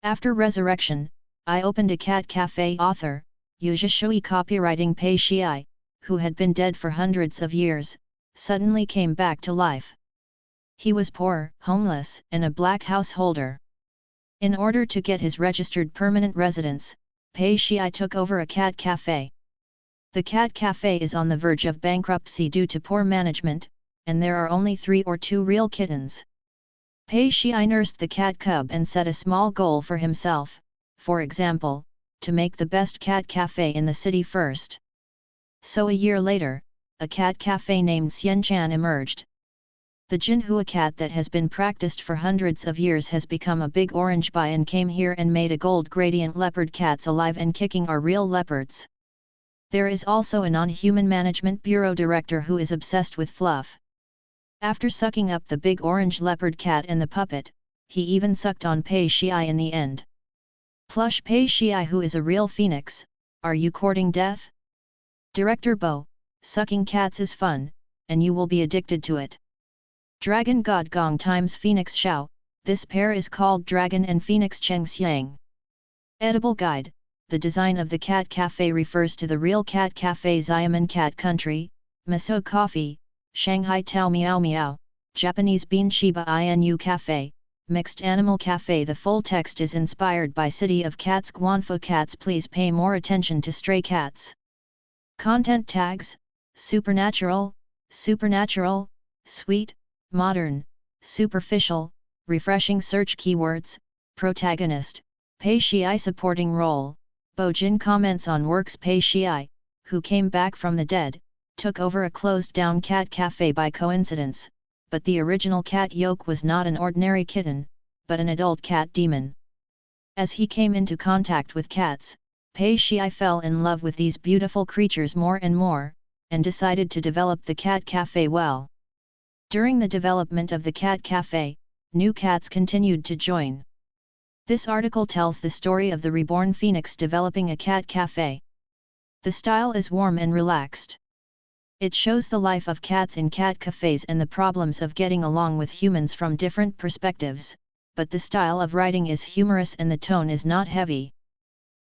After Resurrection, I opened a cat cafe. Author, Yuzhishui copywriting Pei Shiai, who had been dead for hundreds of years, suddenly came back to life. He was poor, homeless, and a black householder. In order to get his registered permanent residence, Pei Shiai took over a cat cafe. The cat cafe is on the verge of bankruptcy due to poor management, and there are only 3 or 2 real kittens. Pei Shiai nursed the cat cub and set a small goal for himself, for example, to make the best cat cafe in the city first. So a year later, a cat cafe named Xianchan emerged. The Jinhua cat that has been practiced for hundreds of years has become a big orange boy and came here and made a gold gradient leopard. Cats alive and kicking are real leopards. There is also a non-human management bureau director who is obsessed with fluff. After sucking up the big orange leopard cat and the puppet, he even sucked on Pei Shiai in the end. Plush Pei Shiai, who is a real phoenix, are you courting death? Director Bo, sucking cats is fun, and you will be addicted to it. Dragon God Gong times Phoenix Xiao, this pair is called Dragon and Phoenix Cheng Xiang. Edible Guide, the design of the cat cafe refers to the real cat cafe Xiamen Cat Country, Miso Coffee, Shanghai Tao Miao Miao, Japanese Bean Shiba Inu Cafe, Mixed Animal Cafe. The full text is inspired by City of Cats Guanfu Cats. Please pay more attention to stray cats. Content tags: supernatural, supernatural, sweet, modern, superficial, refreshing. Search keywords: protagonist, Pei Shiai. Supporting role: Bo Jin. Comments on works: Pei Shiai, who came back from the dead, took over a closed-down cat cafe by coincidence, but the original cat Yoke was not an ordinary kitten, but an adult cat demon. As he came into contact with cats, Pei Shiai fell in love with these beautiful creatures more and more, and decided to develop the cat cafe well. During the development of the cat cafe, new cats continued to join. This article tells the story of the reborn phoenix developing a cat cafe. The style is warm and relaxed. It shows the life of cats in cat cafes and the problems of getting along with humans from different perspectives, but the style of writing is humorous and the tone is not heavy.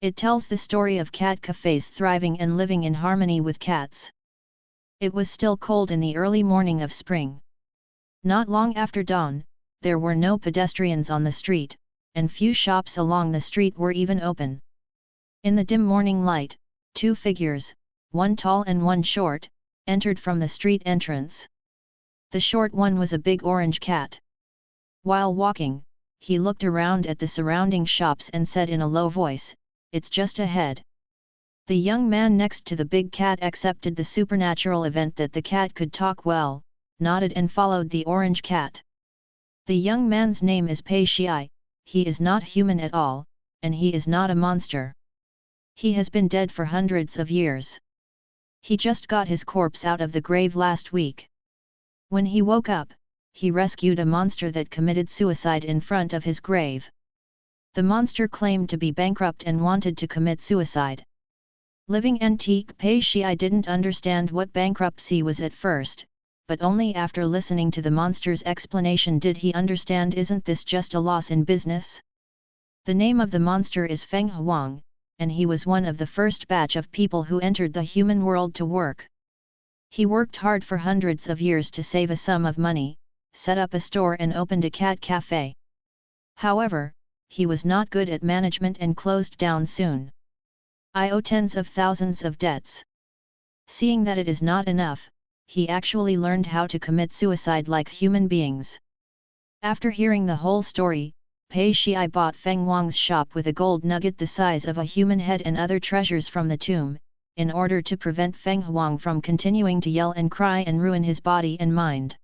It tells the story of cat cafes thriving and living in harmony with cats. It was still cold in the early morning of spring. Not long after dawn, there were no pedestrians on the street, and few shops along the street were even open. In the dim morning light, 2 figures, one tall and one short, entered from the street entrance. The short one was a big orange cat. While walking, he looked around at the surrounding shops and said in a low voice, "It's just ahead." The young man next to the big cat accepted the supernatural event that the cat could talk well, nodded and followed the orange cat. The young man's name is Pei Shiai. He is not human at all, and he is not a monster. He has been dead for hundreds of years. He just got his corpse out of the grave last week. When he woke up, he rescued a monster that committed suicide in front of his grave. The monster claimed to be bankrupt and wanted to commit suicide. Living antique Pei Shiai didn't understand what bankruptcy was at first, but only after listening to the monster's explanation did he understand. Isn't this just a loss in business? The name of the monster is Feng Huang, and he was one of the first batch of people who entered the human world to work. He worked hard for hundreds of years to save a sum of money, set up a store and opened a cat cafe. However, he was not good at management and closed down soon. I owe tens of thousands of debts. Seeing that it is not enough, he actually learned how to commit suicide like human beings. After hearing the whole story, Pei Shiai bought Feng Wang's shop with a gold nugget the size of a human head and other treasures from the tomb, in order to prevent Feng Huang from continuing to yell and cry and ruin his body and mind.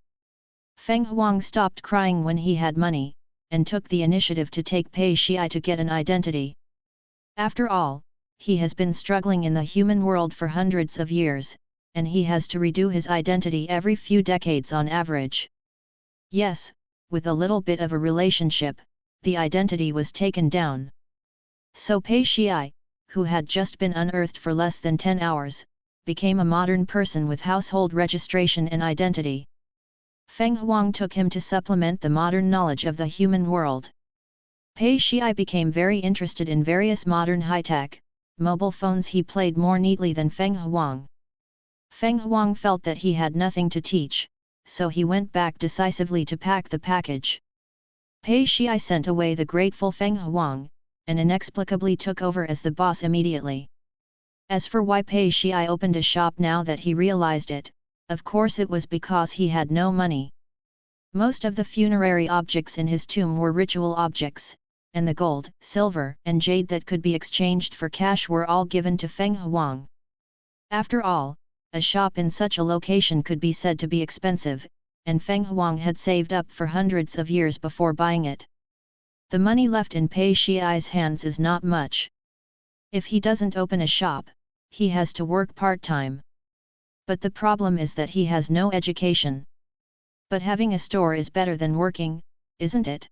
Feng Huang stopped crying when he had money, and took the initiative to take Pei Shiai to get an identity. After all, he has been struggling in the human world for hundreds of years, and he has to redo his identity every few decades on average. Yes, with a little bit of a relationship, the identity was taken down. So Pei Shiai, who had just been unearthed for less than 10 hours, became a modern person with household registration and identity. Feng Huang took him to supplement the modern knowledge of the human world. Pei Shiai became very interested in various modern high-tech mobile phones. He played more neatly than Feng Huang. Feng Huang felt that he had nothing to teach, so he went back decisively to pack the package. Pei Shiai sent away the grateful Feng Huang, and inexplicably took over as the boss immediately. As for why Pei Shiai opened a shop now that he realized it, of course it was because he had no money. Most of the funerary objects in his tomb were ritual objects, and the gold, silver, and jade that could be exchanged for cash were all given to Feng Huang. After all, a shop in such a location could be said to be expensive, and Feng Huang had saved up for hundreds of years before buying it. The money left in Pei Shiai's hands is not much. If he doesn't open a shop, he has to work part-time. But the problem is that he has no education. But having a store is better than working, isn't it?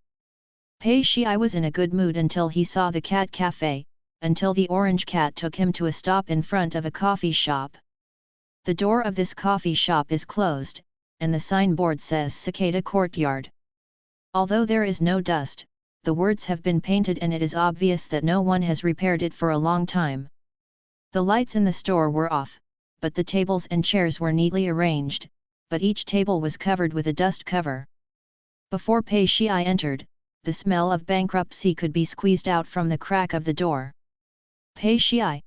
Pei Shiai was in a good mood until he saw the cat cafe, until the orange cat took him to a stop in front of a coffee shop. The door of this coffee shop is closed, and the signboard says Cicada Courtyard. Although there is no dust, the words have been painted and it is obvious that no one has repaired it for a long time. The lights in the store were off, but the tables and chairs were neatly arranged, but each table was covered with a dust cover. Before Pei Shiai entered, the smell of bankruptcy could be squeezed out from the crack of the door. Pei Shiai.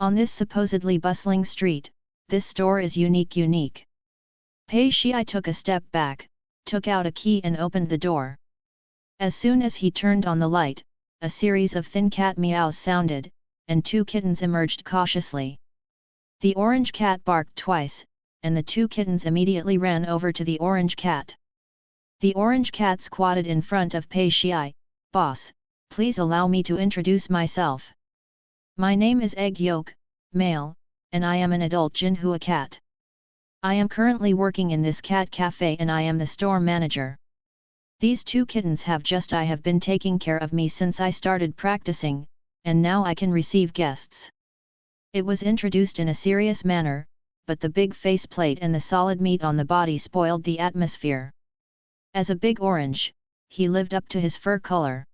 On this supposedly bustling street, this store is unique. Pei Shiai took a step back, took out a key and opened the door. As soon as he turned on the light, a series of thin cat meows sounded, and two kittens emerged cautiously. The orange cat barked twice, and the two kittens immediately ran over to the orange cat. The orange cat squatted in front of Pei Shiai. "Boss, please allow me to introduce myself. My name is Egg Yolk, male, and I am an adult Jinhua cat. I am currently working in this cat cafe and I am the store manager. These two kittens have been taking care of me since I started practicing, and now I can receive guests." It was introduced in a serious manner, but the big faceplate and the solid meat on the body spoiled the atmosphere. As a big orange, he lived up to his fur color.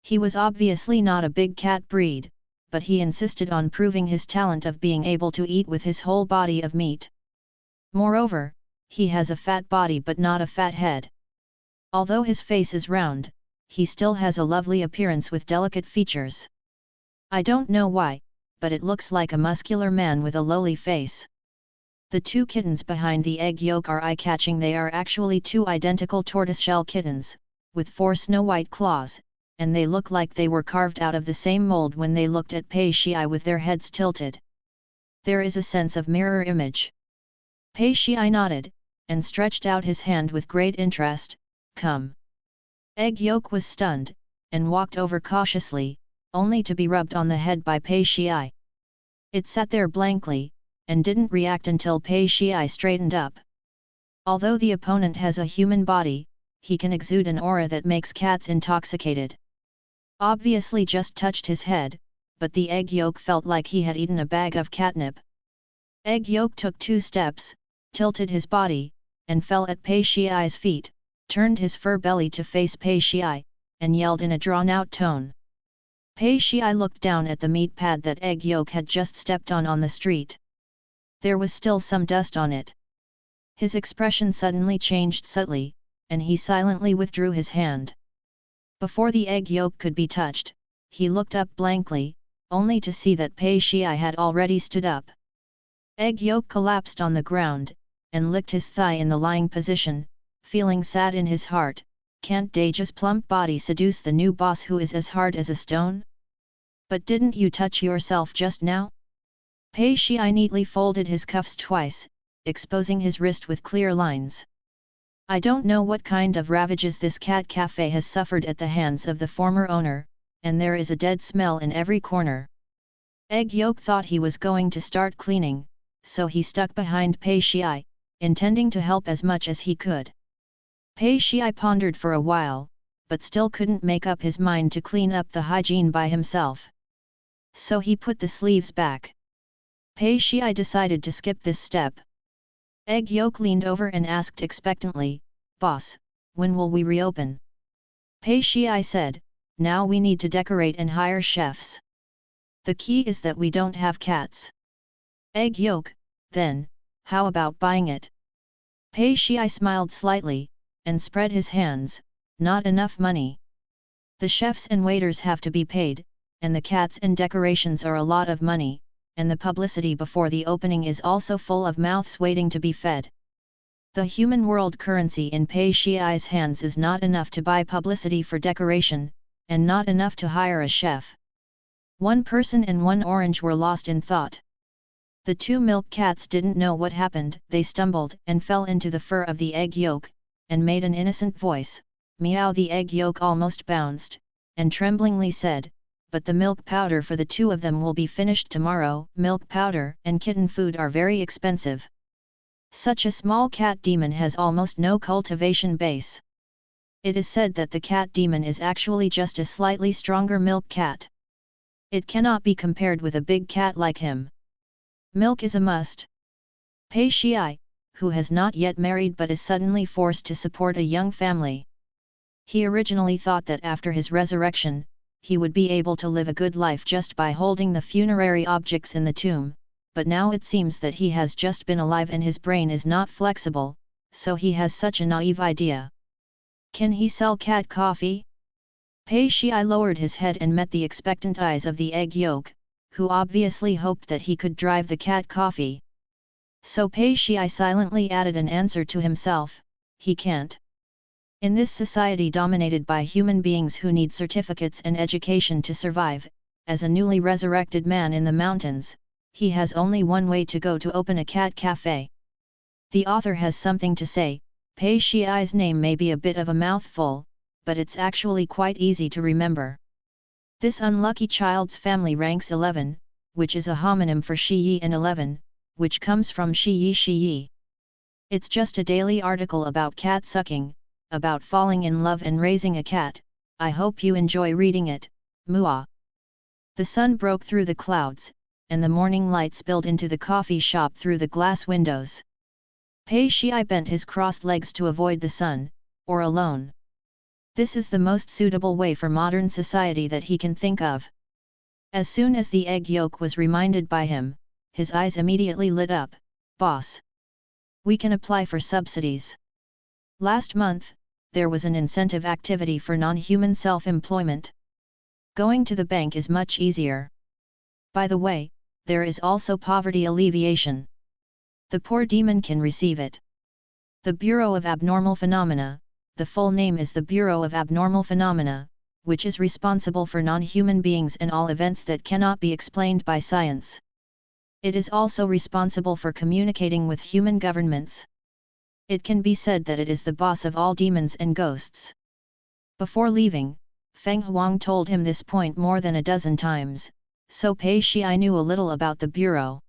He was obviously not a big cat breed, but he insisted on proving his talent of being able to eat with his whole body of meat. Moreover, he has a fat body but not a fat head. Although his face is round, he still has a lovely appearance with delicate features. I don't know why, but it looks like a muscular man with a lowly face. The two kittens behind the egg yolk are eye-catching. They are actually two identical tortoiseshell kittens, with 4 snow-white claws, and they look like they were carved out of the same mold when they looked at Pei Shiai with their heads tilted. There is a sense of mirror image. Pei Shiai nodded, and stretched out his hand with great interest. "Come." Egg yolk was stunned, and walked over cautiously, only to be rubbed on the head by Pei Shiai. It sat there blankly, and didn't react until Pei Shiai straightened up. Although the opponent has a human body, he can exude an aura that makes cats intoxicated. Obviously just touched his head, but the egg yolk felt like he had eaten a bag of catnip. Egg yolk took 2 steps, tilted his body, and fell at Pei Shiai's feet, turned his fur belly to face Pei Shiai, and yelled in a drawn-out tone. Pei Shiai looked down at the meat pad that egg yolk had just stepped on the street. There was still some dust on it. His expression suddenly changed subtly, and he silently withdrew his hand. Before the egg yolk could be touched, he looked up blankly, only to see that Pei Shiai had already stood up. Egg yolk collapsed on the ground, and licked his thigh in the lying position, feeling sad in his heart. Can't Daja's plump body seduce the new boss who is as hard as a stone? But didn't you touch yourself just now? Pei Shiai neatly folded his cuffs twice, exposing his wrist with clear lines. I don't know what kind of ravages this cat cafe has suffered at the hands of the former owner, and there is a dead smell in every corner. Egg yolk thought he was going to start cleaning, so he stuck behind Pei Shiai, intending to help as much as he could. Pei Shiai pondered for a while, but still couldn't make up his mind to clean up the hygiene by himself. So he put the sleeves back. Pei Shiai decided to skip this step. Egg yolk leaned over and asked expectantly, "Boss, when will we reopen?" Pei Shiai said, now we need to decorate and hire chefs. The key is that we don't have cats. Egg yolk, then, how about buying it? Pei Shai smiled slightly, and spread his hands. Not enough money. The chefs and waiters have to be paid, and the cats and decorations are a lot of money, and the publicity before the opening is also full of mouths waiting to be fed. The human world currency in Pei Shai's hands is not enough to buy publicity for decoration, and not enough to hire a chef. One person and one orange were lost in thought. The two milk cats didn't know what happened. They stumbled and fell into the fur of the egg yolk, and made an innocent voice, meow. The egg yolk almost bounced, and tremblingly said, but the milk powder for the two of them will be finished tomorrow. Milk powder and kitten food are very expensive. Such a small cat demon has almost no cultivation base. It is said that the cat demon is actually just a slightly stronger milk cat. It cannot be compared with a big cat like him. Milk is a must. Pei Shai, who has not yet married but is suddenly forced to support a young family. He originally thought that after his resurrection, he would be able to live a good life just by holding the funerary objects in the tomb, but now it seems that he has just been alive and his brain is not flexible, so he has such a naive idea. Can he sell cat coffee? Pei Shai lowered his head and met the expectant eyes of the egg yolk, who obviously hoped that he could drive the cat coffee. So Pei Shai silently added an answer to himself, he can't. In this society dominated by human beings who need certificates and education to survive, as a newly resurrected man in the mountains, he has only one way to go: to open a cat cafe. The author has something to say. Pei Shai's name may be a bit of a mouthful, but it's actually quite easy to remember. This unlucky child's family ranks 11, which is a homonym for Shiyi, and 11, which comes from Shiyi. It's just a daily article about cat sucking, about falling in love and raising a cat. I hope you enjoy reading it. Muah. The sun broke through the clouds, and the morning light spilled into the coffee shop through the glass windows. Pei Shai bent his crossed legs to avoid the sun, or alone. This is the most suitable way for modern society that he can think of. As soon as the egg yolk was reminded by him, his eyes immediately lit up. Boss! We can apply for subsidies. Last month, there was an incentive activity for non-human self-employment. Going to the bank is much easier. By the way, there is also poverty alleviation. The poor demon can receive it. The Bureau of Abnormal Phenomena, the full name is the Bureau of Abnormal Phenomena, which is responsible for non-human beings and all events that cannot be explained by science. It is also responsible for communicating with human governments. It can be said that it is the boss of all demons and ghosts. Before leaving, Feng Huang told him this point more than a dozen times, so Pei Shai knew a little about the bureau.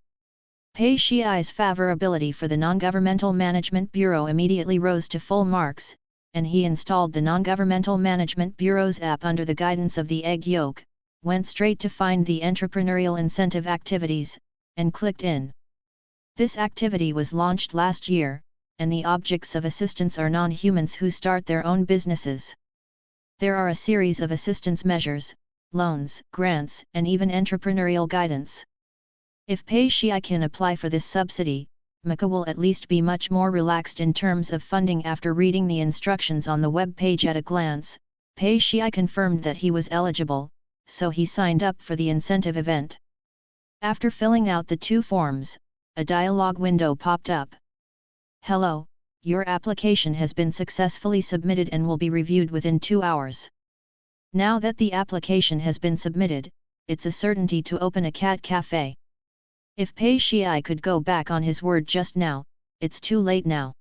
Pei Shai's favorability for the Non-Governmental Management Bureau immediately rose to full marks, and he installed the Non-Governmental Management Bureau's app under the guidance of the egg yolk, went straight to find the entrepreneurial incentive activities, and clicked in. This activity was launched last year, and the objects of assistance are non-humans who start their own businesses. There are a series of assistance measures, loans, grants, and even entrepreneurial guidance. If Pei Shai can apply for this subsidy, Mika will at least be much more relaxed in terms of funding. After reading the instructions on the web page at a glance, Pei Shai confirmed that he was eligible, so he signed up for the incentive event. After filling out the 2 forms, a dialog window popped up. Hello, your application has been successfully submitted and will be reviewed within 2 hours. Now that the application has been submitted, it's a certainty to open a cat cafe. If Pei Shai could go back on his word just now, it's too late now.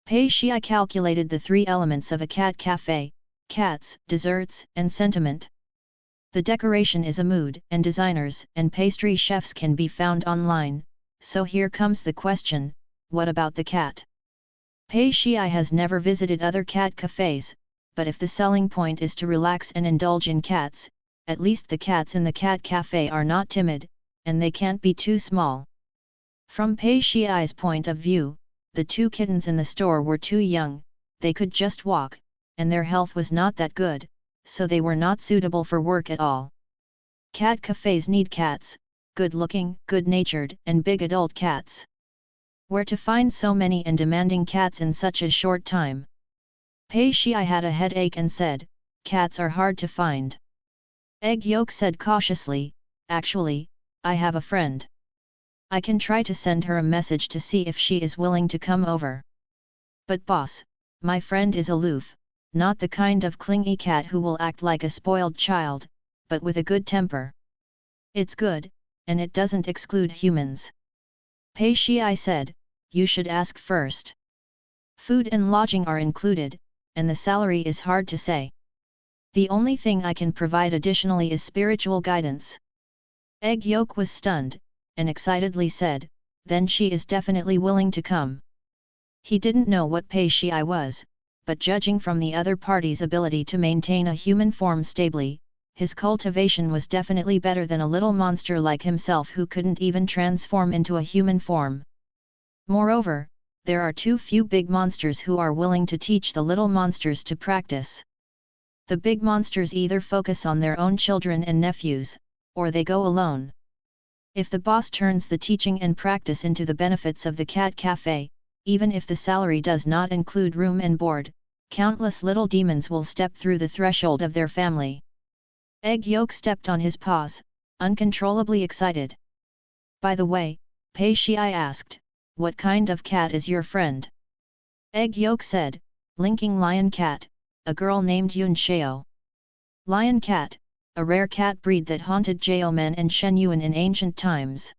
Pei Shai calculated the 3 elements of a cat cafe: cats, desserts, and sentiment. The decoration is a mood, and designers and pastry chefs can be found online, so here comes the question, what about the cat? Pei Shai has never visited other cat cafes, but if the selling point is to relax and indulge in cats, at least the cats in the cat cafe are not timid, and they can't be too small. From Pei Shai's point of view, the 2 kittens in the store were too young, they could just walk, and their health was not that good, so they were not suitable for work at all. Cat cafes need cats, good-looking, good-natured, and big adult cats. Where to find so many and demanding cats in such a short time? Pei Shai had a headache and said, "Cats are hard to find." Egg Yolk said cautiously, "Actually, I have a friend. I can try to send her a message to see if she is willing to come over. But boss, my friend is aloof, not the kind of clingy cat who will act like a spoiled child, but with a good temper. It's good, and it doesn't exclude humans." Pei Shai said, "You should ask first. Food and lodging are included, and the salary is hard to say. The only thing I can provide additionally is spiritual guidance." Egg Yolk was stunned, and excitedly said, "Then she is definitely willing to come." He didn't know what Pei Shai was, but judging from the other party's ability to maintain a human form stably, his cultivation was definitely better than a little monster like himself who couldn't even transform into a human form. Moreover, there are too few big monsters who are willing to teach the little monsters to practice. The big monsters either focus on their own children and nephews, or they go alone. If the boss turns the teaching and practice into the benefits of the cat cafe, even if the salary does not include room and board, countless little demons will step through the threshold of their family. Egg Yolk stepped on his paws, uncontrollably excited. "By the way," Pei Shai asked, "what kind of cat is your friend?" Egg Yolk said, "Linking Lion Cat, a girl named Yun Shao." Lion Cat, a rare cat breed that haunted Jiaomen and Shenyuan in ancient times.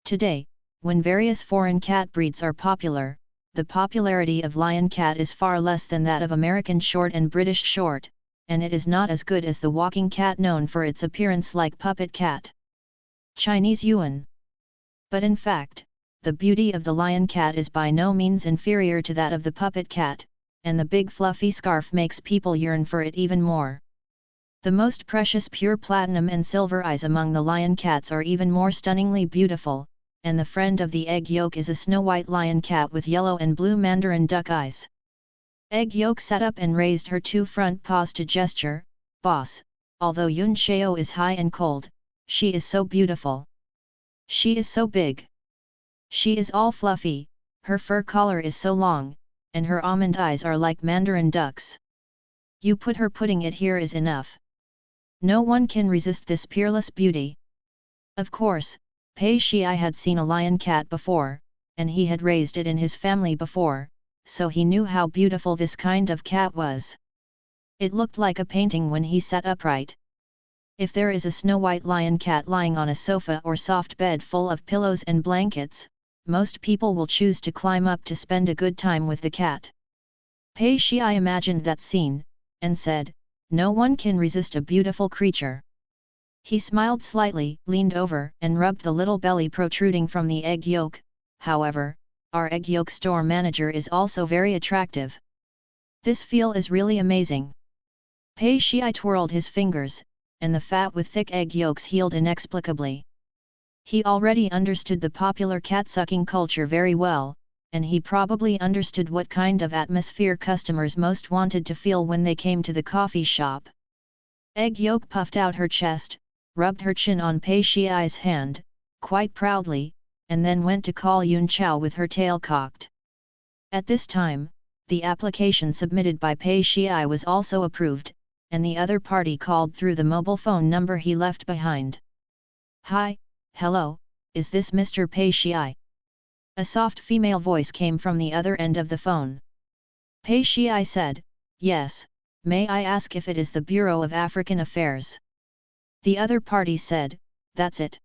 Today, when various foreign cat breeds are popular, the popularity of Lion Cat is far less than that of American Short and British Short, and it is not as good as the walking cat known for its appearance like puppet cat. Chinese Yuan. But in fact, the beauty of the Lion Cat is by no means inferior to that of the puppet cat, and the big fluffy scarf makes people yearn for it even more. The most precious pure platinum and silver eyes among the lion cats are even more stunningly beautiful, and the friend of the Egg Yolk is a snow-white lion cat with yellow and blue mandarin duck eyes. Egg Yolk sat up and raised her two front paws to gesture, "Boss, although Yun Shao is high and cold, she is so beautiful. She is so big. She is all fluffy, her fur collar is so long, and her almond eyes are like mandarin ducks. You put her putting it here is enough. No one can resist this peerless beauty." Of course, Pei Shai had seen a lion cat before, and he had raised it in his family before, so he knew how beautiful this kind of cat was. It looked like a painting when he sat upright. If there is a snow-white lion cat lying on a sofa or soft bed full of pillows and blankets, most people will choose to climb up to spend a good time with the cat. Pei Shai imagined that scene, and said, "No one can resist a beautiful creature." He smiled slightly, leaned over, and rubbed the little belly protruding from the egg yolk. "However, our egg yolk store manager is also very attractive. This feel is really amazing." Pei Shai twirled his fingers, and the fat with thick egg yolks healed inexplicably. He already understood the popular cat-sucking culture very well, and he probably understood what kind of atmosphere customers most wanted to feel when they came to the coffee shop. Egg Yolk puffed out her chest, rubbed her chin on Pei Shai's hand, quite proudly, and then went to call Yun Chao with her tail cocked. At this time, the application submitted by Pei Shai was also approved, and the other party called through the mobile phone number he left behind. "Hi, hello, is this Mr. Pei Shai?" A soft female voice came from the other end of the phone. Pei Shai said, "Yes, may I ask if it is the Bureau of African Affairs?" The other party said, "That's it.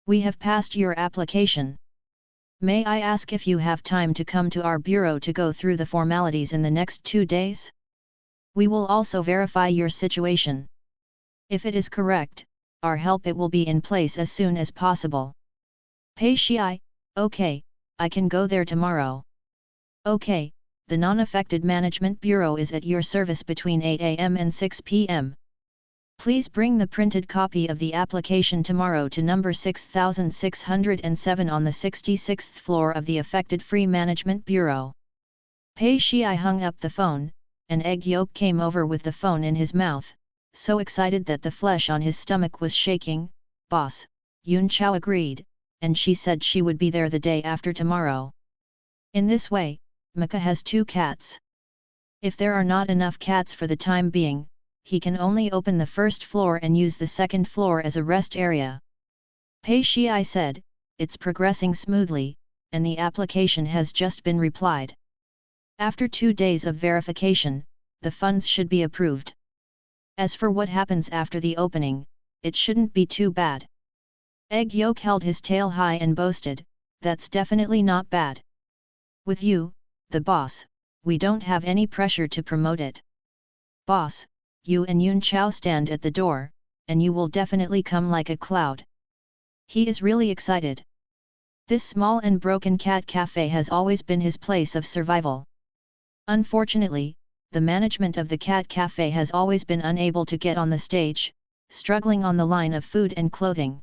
We have passed your application. May I ask if you have time to come to our bureau to go through the formalities in the next 2 days? We will also verify your situation. If it is correct, our help it will be in place as soon as possible." Pei Shai, "Okay, I can go there tomorrow." "Okay, the non-affected management bureau is at your service between 8 am and 6 pm. Please bring the printed copy of the application tomorrow to number 6607 on the 66th floor of the affected Free Management Bureau." Pei Shai hung up the phone, and Egg Yolk came over with the phone in his mouth, so excited that the flesh on his stomach was shaking. "Boss," Yun Chao agreed, and she said she would be there the day after tomorrow. In this way, Mika has 2 cats. If there are not enough cats for the time being, he can only open the first floor and use the second floor as a rest area. Pei Shii said, "It's progressing smoothly, and the application has just been replied. After 2 days of verification, the funds should be approved. As for what happens after the opening, it shouldn't be too bad." Egg Yolk held his tail high and boasted, "That's definitely not bad. With you, the boss, we don't have any pressure to promote it. Boss, you and Yun Chao stand at the door, and you will definitely come like a cloud." He is really excited. This small and broken cat cafe has always been his place of survival. Unfortunately, the management of the cat cafe has always been unable to get on the stage, struggling on the line of food and clothing.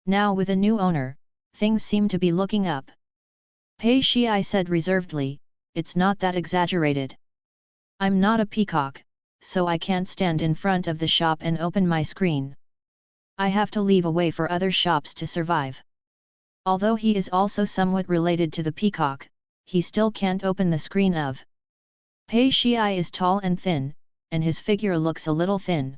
Now with a new owner, things seem to be looking up. Pei Shii said reservedly, "It's not that exaggerated. I'm not a peacock, so I can't stand in front of the shop and open my screen. I have to leave a way for other shops to survive." Although he is also somewhat related to the peacock, he still can't open the screen of. Pei Shii is tall and thin, and his figure looks a little thin.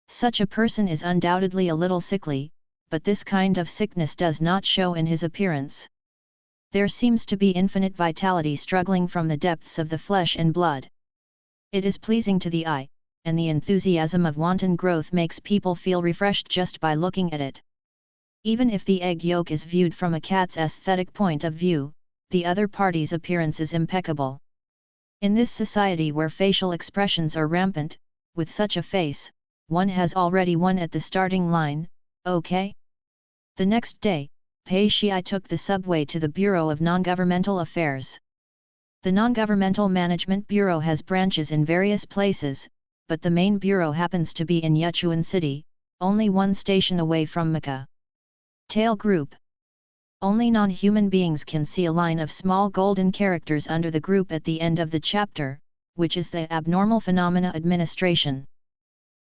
Such a person is undoubtedly a little sickly, but this kind of sickness does not show in his appearance. There seems to be infinite vitality struggling from the depths of the flesh and blood. It is pleasing to the eye, and the enthusiasm of wanton growth makes people feel refreshed just by looking at it. Even if the egg yolk is viewed from a cat's aesthetic point of view, the other party's appearance is impeccable. In this society where facial expressions are rampant, with such a face, one has already won at the starting line, okay? The next day, Pei Shii took the subway to the Bureau of Non-Governmental Affairs. The Non-Governmental Management Bureau has branches in various places, but the main bureau happens to be in Yichuan City, only 1 station away from Mecca. Tail Group. Only non-human beings can see a line of small golden characters under the group at the end of the chapter, which is the Abnormal Phenomena Administration.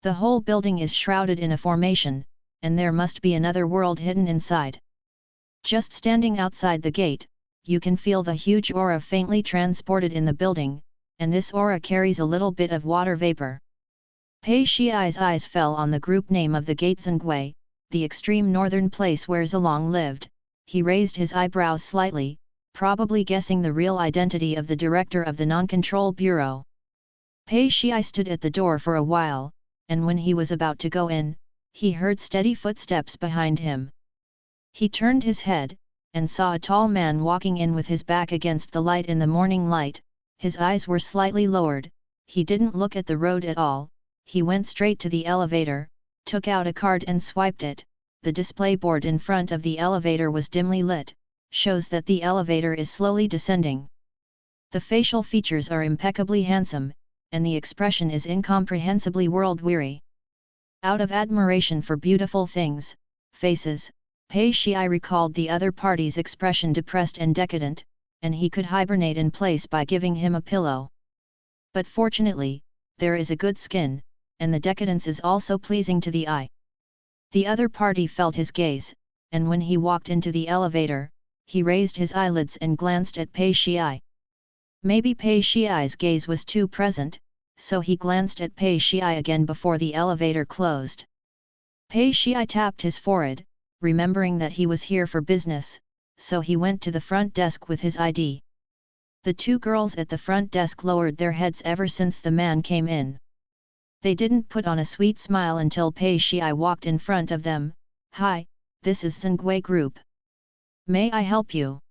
The whole building is shrouded in a formation, and there must be another world hidden inside. Just standing outside the gate, you can feel the huge aura faintly transported in the building, and this aura carries a little bit of water vapor. Pei Shii's eyes fell on the group name of the gate Zhengui, the extreme northern place where Zilong lived. He raised his eyebrows slightly, probably guessing the real identity of the director of the Non-Control Bureau. Pei Shii stood at the door for a while, and when he was about to go in, he heard steady footsteps behind him. He turned his head, and saw a tall man walking in with his back against the light in the morning light. His eyes were slightly lowered, he didn't look at the road at all, he went straight to the elevator, took out a card and swiped it. The display board in front of the elevator was dimly lit, shows that the elevator is slowly descending. The facial features are impeccably handsome, and the expression is incomprehensibly world-weary. Out of admiration for beautiful things, faces, Pei Shii recalled the other party's expression depressed and decadent, and he could hibernate in place by giving him a pillow. But fortunately, there is a good skin, and the decadence is also pleasing to the eye. The other party felt his gaze, and when he walked into the elevator, he raised his eyelids and glanced at Pei Shii. Maybe Pei Shii's gaze was too present, so he glanced at Pei Shii again before the elevator closed. Pei Shii tapped his forehead, remembering that he was here for business, so he went to the front desk with his ID. The 2 girls at the front desk lowered their heads ever since the man came in. They didn't put on a sweet smile until Pei Shii walked in front of them. "Hi, this is Zhengui Group. May I help you?"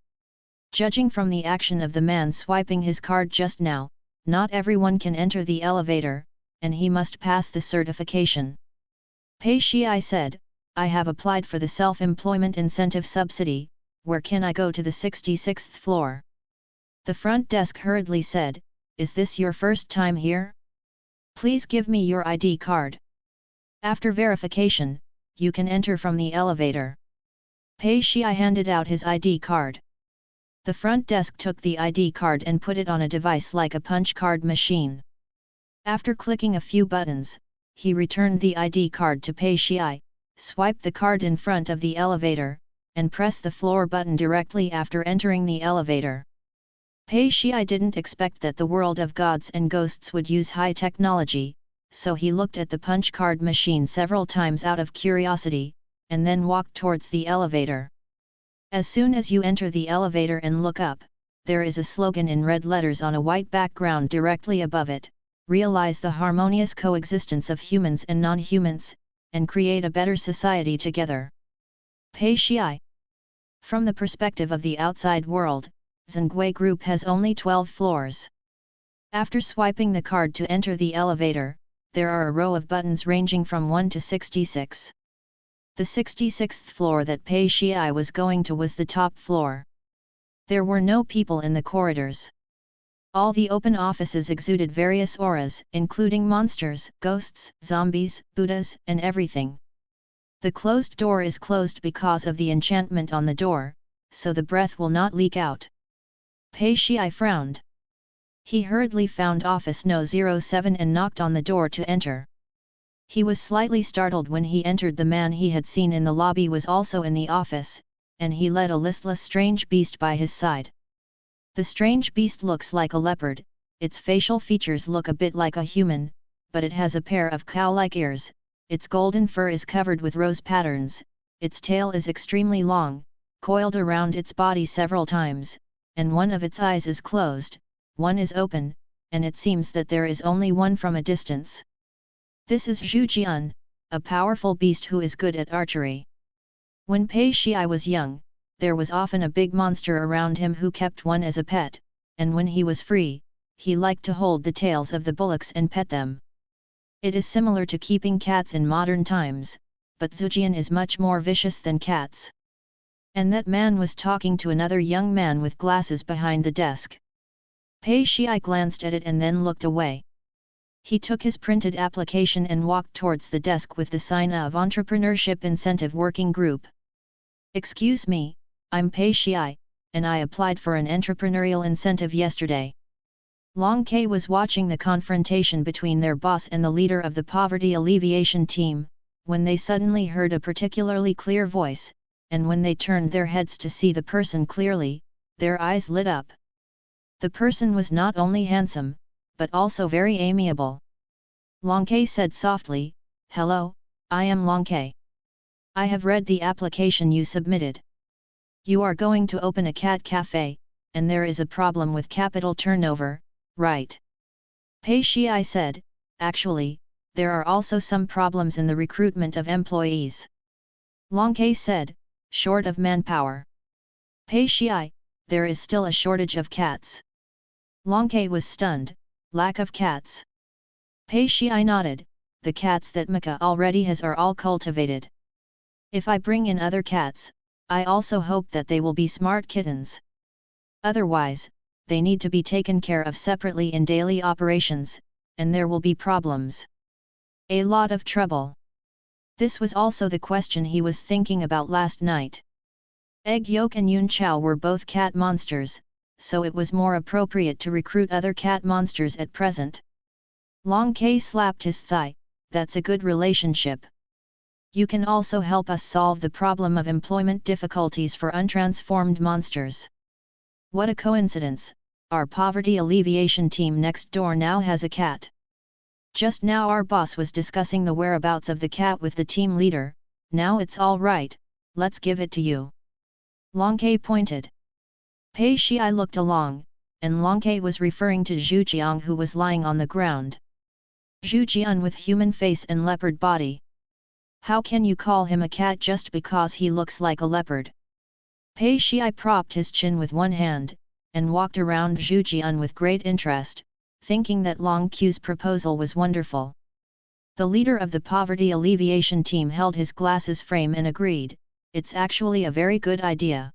Judging from the action of the man swiping his card just now, not everyone can enter the elevator, and he must pass the certification. Pei Shii said, "I have applied for the self-employment incentive subsidy, where can I go to the 66th floor?" The front desk hurriedly said, "Is this your first time here? Please give me your ID card. After verification, you can enter from the elevator." Pei Shii handed out his ID card. The front desk took the ID card and put it on a device like a punch card machine. After clicking a few buttons, he returned the ID card to Pei Shiai, swiped the card in front of the elevator, and pressed the floor button directly after entering the elevator. Pei Shiai didn't expect that the world of gods and ghosts would use high technology, so he looked at the punch card machine several times out of curiosity, and then walked towards the elevator. As soon as you enter the elevator and look up, there is a slogan in red letters on a white background directly above it: realize the harmonious coexistence of humans and non-humans, and create a better society together. Pei Shiai. From the perspective of the outside world, Zhengui Group has only 12 floors. After swiping the card to enter the elevator, there are a row of buttons ranging from 1 to 66. The 66th floor that Pei Shiai was going to was the top floor. There were no people in the corridors. All the open offices exuded various auras, including monsters, ghosts, zombies, Buddhas, and everything. The closed door is closed because of the enchantment on the door, so the breath will not leak out. Pei Shiai frowned. He hurriedly found office No. 07 and knocked on the door to enter. He was slightly startled when he entered. The man he had seen in the lobby was also in the office, and he led a listless strange beast by his side. The strange beast looks like a leopard, its facial features look a bit like a human, but it has a pair of cow-like ears, its golden fur is covered with rose patterns, its tail is extremely long, coiled around its body several times, and one of its eyes is closed, one is open, and it seems that there is only one from a distance. This is Zhu Jian, a powerful beast who is good at archery. When Pei Shiai was young, there was often a big monster around him who kept one as a pet, and when he was free, he liked to hold the tails of the bullocks and pet them. It is similar to keeping cats in modern times, but Zhujian is much more vicious than cats. And that man was talking to another young man with glasses behind the desk. Pei Shiai glanced at it and then looked away. He took his printed application and walked towards the desk with the sign of Entrepreneurship Incentive Working Group. Excuse me, I'm Pei Shiai, and I applied for an entrepreneurial incentive yesterday. Long K was watching the confrontation between their boss and the leader of the poverty alleviation team, when they suddenly heard a particularly clear voice, and when they turned their heads to see the person clearly, their eyes lit up. The person was not only handsome, but also very amiable. Long K said softly, "Hello, I am Long K. I have read the application you submitted. You are going to open a cat cafe, and there is a problem with capital turnover, right?" Pei Shiai said, "Actually, there are also some problems in the recruitment of employees." Long K said, "Short of manpower." Pei Shiai, "There is still a shortage of cats." Long K was stunned, "Lack of cats?" Pei Shiai nodded, "The cats that Mika already has are all cultivated. If I bring in other cats, I also hope that they will be smart kittens. Otherwise, they need to be taken care of separately in daily operations, and there will be problems. A lot of trouble." This was also the question he was thinking about last night. Egg Yolk and Yun Chao were both cat monsters, so it was more appropriate to recruit other cat monsters at present. Long K slapped his thigh, "That's a good relationship. You can also help us solve the problem of employment difficulties for untransformed monsters. What a coincidence, our poverty alleviation team next door now has a cat. Just now our boss was discussing the whereabouts of the cat with the team leader, now it's all right, let's give it to you." Long K pointed. Pei Shiai looked along, and Long K was referring to Zhu Jiang, who was lying on the ground. Zhu Jian with human face and leopard body. How can you call him a cat just because he looks like a leopard? Pei Shiai propped his chin with one hand, and walked around Zhu Jian with great interest, thinking that Long Q's proposal was wonderful. The leader of the poverty alleviation team held his glasses frame and agreed, "It's actually a very good idea.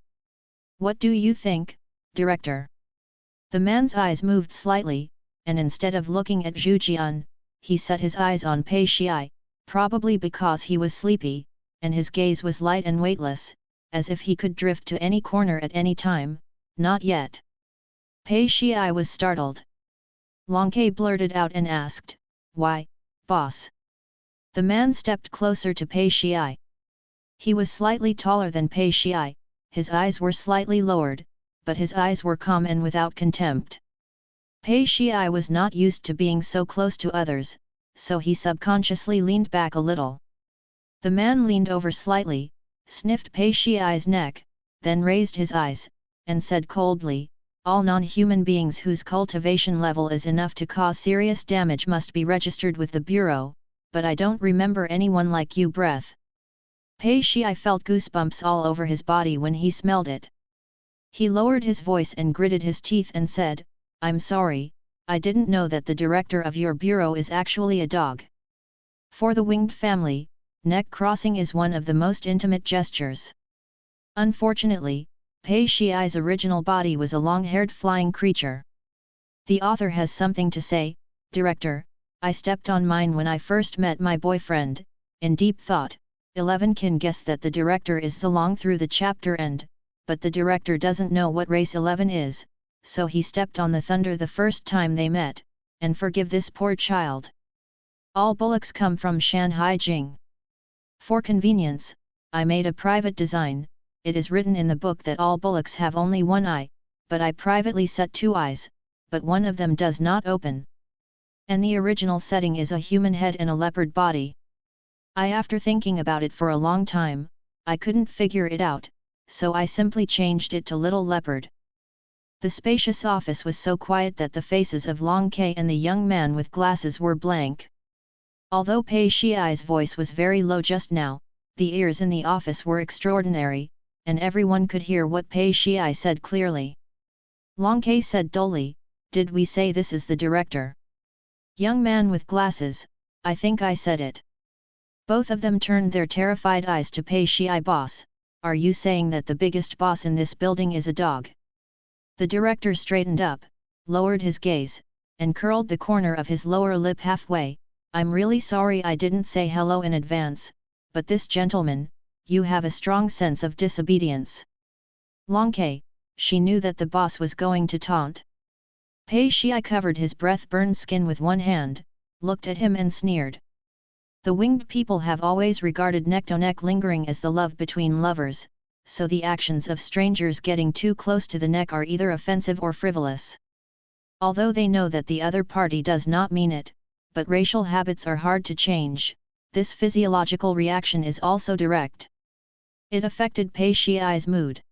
What do you think, Director?" The man's eyes moved slightly, and instead of looking at Zhu Jian, he set his eyes on Pei Shiai, probably because he was sleepy, and his gaze was light and weightless, as if he could drift to any corner at any time. "Not yet." Pei Shiai was startled. Long K blurted out and asked, "Why, boss? The man stepped closer to Pei Shiai. He was slightly taller than Pei Shiai, his eyes were slightly lowered, but his eyes were calm and without contempt. Pei Shiai was not used to being so close to others, so he subconsciously leaned back a little. The man leaned over slightly, sniffed Pei Shiai's neck, then raised his eyes, and said coldly, "All non-human beings whose cultivation level is enough to cause serious damage must be registered with the Bureau, but I don't remember anyone like you." Breath. Pei Shiai felt goosebumps all over his body when he smelled it. He lowered his voice and gritted his teeth and said, "I'm sorry, I didn't know that the director of your bureau is actually a dog." For the winged family, neck crossing is one of the most intimate gestures. Unfortunately, Pei Shiai's original body was a long-haired flying creature. The author has something to say. Director, I stepped on mine when I first met my boyfriend. In deep thought, 11 can guess that the director is Zilong through the chapter end, but the director doesn't know what race 11 is, so he stepped on the thunder the first time they met, and forgive this poor child. All bullocks come from Shanhai Jing. For convenience, I made a private design. It is written in the book that all bullocks have only one eye, but I privately set 2 eyes, but one of them does not open. And the original setting is a human head and a leopard body. After thinking about it for a long time, I couldn't figure it out, so I simply changed it to Little Leopard. The spacious office was so quiet that the faces of Long K and the young man with glasses were blank. Although Pei Shiai's voice was very low just now, the ears in the office were extraordinary, and everyone could hear what Pei Shiai said clearly. Long K said dully, "Did we say this is the director?" Young man with glasses, "I think I said it." Both of them turned their terrified eyes to Pei Shiai. "Boss, are you saying that the biggest boss in this building is a dog?" The director straightened up, lowered his gaze, and curled the corner of his lower lip halfway. "I'm really sorry I didn't say hello in advance, but this gentleman, you have a strong sense of disobedience." Long K, she knew that the boss was going to taunt. Pei Shiai covered his breath-burned skin with one hand, looked at him and sneered. The winged people have always regarded neck-to-neck lingering as the love between lovers, so the actions of strangers getting too close to the neck are either offensive or frivolous. Although they know that the other party does not mean it, but racial habits are hard to change, this physiological reaction is also direct. It affected Pei Shiai's mood.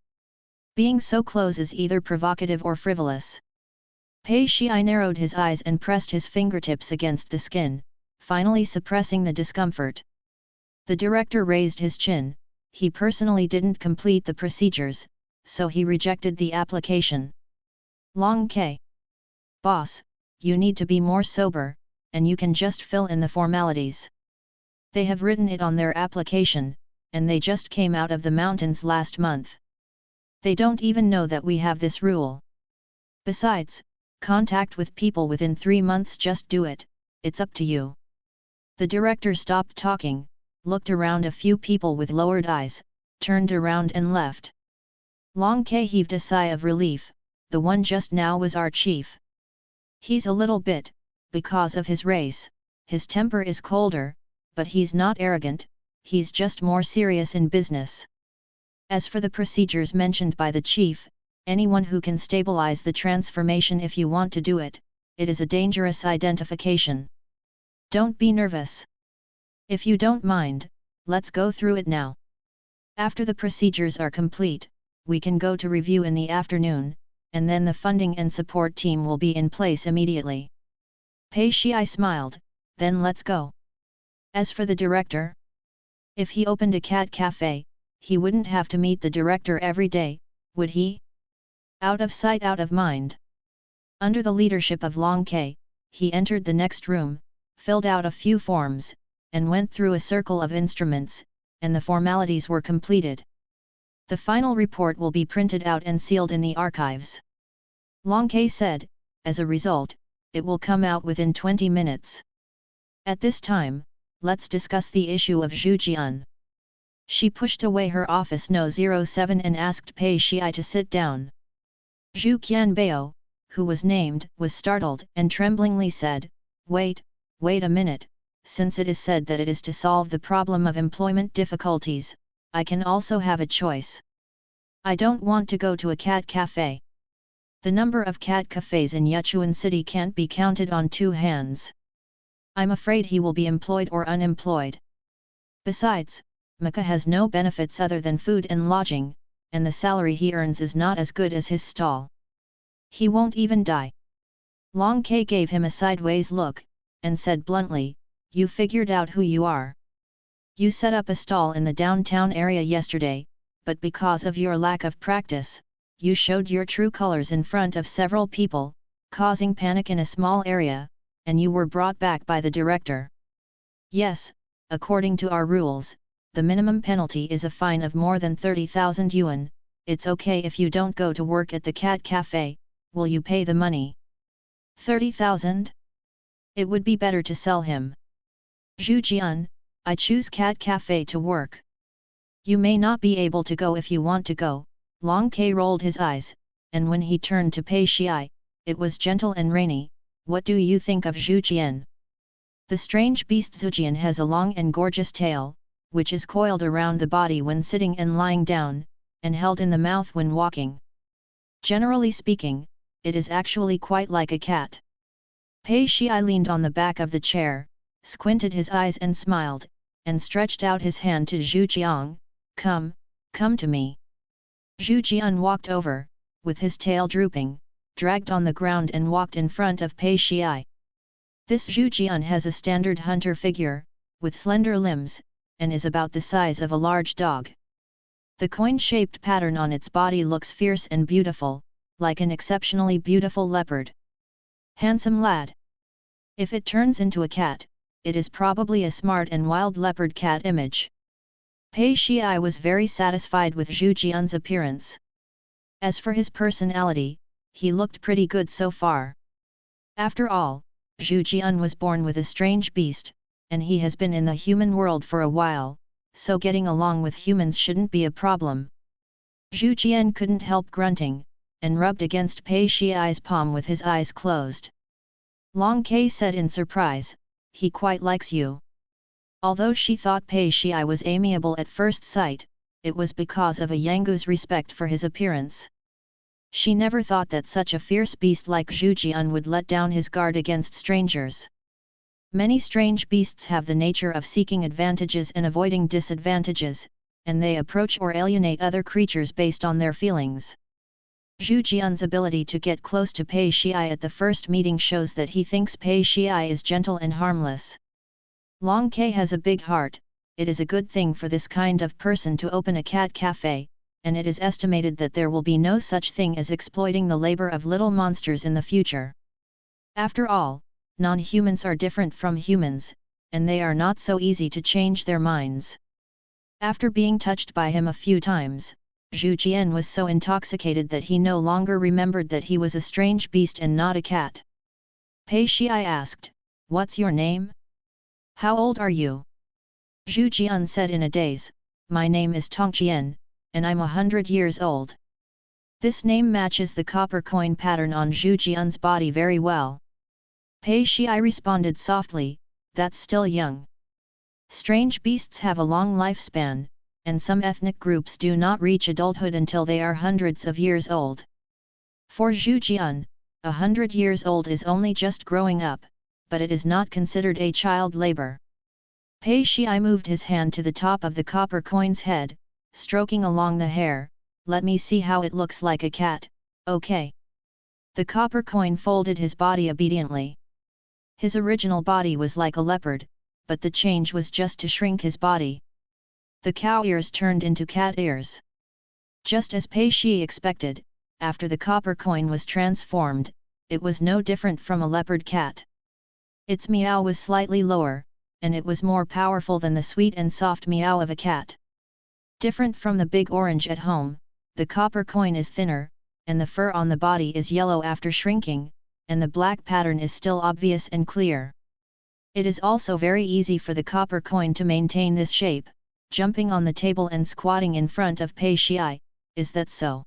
Being so close is either provocative or frivolous. Pei Shiai narrowed his eyes and pressed his fingertips against the skin, finally suppressing the discomfort. The director raised his chin. He personally didn't complete the procedures, so he rejected the application. Long K. Boss, you need to be more sober, and you can just fill in the formalities. They have written it on their application, and they just came out of the mountains last month. They don't even know that we have this rule. Besides, contact with people within 3 months. Just do it, it's up to you. The director stopped talking, looked around a few people with lowered eyes, turned around and left. Long K heaved a sigh of relief. The one just now was our chief. He's a little bit, because of his race, his temper is colder, but he's not arrogant, he's just more serious in business. As for the procedures mentioned by the chief, anyone who can stabilize the transformation, if you want to do it, it is a dangerous identification. Don't be nervous. If you don't mind, let's go through it now. After the procedures are complete, we can go to review in the afternoon, and then the funding and support team will be in place immediately. Pei Shiai smiled, then let's go. As for the director, if he opened a cat cafe, he wouldn't have to meet the director every day, would he? Out of sight, out of mind. Under the leadership of Long K, he entered the next room, filled out a few forms, and went through a circle of instruments, and the formalities were completed. The final report will be printed out and sealed in the archives. Long K said, as a result, it will come out within 20 minutes. At this time, let's discuss the issue of Zhu Jian. She pushed away her office No. 07 and asked Pei Shiai to sit down. Zhu Qianbao, who was named, was startled and tremblingly said, wait a minute, since it is said that it is to solve the problem of employment difficulties, I can also have a choice. I don't want to go to a cat cafe. The number of cat cafes in Yichuan City can't be counted on two hands. I'm afraid he will be employed or unemployed. Besides, Maka has no benefits other than food and lodging, and the salary he earns is not as good as his stall. He won't even die. Long K gave him a sideways look, and said bluntly, "You figured out who you are. You set up a stall in the downtown area yesterday, but because of your lack of practice, you showed your true colors in front of several people, causing panic in a small area, and you were brought back by the director. Yes, according to our rules, the minimum penalty is a fine of more than 30,000 yuan. It's okay if you don't go to work at the cat cafe, will you pay the money?" 30,000? It would be better to sell him. "Zhu Jian, I choose cat cafe to work. You may not be able to go if you want to go." Long K rolled his eyes, and when he turned to Pei Xiai, it was gentle and rainy. "What do you think of Zhu Jian?" The strange beast Zhu Jian has a long and gorgeous tail, which is coiled around the body when sitting and lying down, and held in the mouth when walking. Generally speaking, it is actually quite like a cat. Pei Xiai leaned on the back of the chair, squinted his eyes and smiled, and stretched out his hand to Zhu Jiang. Come to me." Zhu Jian walked over, with his tail drooping, dragged on the ground and walked in front of Pei Xiai. This Zhu Jian has a standard hunter figure, with slender limbs, and is about the size of a large dog. The coin-shaped pattern on its body looks fierce and beautiful, like an exceptionally beautiful leopard. Handsome lad. If it turns into a cat, it is probably a smart and wild leopard cat image. Pei Xiai was very satisfied with Zhu Jian's appearance. As for his personality, he looked pretty good so far. After all, Zhu Jian was born with a strange beast, and he has been in the human world for a while, so getting along with humans shouldn't be a problem. Zhu Jian couldn't help grunting, and rubbed against Pei Xiai's palm with his eyes closed. Long K said in surprise, "He quite likes you." Although she thought Pei Xiai was amiable at first sight, it was because of a Yangu's respect for his appearance. She never thought that such a fierce beast like Zhu Jian would let down his guard against strangers. Many strange beasts have the nature of seeking advantages and avoiding disadvantages, and they approach or alienate other creatures based on their feelings. Zhu Jian's ability to get close to Pei Xiai at the first meeting shows that he thinks Pei Xiai is gentle and harmless. Long K has a big heart. It is a good thing for this kind of person to open a cat cafe, and it is estimated that there will be no such thing as exploiting the labor of little monsters in the future. After all, non-humans are different from humans, and they are not so easy to change their minds. After being touched by him a few times, Zhu Jian was so intoxicated that he no longer remembered that he was a strange beast and not a cat. Pei Xiai asked, "What's your name? How old are you?" Zhu Jian said in a daze, "My name is Tongqian, and I'm 100 years old." This name matches the copper coin pattern on Zhu Jian's body very well. Pei Xiai responded softly, "That's still young. Strange beasts have a long lifespan, and some ethnic groups do not reach adulthood until they are hundreds of years old. For Zhu Jian, 100 years old is only just growing up, but it is not considered a child labor." Pei Xiai moved his hand to the top of the copper coin's head, stroking along the hair. "Let me see how it looks like a cat, okay?" The copper coin folded his body obediently. His original body was like a leopard, but the change was just to shrink his body. The cow ears turned into cat ears. Just as Pei Xiai expected, after the copper coin was transformed, it was no different from a leopard cat. Its meow was slightly lower, and it was more powerful than the sweet and soft meow of a cat. Different from the big orange at home, the copper coin is thinner, and the fur on the body is yellow after shrinking, and the black pattern is still obvious and clear. It is also very easy for the copper coin to maintain this shape, jumping on the table and squatting in front of Pei Xiai. Is that so?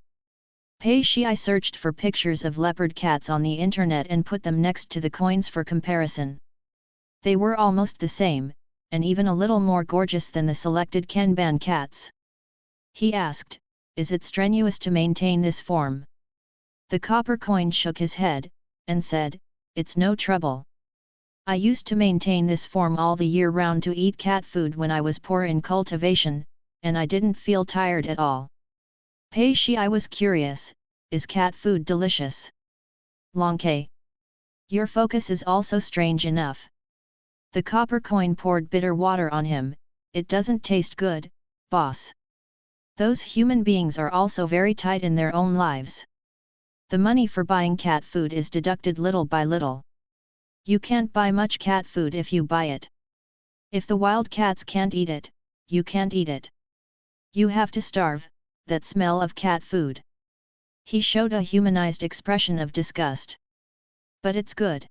Pei Xiai searched for pictures of leopard cats on the internet and put them next to the coins for comparison. They were almost the same, and even a little more gorgeous than the selected Kanban cats. He asked, "Is it strenuous to maintain this form?" The copper coin shook his head, and said, "It's no trouble. I used to maintain this form all the year round to eat cat food when I was poor in cultivation, and I didn't feel tired at all." Pei Shi was curious, "Is cat food delicious?" Long K. "Your focus is also strange enough." The copper coin poured bitter water on him, "It doesn't taste good, boss. Those human beings are also very tight in their own lives. The money for buying cat food is deducted little by little. You can't buy much cat food if you buy it. If the wild cats can't eat it, you can't eat it. You have to starve, that smell of cat food." He showed a humanized expression of disgust. "But it's good.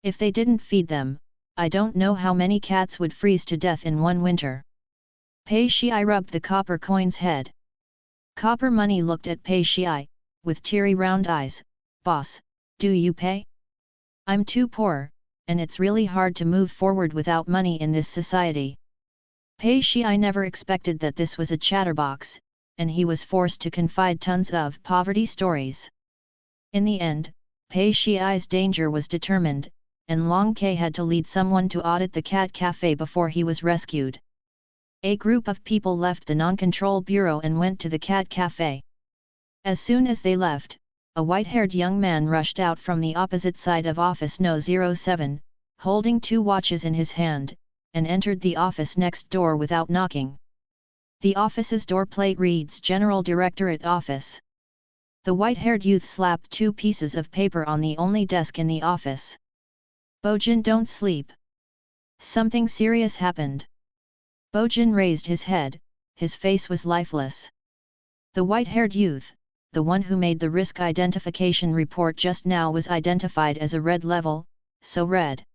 If they didn't feed them, I don't know how many cats would freeze to death in one winter." Pei Shi rubbed the copper coin's head. Copper Money looked at Pei Shi, with teary round eyes, "Boss, do you pay? I'm too poor, and it's really hard to move forward without money in this society." Pei Shi never expected that this was a chatterbox, and he was forced to confide tons of poverty stories. In the end, Pei Shi's danger was determined, and Long K had to lead someone to audit the cat cafe before he was rescued. A group of people left the non-control bureau and went to the cat cafe. As soon as they left, a white-haired young man rushed out from the opposite side of office No. 07, holding 2 watches in his hand, and entered the office next door without knocking. The office's door plate reads General Directorate Office. The white-haired youth slapped 2 pieces of paper on the only desk in the office. "Bojin, don't sleep. Something serious happened." Bojin raised his head, his face was lifeless. The white-haired youth, the one who made the risk identification report just now, was identified as a red level, so red.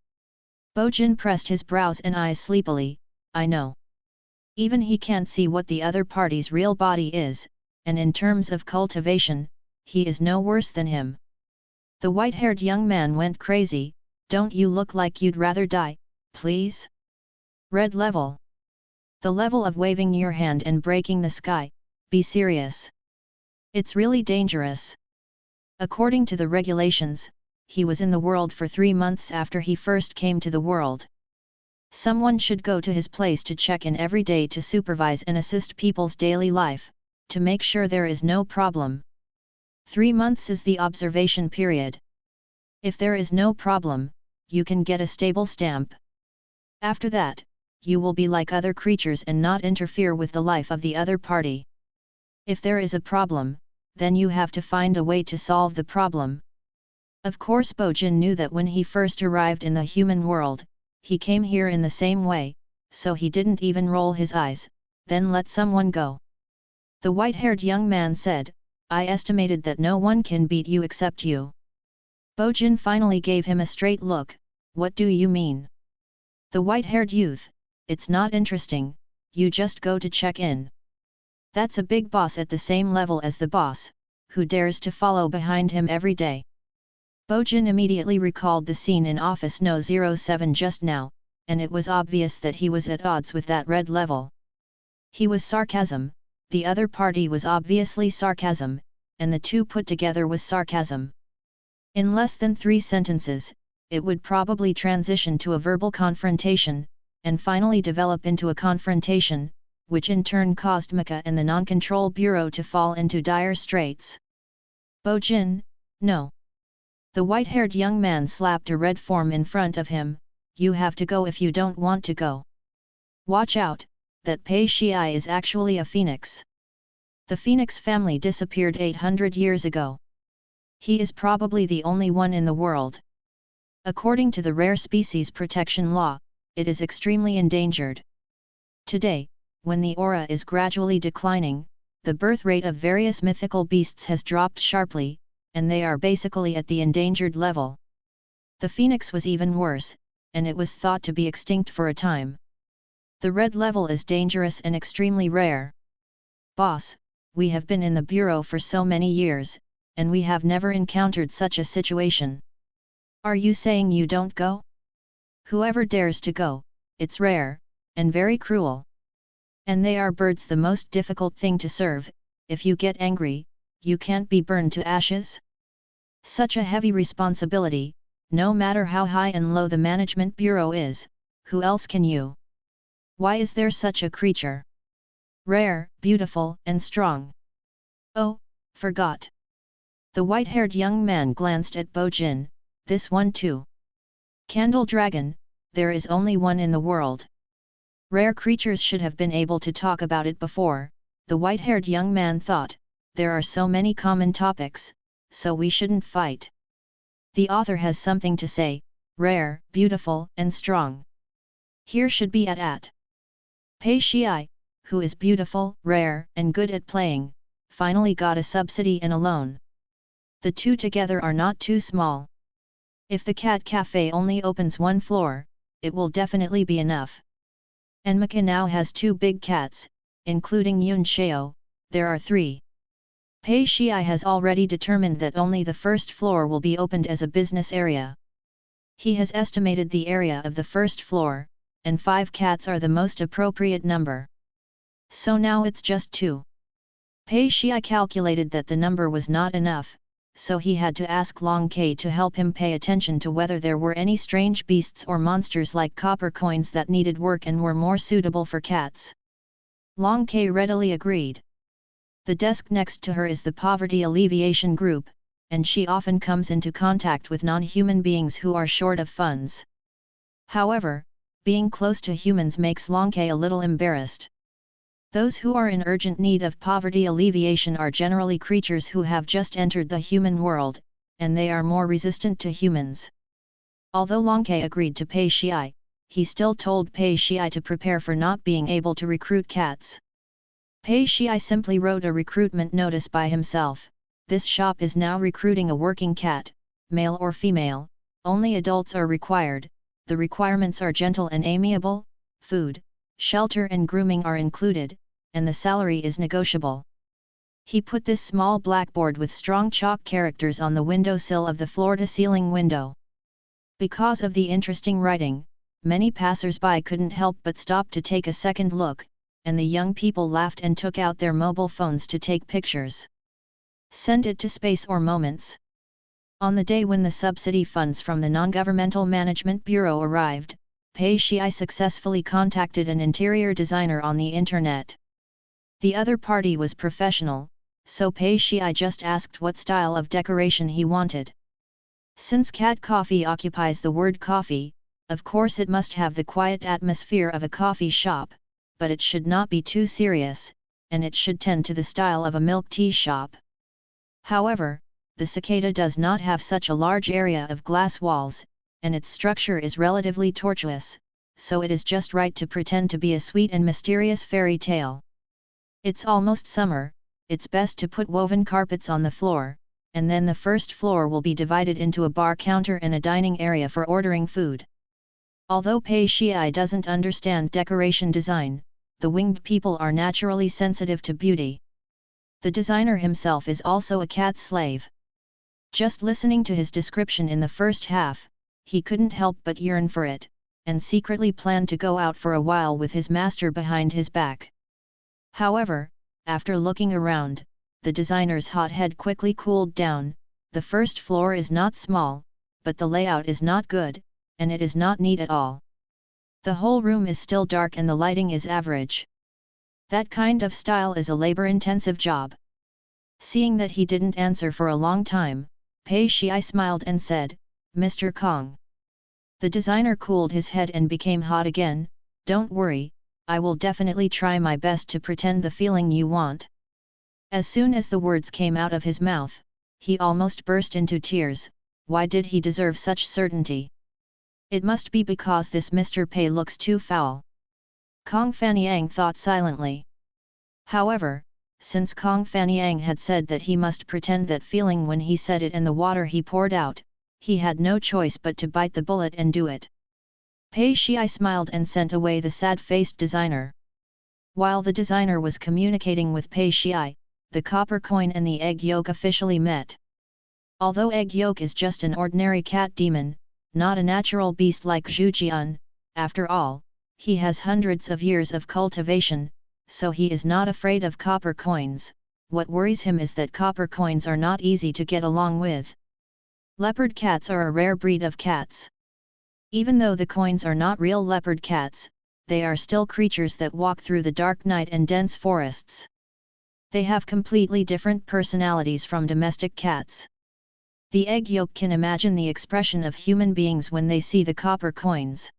Bojin pressed his brows and eyes sleepily, "I know. Even he can't see what the other party's real body is, and in terms of cultivation, he is no worse than him." The white-haired young man went crazy, "Don't you look like you'd rather die, please? Red level. The level of waving your hand and breaking the sky, be serious. It's really dangerous." According to the regulations, he was in the world for 3 months after he first came to the world. Someone should go to his place to check in every day to supervise and assist people's daily life, to make sure there is no problem. 3 months is the observation period. If there is no problem, you can get a stable stamp. After that, you will be like other creatures and not interfere with the life of the other party. If there is a problem, then you have to find a way to solve the problem. Of course Bojin knew that when he first arrived in the human world, he came here in the same way, so he didn't even roll his eyes, then let someone go. The white-haired young man said, "I estimated that no one can beat you except you." Bojin finally gave him a straight look, "What do you mean?" The white-haired youth, "It's not interesting, you just go to check in. That's a big boss at the same level as the boss, who dares to follow behind him every day." Bojin immediately recalled the scene in Office No. 07 just now, and it was obvious that he was at odds with that red level. He was sarcasm, the other party was obviously sarcasm, and the two put together was sarcasm. In less than 3 sentences, it would probably transition to a verbal confrontation, and finally develop into a confrontation, which in turn caused Mika and the Non-Control Bureau to fall into dire straits. "Bojin, no." The white-haired young man slapped a red form in front of him, "You have to go if you don't want to go. Watch out, that Pei Shi is actually a phoenix. The phoenix family disappeared 800 years ago. He is probably the only one in the world. According to the Rare Species Protection Law, it is extremely endangered. Today, when the aura is gradually declining, the birth rate of various mythical beasts has dropped sharply, and they are basically at the endangered level. The phoenix was even worse, and it was thought to be extinct for a time. The red level is dangerous and extremely rare. Boss, we have been in the Bureau for so many years, and we have never encountered such a situation. Are you saying you don't go? Whoever dares to go, it's rare, and very cruel. And they are birds, the most difficult thing to serve. If you get angry, you can't be burned to ashes. Such a heavy responsibility, no matter how high and low the management bureau is, who else can you? Why is there such a creature? Rare, beautiful, and strong. Oh, forgot. The white-haired young man glanced at Bo-jin. This one too. Candle Dragon, there is only one in the world. Rare creatures should have been able to talk about it before, the white-haired young man thought. There are so many common topics, so we shouldn't fight. The author has something to say, rare, beautiful, and strong. Here should be at. Pei Shiai, who is beautiful, rare, and good at playing, finally got a subsidy and a loan. The two together are not too small. If the cat cafe only opens one floor, it will definitely be enough. Enmaka now has 2 big cats, including Yun Shao, there are 3. Pei Shiai has already determined that only the first floor will be opened as a business area. He has estimated the area of the first floor, and 5 cats are the most appropriate number. So now it's just 2. Pei Shiai calculated that the number was not enough, so he had to ask Long K to help him pay attention to whether there were any strange beasts or monsters like copper coins that needed work and were more suitable for cats. Long K readily agreed. The desk next to her is the Poverty Alleviation Group, and she often comes into contact with non-human beings who are short of funds. However, being close to humans makes Long K a little embarrassed. Those who are in urgent need of poverty alleviation are generally creatures who have just entered the human world, and they are more resistant to humans. Although Long K agreed to Pei Shiai, he still told Pei Shiai to prepare for not being able to recruit cats. Pei Shiai simply wrote a recruitment notice by himself. This shop is now recruiting a working cat, male or female, only adults are required, the requirements are gentle and amiable, food, shelter and grooming are included, and the salary is negotiable. He put this small blackboard with strong chalk characters on the windowsill of the floor-to-ceiling window. Because of the interesting writing, many passers-by couldn't help but stop to take a second look, and the young people laughed and took out their mobile phones to take pictures. Send it to space or moments. On the day when the subsidy funds from the Non-Governmental Management Bureau arrived, Pei Shiai successfully contacted an interior designer on the internet. The other party was professional, so Pei Shiai just asked what style of decoration he wanted. Since cat coffee occupies the word coffee, of course it must have the quiet atmosphere of a coffee shop, but it should not be too serious, and it should tend to the style of a milk tea shop. However, the cicada does not have such a large area of glass walls, and its structure is relatively tortuous, so it is just right to pretend to be a sweet and mysterious fairy tale. It's almost summer, it's best to put woven carpets on the floor, and then the first floor will be divided into a bar counter and a dining area for ordering food. Although Pei Shiai doesn't understand decoration design, the winged people are naturally sensitive to beauty. The designer himself is also a cat slave. Just listening to his description in the first half, he couldn't help but yearn for it, and secretly planned to go out for a while with his master behind his back. However, after looking around, the designer's hot head quickly cooled down. The first floor is not small, but the layout is not good, and it is not neat at all. The whole room is still dark and the lighting is average. That kind of style is a labor-intensive job. Seeing that he didn't answer for a long time, Pei Shiai smiled and said, "Mr. Kong." The designer cooled his head and became hot again. "Don't worry, I will definitely try my best to pretend the feeling you want." As soon as the words came out of his mouth, he almost burst into tears. Why did he deserve such certainty? It must be because this Mr. Pei looks too foul. Kong Fanyang thought silently. However, since Kong Fanyang had said that he must pretend that feeling when he said it and the water he poured out, he had no choice but to bite the bullet and do it. Pei Shiai smiled and sent away the sad-faced designer. While the designer was communicating with Pei Shiai, the copper coin and the egg yolk officially met. Although egg yolk is just an ordinary cat demon, not a natural beast like Zhujian. After all, he has hundreds of years of cultivation, so he is not afraid of copper coins. What worries him is that copper coins are not easy to get along with. Leopard cats are a rare breed of cats. Even though the coins are not real leopard cats, they are still creatures that walk through the dark night and dense forests. They have completely different personalities from domestic cats. The egg yolk can imagine the expression of human beings when they see the copper coins.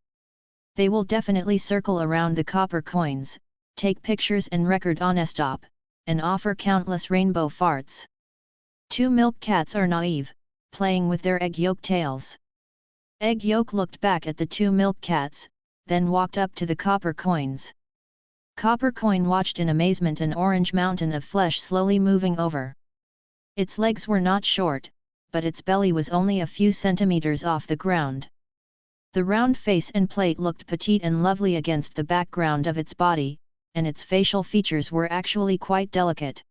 They will definitely circle around the copper coins, take pictures and record on a stop, and offer countless rainbow farts. Two milk cats are naive, playing with their egg yolk tails. Egg yolk looked back at the two milk cats, then walked up to the copper coins. Copper coin watched in amazement an orange mountain of flesh slowly moving over. Its legs were not short, but its belly was only a few centimeters off the ground. The round face and plate looked petite and lovely against the background of its body, and its facial features were actually quite delicate.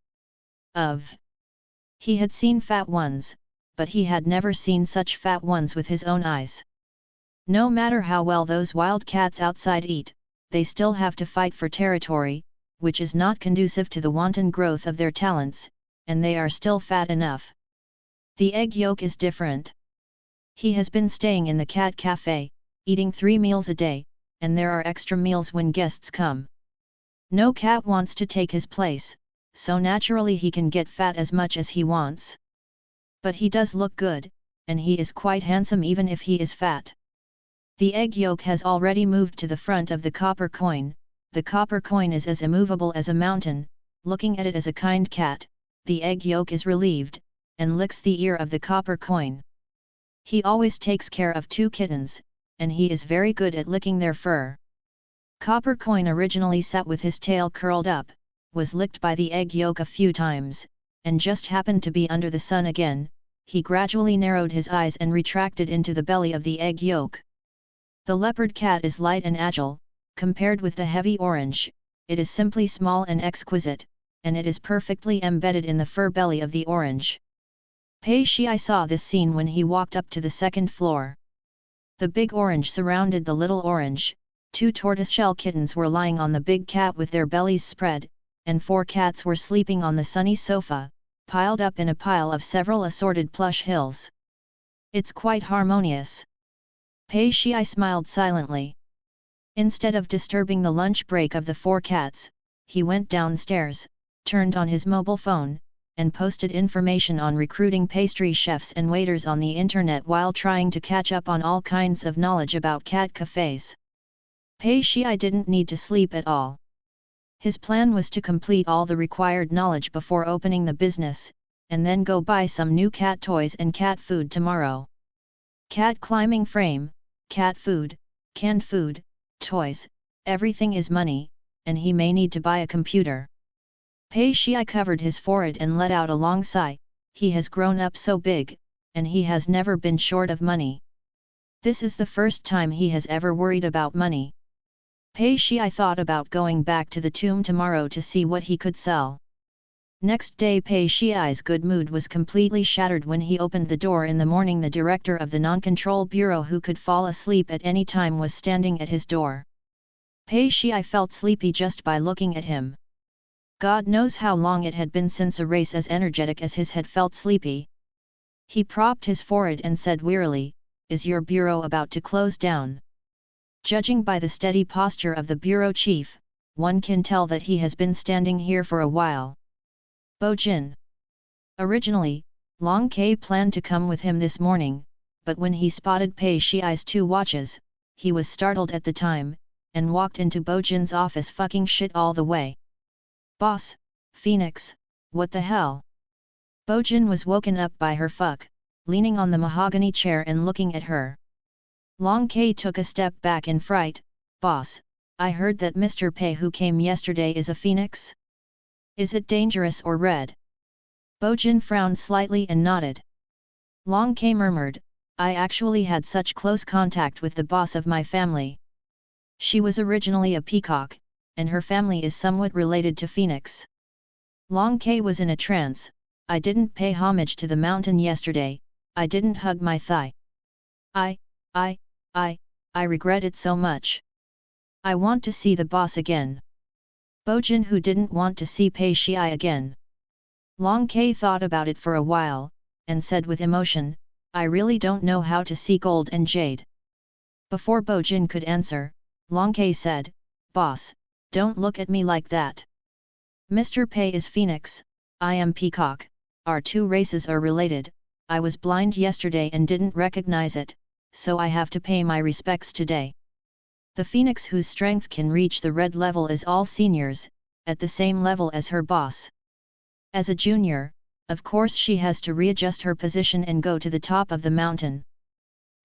He had seen fat ones, but he had never seen such fat ones with his own eyes. No matter how well those wild cats outside eat, they still have to fight for territory, which is not conducive to the wanton growth of their talents, and they are still fat enough. The egg yolk is different. He has been staying in the cat cafe, eating 3 meals a day, and there are extra meals when guests come. No cat wants to take his place, so naturally he can get fat as much as he wants. But he does look good, and he is quite handsome even if he is fat. The egg yolk has already moved to the front of the copper coin. The copper coin is as immovable as a mountain. Looking at it as a kind cat, the egg yolk is relieved, and licks the ear of the copper coin. He always takes care of 2 kittens, and he is very good at licking their fur. Copper coin originally sat with his tail curled up, was licked by the egg yolk a few times, and just happened to be under the sun again. He gradually narrowed his eyes and retracted into the belly of the egg yolk. The leopard cat is light and agile, compared with the heavy orange. It is simply small and exquisite, and it is perfectly embedded in the fur belly of the orange. Pei Shih saw this scene when he walked up to the second floor. The big orange surrounded the little orange, 2 tortoiseshell kittens were lying on the big cat with their bellies spread, and 4 cats were sleeping on the sunny sofa, piled up in a pile of several assorted plush hills. It's quite harmonious. Pei Shih smiled silently. Instead of disturbing the lunch break of the 4 cats, he went downstairs, turned on his mobile phone, and posted information on recruiting pastry chefs and waiters on the internet while trying to catch up on all kinds of knowledge about cat cafes. Pei Shih didn't need to sleep at all. His plan was to complete all the required knowledge before opening the business, and then go buy some new cat toys and cat food tomorrow. Cat climbing frame, cat food, canned food, toys, everything is money, and he may need to buy a computer. Pei Shih covered his forehead and let out a long sigh. He has grown up so big, and he has never been short of money. This is the first time he has ever worried about money. Pei Shih thought about going back to the tomb tomorrow to see what he could sell. Next day Pei Shih's good mood was completely shattered when he opened the door in the morning. The director of the Non-Control Bureau, who could fall asleep at any time, was standing at his door. Pei Shih felt sleepy just by looking at him. God knows how long it had been since a race as energetic as his had felt sleepy. He propped his forehead and said wearily, "Is your bureau about to close down?" Judging by the steady posture of the bureau chief, one can tell that he has been standing here for a while. Bo Jin. Originally, Long K planned to come with him this morning, but when he spotted Pei Shih's 2 watches, he was startled at the time, and walked into Bo Jin's office fucking shit all the way. "Boss, Phoenix, what the hell?" Bo Jin was woken up by her fuck, leaning on the mahogany chair and looking at her. Long K took a step back in fright. "Boss, I heard that Mr. Pei who came yesterday is a phoenix? Is it dangerous or red?" Bo Jin frowned slightly and nodded. Long K murmured, "I actually had such close contact with the boss of my family. She was originally a peacock, and her family is somewhat related to Phoenix." Long K was in a trance. "I didn't pay homage to the mountain yesterday, I didn't hug my thigh. I, I, I regret it so much. I want to see the boss again. Bojin, who didn't want to see Pei Shiai again. Long K thought about it for a while, and said with emotion, I really don't know how to see gold and jade. Before Bojin could answer, Long K said, Boss, don't look at me like that. Mr. Pei is Phoenix, I am Peacock, our two races are related. I was blind yesterday and didn't recognize it, so I have to pay my respects today. The Phoenix whose strength can reach the red level is all seniors, at the same level as her boss. As a junior, of course she has to readjust her position and go to the top of the mountain.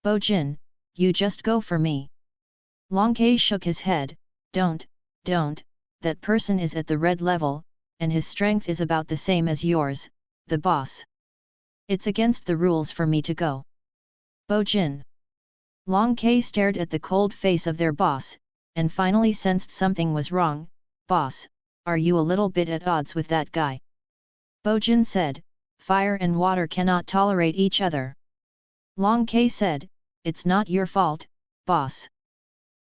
Bojin, you just go for me. Long K shook his head, don't, that person is at the red level, and his strength is about the same as yours, the boss. It's against the rules for me to go. Bojin. Long K stared at the cold face of their boss, and finally sensed something was wrong. Boss, are you a little bit at odds with that guy? Bojin said, fire and water cannot tolerate each other. Long K said, it's not your fault, boss.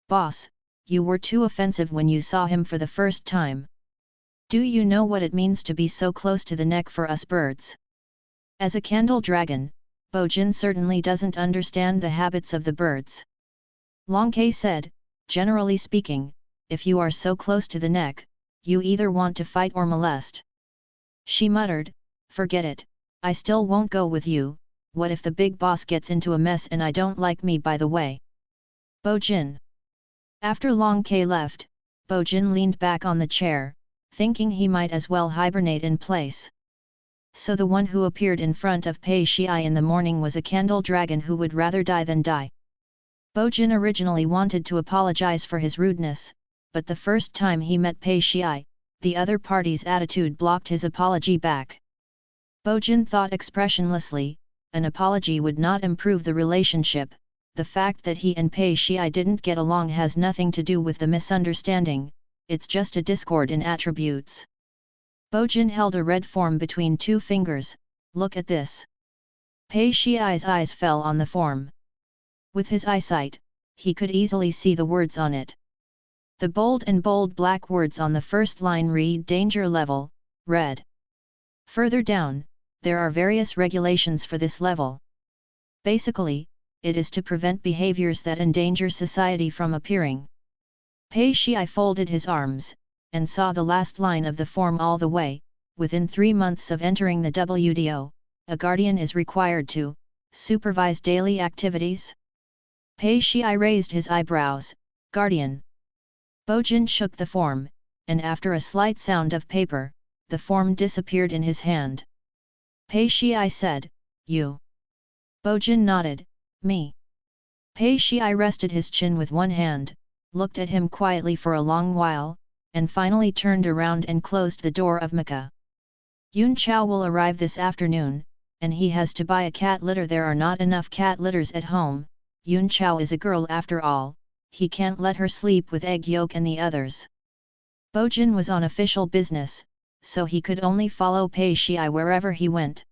Boss, you were too offensive when you saw him for the first time. Do you know what it means to be so close to the neck for us birds? As a candle dragon, Bojin certainly doesn't understand the habits of the birds. Long K said, generally speaking, if you are so close to the neck, you either want to fight or molest. She muttered, forget it, I still won't go with you. What if the big boss gets into a mess and I don't like me by the way? Bojin. After Long K left, Bojin leaned back on the chair, thinking he might as well hibernate in place. So the one who appeared in front of Pei Shiai in the morning was a candle dragon who would rather die than die. Bojin originally wanted to apologize for his rudeness, but the first time he met Pei Shiai, the other party's attitude blocked his apology back. Bojin thought expressionlessly, an apology would not improve the relationship. The fact that he and Pei Shiai didn't get along has nothing to do with the misunderstanding, it's just a discord in attributes. Bojin held a red form between two fingers, look at this. Pei Shiai's eyes fell on the form. With his eyesight, he could easily see the words on it. The bold black words on the first line read danger level, red. Further down, there are various regulations for this level. Basically, it is to prevent behaviors that endanger society from appearing. Pei Shiai folded his arms, and saw the last line of the form all the way. Within 3 months of entering the WDO, a guardian is required to supervise daily activities. Pei Shiai raised his eyebrows, guardian. Bojin shook the form, and after a slight sound of paper, the form disappeared in his hand. Pei Shiai said, you. Bojin nodded, me. Pei Shiai rested his chin with one hand, looked at him quietly for a long while, and finally turned around and closed the door of Mecha. Yun Chao will arrive this afternoon, and he has to buy a cat litter. There are not enough cat litters at home. Yun Chao is a girl after all, he can't let her sleep with Egg Yolk and the others. Bojin was on official business, so he could only follow Pei Shiai wherever he went.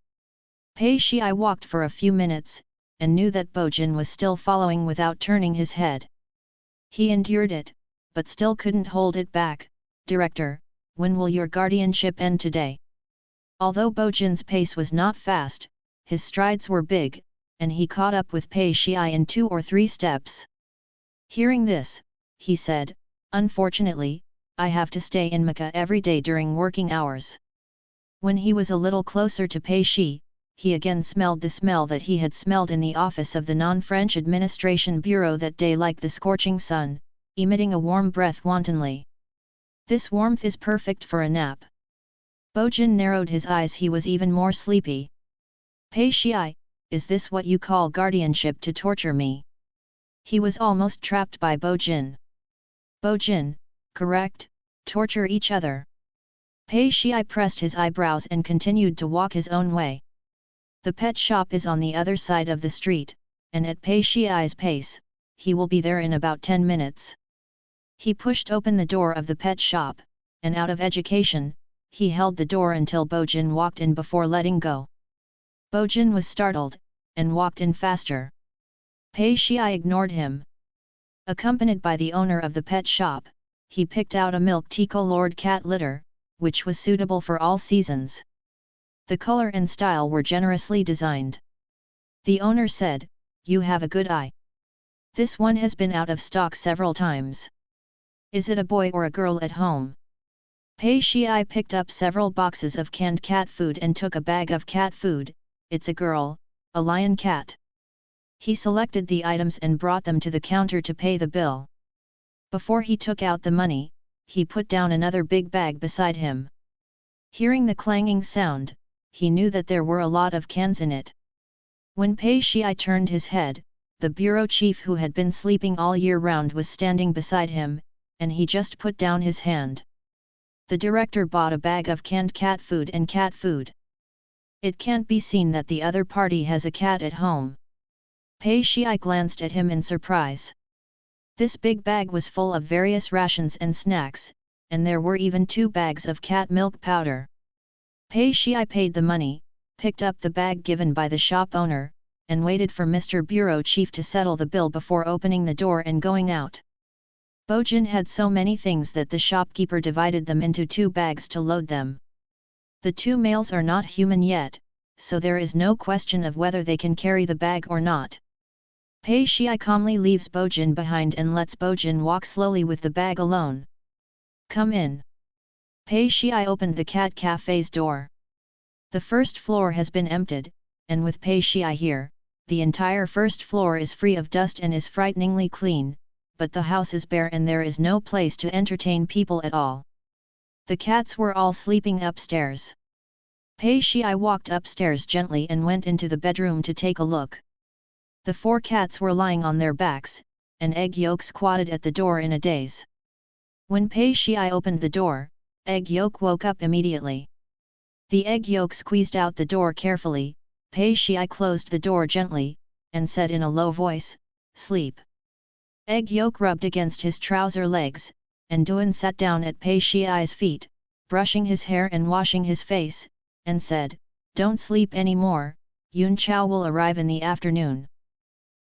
Pei Shiai walked for a few minutes, and knew that Bojin was still following without turning his head. He endured it, but still couldn't hold it back. Director, when will your guardianship end today? Although Bojin's pace was not fast, his strides were big, and he caught up with Pei Shiai in 2 or 3 steps. Hearing this, he said, unfortunately, I have to stay in Mecha every day during working hours. When he was a little closer to Pei Shi, he again smelled the smell that he had smelled in the office of the non-French Administration Bureau that day, like the scorching sun, emitting a warm breath wantonly. This warmth is perfect for a nap. Bojin narrowed his eyes, he was even more sleepy. Pei Shiai, is this what you call guardianship, to torture me? He was almost trapped by Bojin. Bojin, correct, torture each other. Pei Shiai pressed his eyebrows and continued to walk his own way. The pet shop is on the other side of the street, and at Pei Shiai's pace, he will be there in about 10 minutes. He pushed open the door of the pet shop, and out of education, he held the door until Bojin walked in before letting go. Bojin was startled, and walked in faster. Pei Shai ignored him. Accompanied by the owner of the pet shop, he picked out a milk tea colored cat litter, which was suitable for all seasons. The color and style were generously designed. The owner said, "You have a good eye. This one has been out of stock several times. Is it a boy or a girl at home?" Pei Shai picked up several boxes of canned cat food and took a bag of cat food. "It's a girl, a lion cat." He selected the items and brought them to the counter to pay the bill. Before he took out the money, he put down another big bag beside him. Hearing the clanging sound, he knew that there were a lot of cans in it. When Pei Shai turned his head, the bureau chief who had been sleeping all year round was standing beside him, and he just put down his hand. The director bought a bag of canned cat food and cat food. It can't be seen that the other party has a cat at home. Pei Shai glanced at him in surprise. This big bag was full of various rations and snacks, and there were even 2 bags of cat milk powder. Pei Shai paid the money, picked up the bag given by the shop owner, and waited for Mr. Bureau Chief to settle the bill before opening the door and going out. Bojin had so many things that the shopkeeper divided them into 2 bags to load them. The 2 males are not human yet, so there is no question of whether they can carry the bag or not. Pei Shai calmly leaves Bojin behind and lets Bojin walk slowly with the bag alone. "Come in." Pei Shai opened the cat cafe's door. The first floor has been emptied, and with Pei Shai here, the entire first floor is free of dust and is frighteningly clean, but the house is bare and there is no place to entertain people at all. The cats were all sleeping upstairs. Pei Shai walked upstairs gently and went into the bedroom to take a look. The 4 cats were lying on their backs, and Egg Yolk squatted at the door in a daze. When Pei Shai opened the door, Egg Yolk woke up immediately. The Egg Yolk squeezed out the door carefully. Pei Shai closed the door gently, and said in a low voice, "Sleep." Egg Yolk rubbed against his trouser legs, and Duan sat down at Pei Shai's feet, brushing his hair and washing his face, and said, "Don't sleep anymore, Yun Chao will arrive in the afternoon."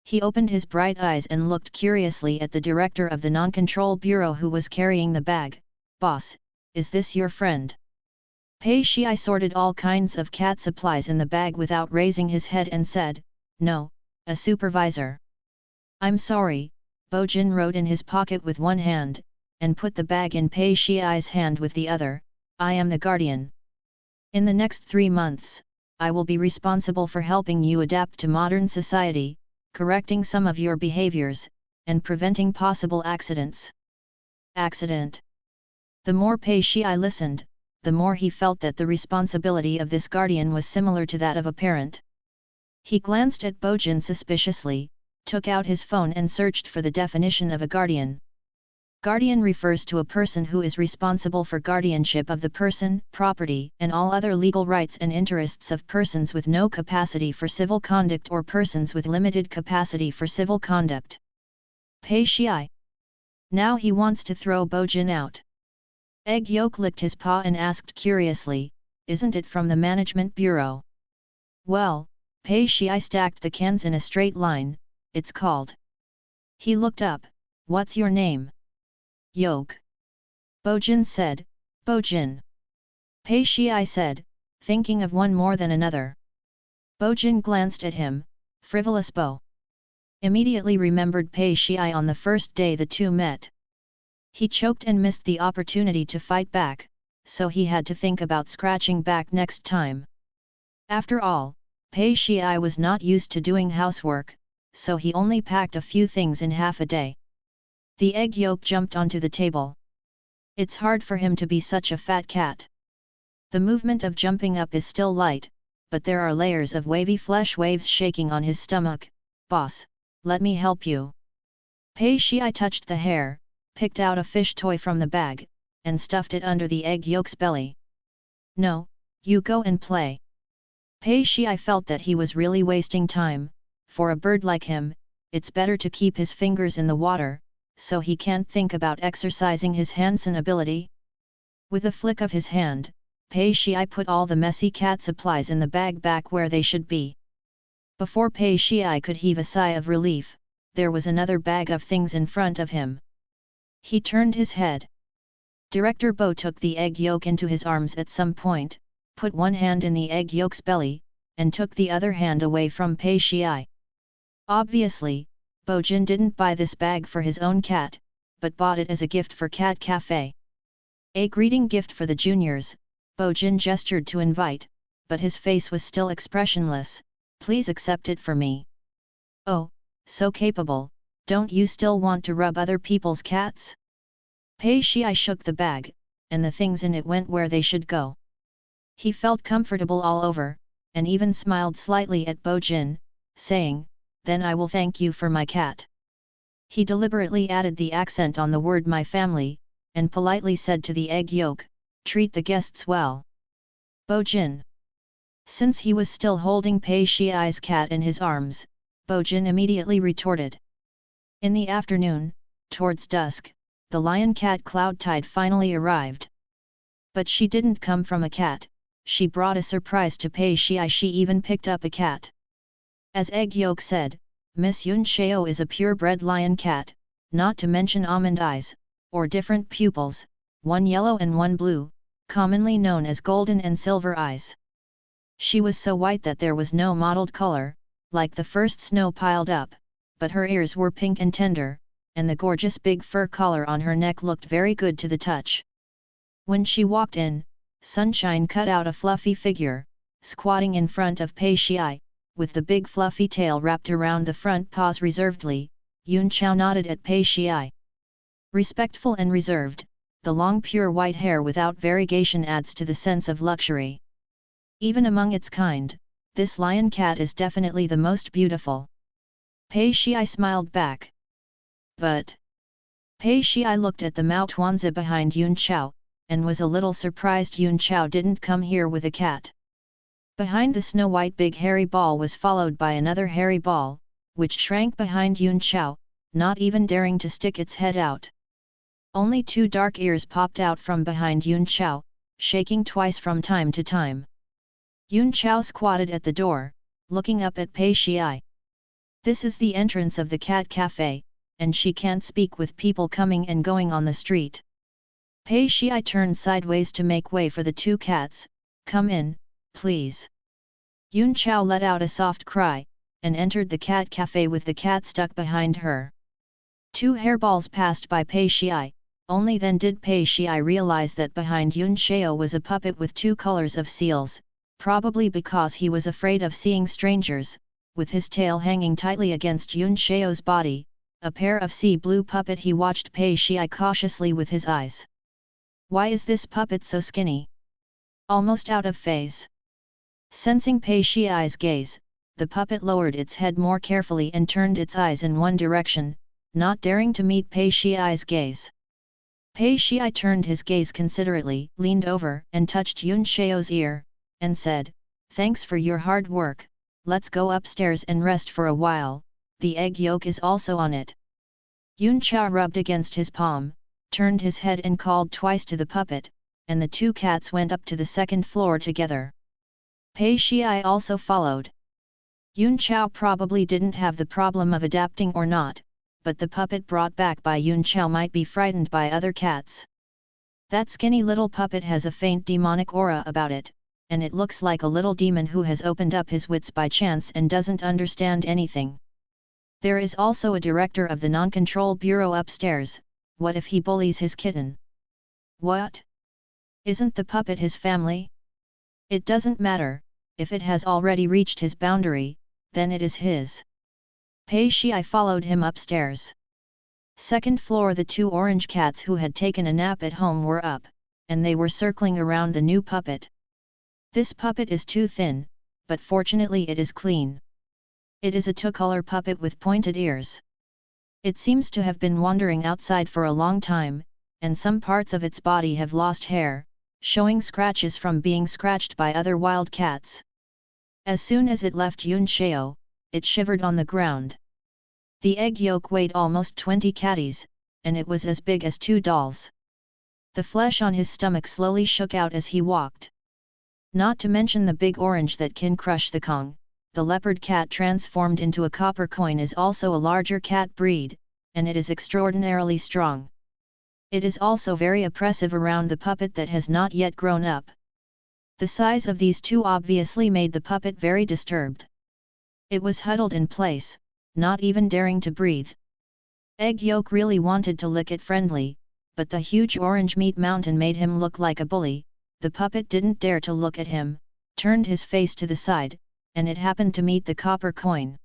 He opened his bright eyes and looked curiously at the director of the non-control bureau who was carrying the bag. "Boss, is this your friend?" Pei Shai sorted all kinds of cat supplies in the bag without raising his head and said, "No, a supervisor." "I'm sorry," Bojin wrote in his pocket with one hand, and put the bag in Pei Shai's hand with the other. "I am the guardian. In the next 3 months, I will be responsible for helping you adapt to modern society, correcting some of your behaviors, and preventing possible accidents." Accident. The more Pei Shai listened, the more he felt that the responsibility of this guardian was similar to that of a parent. He glanced at Bojin suspiciously, took out his phone and searched for the definition of a guardian. Guardian refers to a person who is responsible for guardianship of the person, property, and all other legal rights and interests of persons with no capacity for civil conduct or persons with limited capacity for civil conduct. Pei Shai. Now he wants to throw Bojin out. Egg Yolk licked his paw and asked curiously, "Isn't it from the management bureau?" "Well," Pei Shai stacked the cans in a straight line, "it's called." He looked up, "What's your name?" "Yolk." Bojin said, "Bojin." Pei Shai said, thinking of one more than another. Bojin glanced at him, "Frivolous Bo." Immediately remembered Pei Shai on the first day the two met. He choked and missed the opportunity to fight back, so he had to think about scratching back next time. After all, Pei Shai was not used to doing housework, so he only packed a few things in half a day. The egg yolk jumped onto the table. It's hard for him to be such a fat cat. The movement of jumping up is still light, but there are layers of wavy flesh waves shaking on his stomach. "Boss, let me help you." Pei Shai touched the hair, picked out a fish toy from the bag, and stuffed it under the egg yolk's belly. "No, you go and play." Pei Shai felt that he was really wasting time. For a bird like him, it's better to keep his fingers in the water, so he can't think about exercising his hands-on ability. With a flick of his hand, Pei Shai put all the messy cat supplies in the bag back where they should be. Before Pei Shii could heave a sigh of relief, there was another bag of things in front of him. He turned his head. Director Bo took the egg yolk into his arms at some point, put one hand in the egg yolk's belly, and took the other hand away from Pei Shii. Obviously, Bo Jin didn't buy this bag for his own cat, but bought it as a gift for Cat Cafe. A greeting gift for the juniors, Bo Jin gestured to invite, but his face was still expressionless. Please accept it for me. Oh, so capable, don't you still want to rub other people's cats? Pei Shii shook the bag, and the things in it went where they should go. He felt comfortable all over, and even smiled slightly at Bo Jin, saying, "Then I will thank you for my cat." He deliberately added the accent on the word "my family," and politely said to the egg yolk, "Treat the guests well." Bo Jin. Since he was still holding Pei Shii's cat in his arms, Bo Jin immediately retorted. In the afternoon, towards dusk, the lion-cat Cloud Tide finally arrived. But she didn't come from a cat, she brought a surprise to Pei Shii. She even picked up a cat. As Egg Yolk said, Miss Yun Shao is a purebred lion cat, not to mention almond eyes, or different pupils, one yellow and one blue, commonly known as golden and silver eyes. She was so white that there was no mottled color, like the first snow piled up, but her ears were pink and tender, and the gorgeous big fur collar on her neck looked very good to the touch. When she walked in, Sunshine cut out a fluffy figure, squatting in front of Pei Shii, with the big fluffy tail wrapped around the front paws reservedly. Yun Chao nodded at Pei Shii. Respectful and reserved, the long pure white hair without variegation adds to the sense of luxury. Even among its kind, this lion cat is definitely the most beautiful. Pei Shii smiled back. But Pei Shii looked at the Mao Tuanzi behind Yun Chao, and was a little surprised Yun Chao didn't come here with a cat. Behind the snow-white big hairy ball was followed by another hairy ball, which shrank behind Yun Chao, not even daring to stick its head out. Only two dark ears popped out from behind Yun Chao, shaking twice from time to time. Yun Chao squatted at the door, looking up at Pei Shii. This is the entrance of the cat cafe, and she can't speak with people coming and going on the street. Pei Shii turned sideways to make way for the two cats. "Come in, please." Yun Chao let out a soft cry, and entered the cat cafe with the cat stuck behind her. Two hairballs passed by Pei Shii, only then did Pei Shii realize that behind Yun Chao was a puppet with two colors of seals, probably because he was afraid of seeing strangers. With his tail hanging tightly against Yun Chao's body, a pair of sea blue puppet, he watched Pei Shii cautiously with his eyes. Why is this puppet so skinny? Almost out of phase. Sensing Pei Shii's gaze, the puppet lowered its head more carefully and turned its eyes in one direction, not daring to meet Pei Shii's gaze. Pei Shii turned his gaze considerately, leaned over and touched Yun Chao's ear, and said, "Thanks for your hard work, let's go upstairs and rest for a while, the egg yolk is also on it." Yun Chao rubbed against his palm, turned his head and called twice to the puppet, and the two cats went up to the second floor together. Pei Shii also followed. Yun Chao probably didn't have the problem of adapting or not, but the puppet brought back by Yun Chao might be frightened by other cats. That skinny little puppet has a faint demonic aura about it, and it looks like a little demon who has opened up his wits by chance and doesn't understand anything. There is also a director of the Non-Control Bureau upstairs. What if he bullies his kitten? What? Isn't the puppet his family? It doesn't matter, if it has already reached his boundary, then it is his. Pei Shii followed him upstairs. Second floor. The two orange cats who had taken a nap at home were up, and they were circling around the new puppet. This puppet is too thin, but fortunately it is clean. It is a two-color puppet with pointed ears. It seems to have been wandering outside for a long time, and some parts of its body have lost hair, showing scratches from being scratched by other wild cats. As soon as it left Yun Chao, it shivered on the ground. The egg yolk weighed almost 20 catties, and it was as big as 2 dolls. The flesh on his stomach slowly shook out as he walked. Not to mention the big orange that can crush the Kong, the leopard cat transformed into a copper coin is also a larger cat breed, and it is extraordinarily strong. It is also very oppressive around the puppet that has not yet grown up. The size of these two obviously made the puppet very disturbed. It was huddled in place, not even daring to breathe. Egg Yolk really wanted to lick it friendly, but the huge orange meat mountain made him look like a bully. The puppet didn't dare to look at him, turned his face to the side, and it happened to meet the copper coin.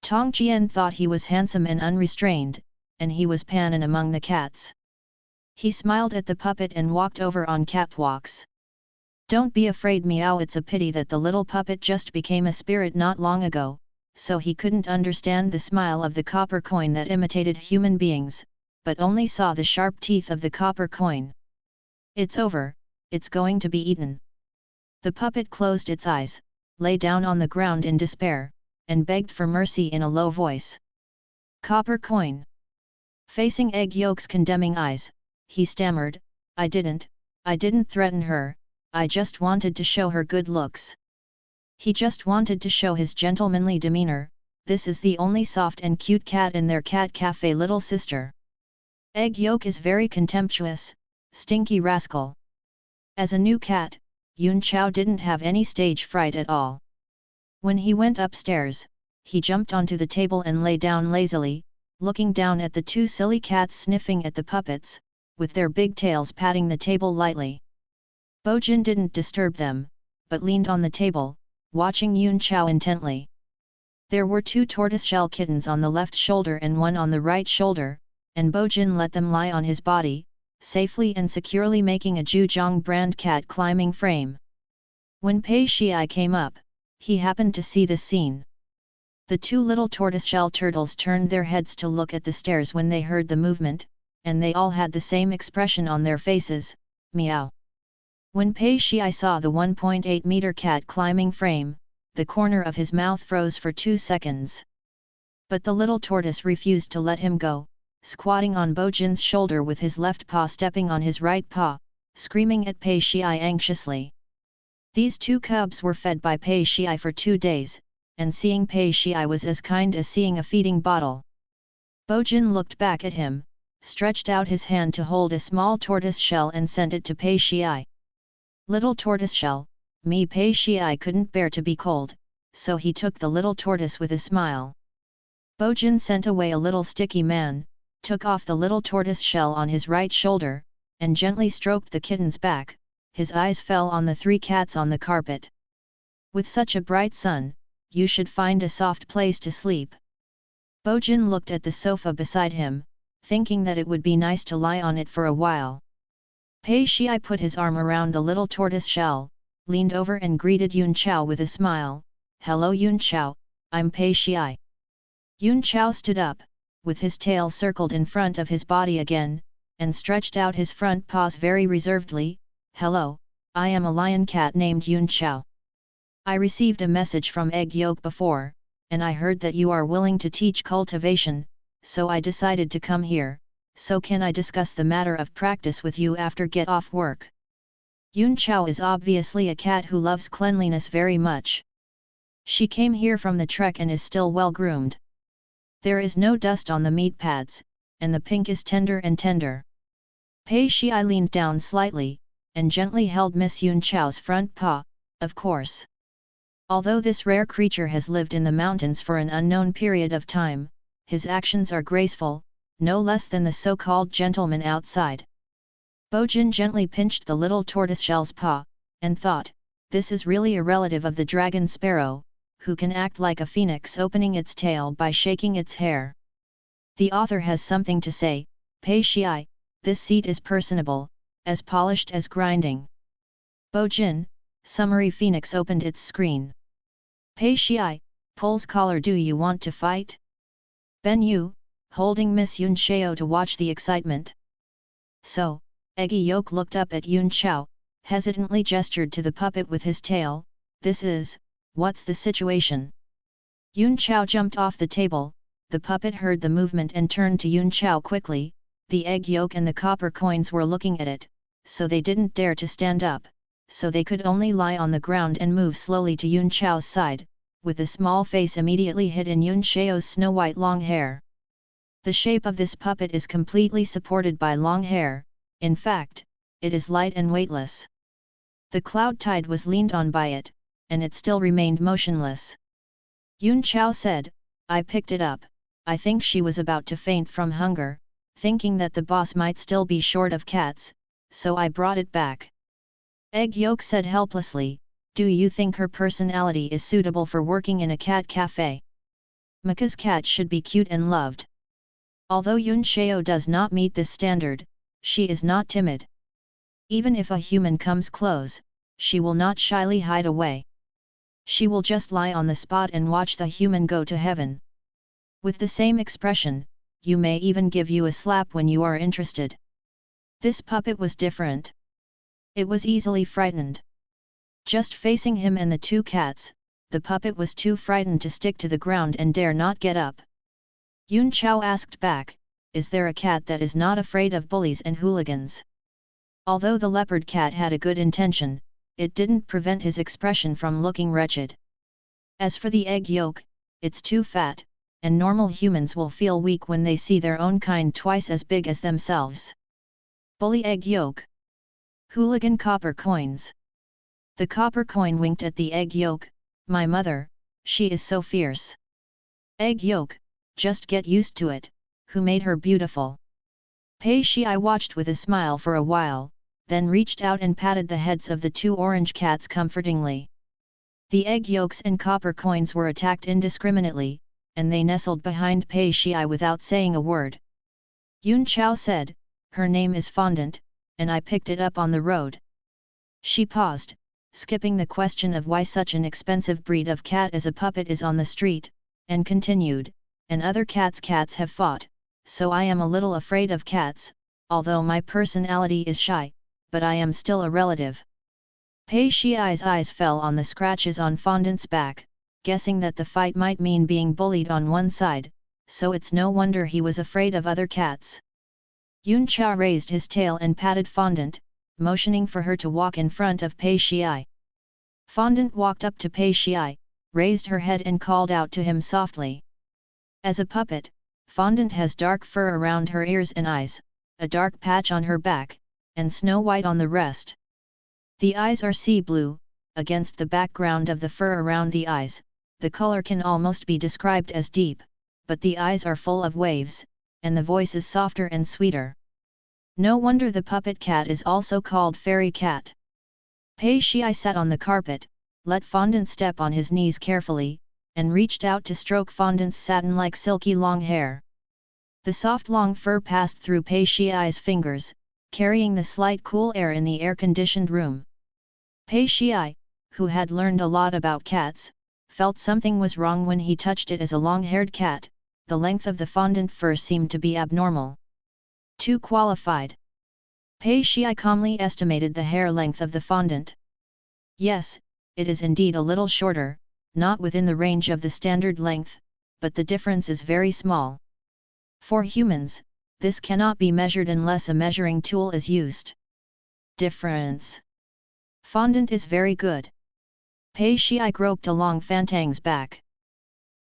Tong Jian thought he was handsome and unrestrained, and he was Panin among the cats. He smiled at the puppet and walked over on catwalks. Don't be afraid, meow. It's a pity that the little puppet just became a spirit not long ago, so he couldn't understand the smile of the copper coin that imitated human beings, but only saw the sharp teeth of the copper coin. It's over, it's going to be eaten. The puppet closed its eyes, lay down on the ground in despair, and begged for mercy in a low voice. Copper coin. Facing Egg Yolk's condemning eyes, he stammered, I didn't threaten her, I just wanted to show her good looks. He just wanted to show his gentlemanly demeanor. This is the only soft and cute cat in their cat cafe, little sister. Egg Yolk is very contemptuous, stinky rascal. As a new cat, Yun Chao didn't have any stage fright at all. When he went upstairs, he jumped onto the table and lay down lazily, looking down at the two silly cats sniffing at the puppets, with their big tails patting the table lightly. Bojin didn't disturb them, but leaned on the table, watching Yun Chao intently. There were two tortoiseshell kittens on the left shoulder and one on the right shoulder, and Bojin let them lie on his body, safely and securely, making a Zhujiang brand cat climbing frame. When Pei Shiai came up, he happened to see this scene. The two little tortoiseshell turtles turned their heads to look at the stairs when they heard the movement, and they all had the same expression on their faces, meow. When Pei Shiai saw the 1.8-meter cat climbing frame, the corner of his mouth froze for 2 seconds. But the little tortoise refused to let him go, squatting on Bojin's shoulder with his left paw stepping on his right paw, screaming at Pei Shiai anxiously. These two cubs were fed by Pei Shiai for 2 days, and seeing Pei Shiai was as kind as seeing a feeding bottle. Bojin looked back at him, stretched out his hand to hold a small tortoise shell and sent it to Pei Shiai. Little tortoiseshell, me. Pei Shiai couldn't bear to be cold, so he took the little tortoise with a smile. Bojin sent away a little sticky man, took off the little tortoise shell on his right shoulder, and gently stroked the kitten's back. His eyes fell on the 3 cats on the carpet. With such a bright sun, you should find a soft place to sleep. Bojin looked at the sofa beside him, thinking that it would be nice to lie on it for a while. Pei Shiai put his arm around the little tortoise shell, leaned over and greeted Yun Chao with a smile. Hello Yun Chao, I'm Pei Shiai. Yun Chao stood up, with his tail circled in front of his body again, and stretched out his front paws very reservedly. Hello, I am a lion cat named Yun Chao. I received a message from Egg Yolk before, and I heard that you are willing to teach cultivation, so I decided to come here. So can I discuss the matter of practice with you after get off work? Yun Chao is obviously a cat who loves cleanliness very much. She came here from the trek and is still well groomed. There is no dust on the meat pads, and the pink is tender and tender. Pei Shiai leaned down slightly, and gently held Miss Yun Chao's front paw. Of course. Although this rare creature has lived in the mountains for an unknown period of time, his actions are graceful, no less than the so-called gentleman outside. Bojin gently pinched the little tortoiseshell's paw, and thought, this is really a relative of the dragon sparrow, who can act like a phoenix opening its tail by shaking its hair. The author has something to say. Pei Shiai, this seat is personable, as polished as grinding. Bojin, summary phoenix opened its screen. Pei Shiai, Pole's collar. Do you want to fight? Ben Yu, holding Miss Yun Chao to watch the excitement. So, Eggy Yolk looked up at Yun Chao, hesitantly gestured to the puppet with his tail. What's the situation? Yun Chao jumped off the table. The puppet heard the movement and turned to Yun Chao quickly. The egg yolk and the copper coins were looking at it, so they didn't dare to stand up, so they could only lie on the ground and move slowly to Yun Chao's side, with a small face immediately hid in Yun Xiao's snow-white long hair. The shape of this puppet is completely supported by long hair, in fact, it is light and weightless. The cloud tide was leaned on by it, and it still remained motionless. Yun Xiao said, I picked it up, I think she was about to faint from hunger, thinking that the boss might still be short of cats, so I brought it back. Egg Yolk said helplessly, do you think her personality is suitable for working in a cat cafe? Maka's cat should be cute and loved. Although Yun Xiao does not meet this standard, she is not timid. Even if a human comes close, she will not shyly hide away. She will just lie on the spot and watch the human go to heaven. With the same expression, you may even give you a slap when you are interested. This puppet was different. It was easily frightened. Just facing him and the two cats, the puppet was too frightened to stick to the ground and dare not get up. Yun Xiao asked back, is there a cat that is not afraid of bullies and hooligans? Although the leopard cat had a good intention, it didn't prevent his expression from looking wretched. As for the egg yolk, it's too fat, and normal humans will feel weak when they see their own kind twice as big as themselves. Bully egg yolk. Hooligan copper coins. The copper coin winked at the egg yolk, my mother, she is so fierce. Egg yolk, just get used to it, who made her beautiful? Pei Shi watched with a smile for a while, then reached out and patted the heads of the two orange cats comfortingly. The egg yolks and copper coins were attacked indiscriminately, and they nestled behind Pei Shi without saying a word. Yun Xiao said, her name is Fondant, and I picked it up on the road. She paused, skipping the question of why such an expensive breed of cat as a puppet is on the street, and continued, and other cats have fought, so I am a little afraid of cats, although my personality is shy, but I am still a relative. Pei Shi's eyes fell on the scratches on Fondant's back, guessing that the fight might mean being bullied on one side, so it's no wonder he was afraid of other cats. Yun Xiao raised his tail and patted Fondant, motioning for her to walk in front of Pei Shi. Fondant walked up to Pei Shi, raised her head and called out to him softly. As a puppet, Fondant has dark fur around her ears and eyes, a dark patch on her back, and snow white on the rest. The eyes are sea blue, against the background of the fur around the eyes, the color can almost be described as deep, but the eyes are full of waves, and the voice is softer and sweeter. No wonder the puppet cat is also called fairy cat. Pei Shi sat on the carpet, let Fondant step on his knees carefully, and reached out to stroke Fondant's satin-like silky long hair. The soft long fur passed through Pei Shi's fingers, carrying the slight cool air in the air-conditioned room. Pei Shi, who had learned a lot about cats, felt something was wrong when he touched it as a long-haired cat, the length of the Fondant fur seemed to be abnormal. Too qualified. Pei Shi calmly estimated the hair length of the Fondant. Yes, it is indeed a little shorter, not within the range of the standard length, but the difference is very small. For humans, this cannot be measured unless a measuring tool is used. Difference. Fondant is very good. Pei Shi groped along Fantang's back.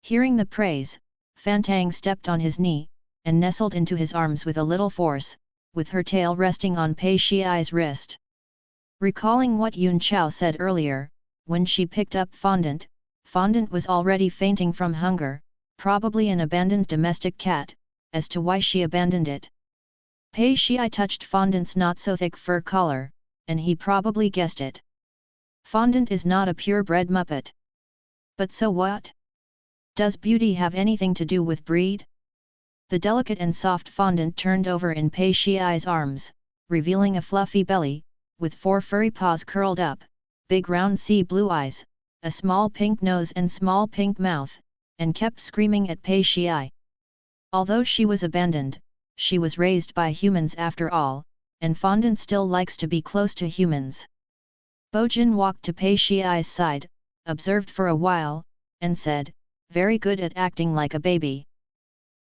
Hearing the praise, Fantang stepped on his knee, and nestled into his arms with a little force, with her tail resting on Pei Shi's wrist. Recalling what Yun Xiao said earlier, when she picked up Fondant, Fondant was already fainting from hunger, probably an abandoned domestic cat, as to why she abandoned it. Pei Shi touched Fondant's not-so-thick fur collar, and he probably guessed it. Fondant is not a purebred muppet. But so what? Does beauty have anything to do with breed? The delicate and soft Fondant turned over in Pei Shi's arms, revealing a fluffy belly, with 4 furry paws curled up, big round sea blue eyes, a small pink nose and small pink mouth, and kept screaming at Pei Shi. Although she was abandoned, she was raised by humans after all, and Fondant still likes to be close to humans. Bojin walked to Pei Shi's side, observed for a while, and said, very good at acting like a baby.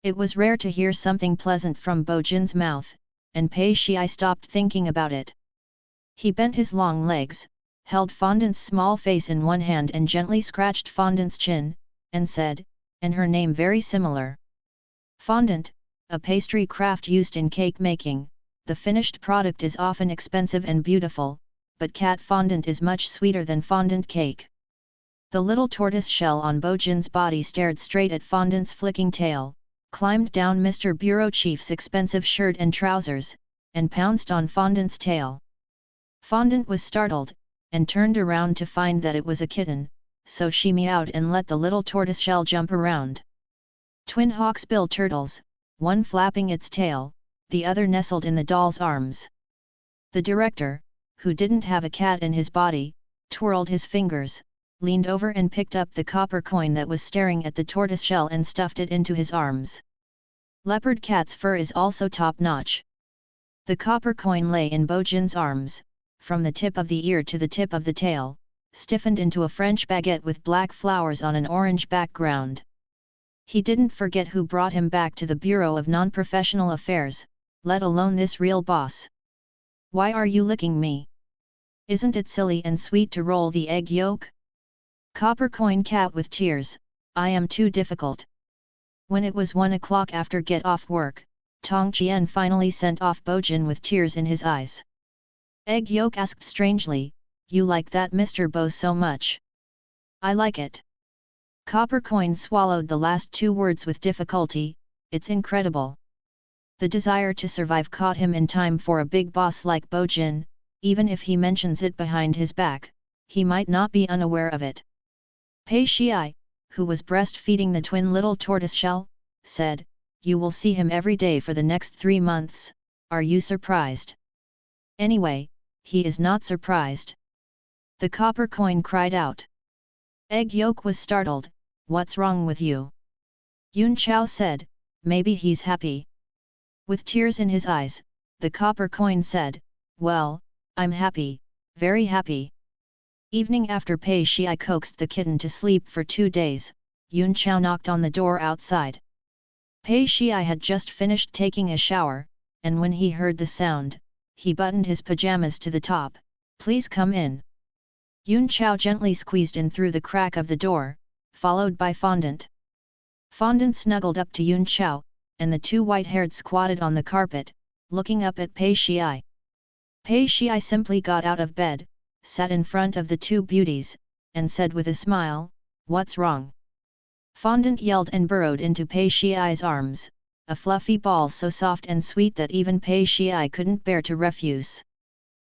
It was rare to hear something pleasant from Bojin's mouth, and Pei Shi stopped thinking about it. He bent his long legs, held Fondant's small face in one hand and gently scratched Fondant's chin, and said, "And her name very similar. Fondant, a pastry craft used in cake making, the finished product is often expensive and beautiful, but cat fondant is much sweeter than fondant cake." The little tortoise shell on Bojin's body stared straight at Fondant's flicking tail, climbed down Mr. Bureau Chief's expensive shirt and trousers, and pounced on Fondant's tail. Fondant was startled, and turned around to find that it was a kitten, so she meowed and let the little tortoise shell jump around. Twin hawksbill turtles, one flapping its tail, the other nestled in the doll's arms. The director, who didn't have a cat in his body, twirled his fingers, leaned over and picked up the copper coin that was staring at the tortoise shell and stuffed it into his arms. Leopard cat's fur is also top-notch. The copper coin lay in Bojin's arms, from the tip of the ear to the tip of the tail, stiffened into a French baguette with black flowers on an orange background. He didn't forget who brought him back to the Bureau of Non-Professional Affairs, let alone this real boss. "Why are you licking me? Isn't it silly and sweet to roll the egg yolk?" Copper coin cat with tears, "I am too difficult." When it was 1 o'clock after get off work, Tong Chien finally sent off Bojin with tears in his eyes. Egg yolk asked strangely, "You like that Mr. Bo so much?" "I like it." Copper coin swallowed the last 2 words with difficulty, "It's incredible." The desire to survive caught him in time for a big boss like Bojin, even if he mentions it behind his back, he might not be unaware of it. Pei Shiai, who was breastfeeding the twin little tortoise shell, said, "You will see him every day for the next 3 months, are you surprised?" "Anyway, he is not surprised." The copper coin cried out. Egg yolk was startled, "What's wrong with you?" Yun Chao said, "Maybe he's happy." With tears in his eyes, the copper coin said, "Well, I'm happy, very happy." Evening after Pei Shiai coaxed the kitten to sleep for 2 days, Yun Chao knocked on the door outside. Pei Shiai had just finished taking a shower, and when he heard the sound, he buttoned his pajamas to the top. "Please come in." Yun Chao gently squeezed in through the crack of the door, followed by Fondant. Fondant snuggled up to Yun Chao, and the 2 white-haired squatted on the carpet, looking up at Pei Shiai. Pei Shiai simply got out of bed, sat in front of the 2 beauties, and said with a smile, "What's wrong?" Fondant yelled and burrowed into Pei Shiai's arms, a fluffy ball so soft and sweet that even Pei Shiai couldn't bear to refuse.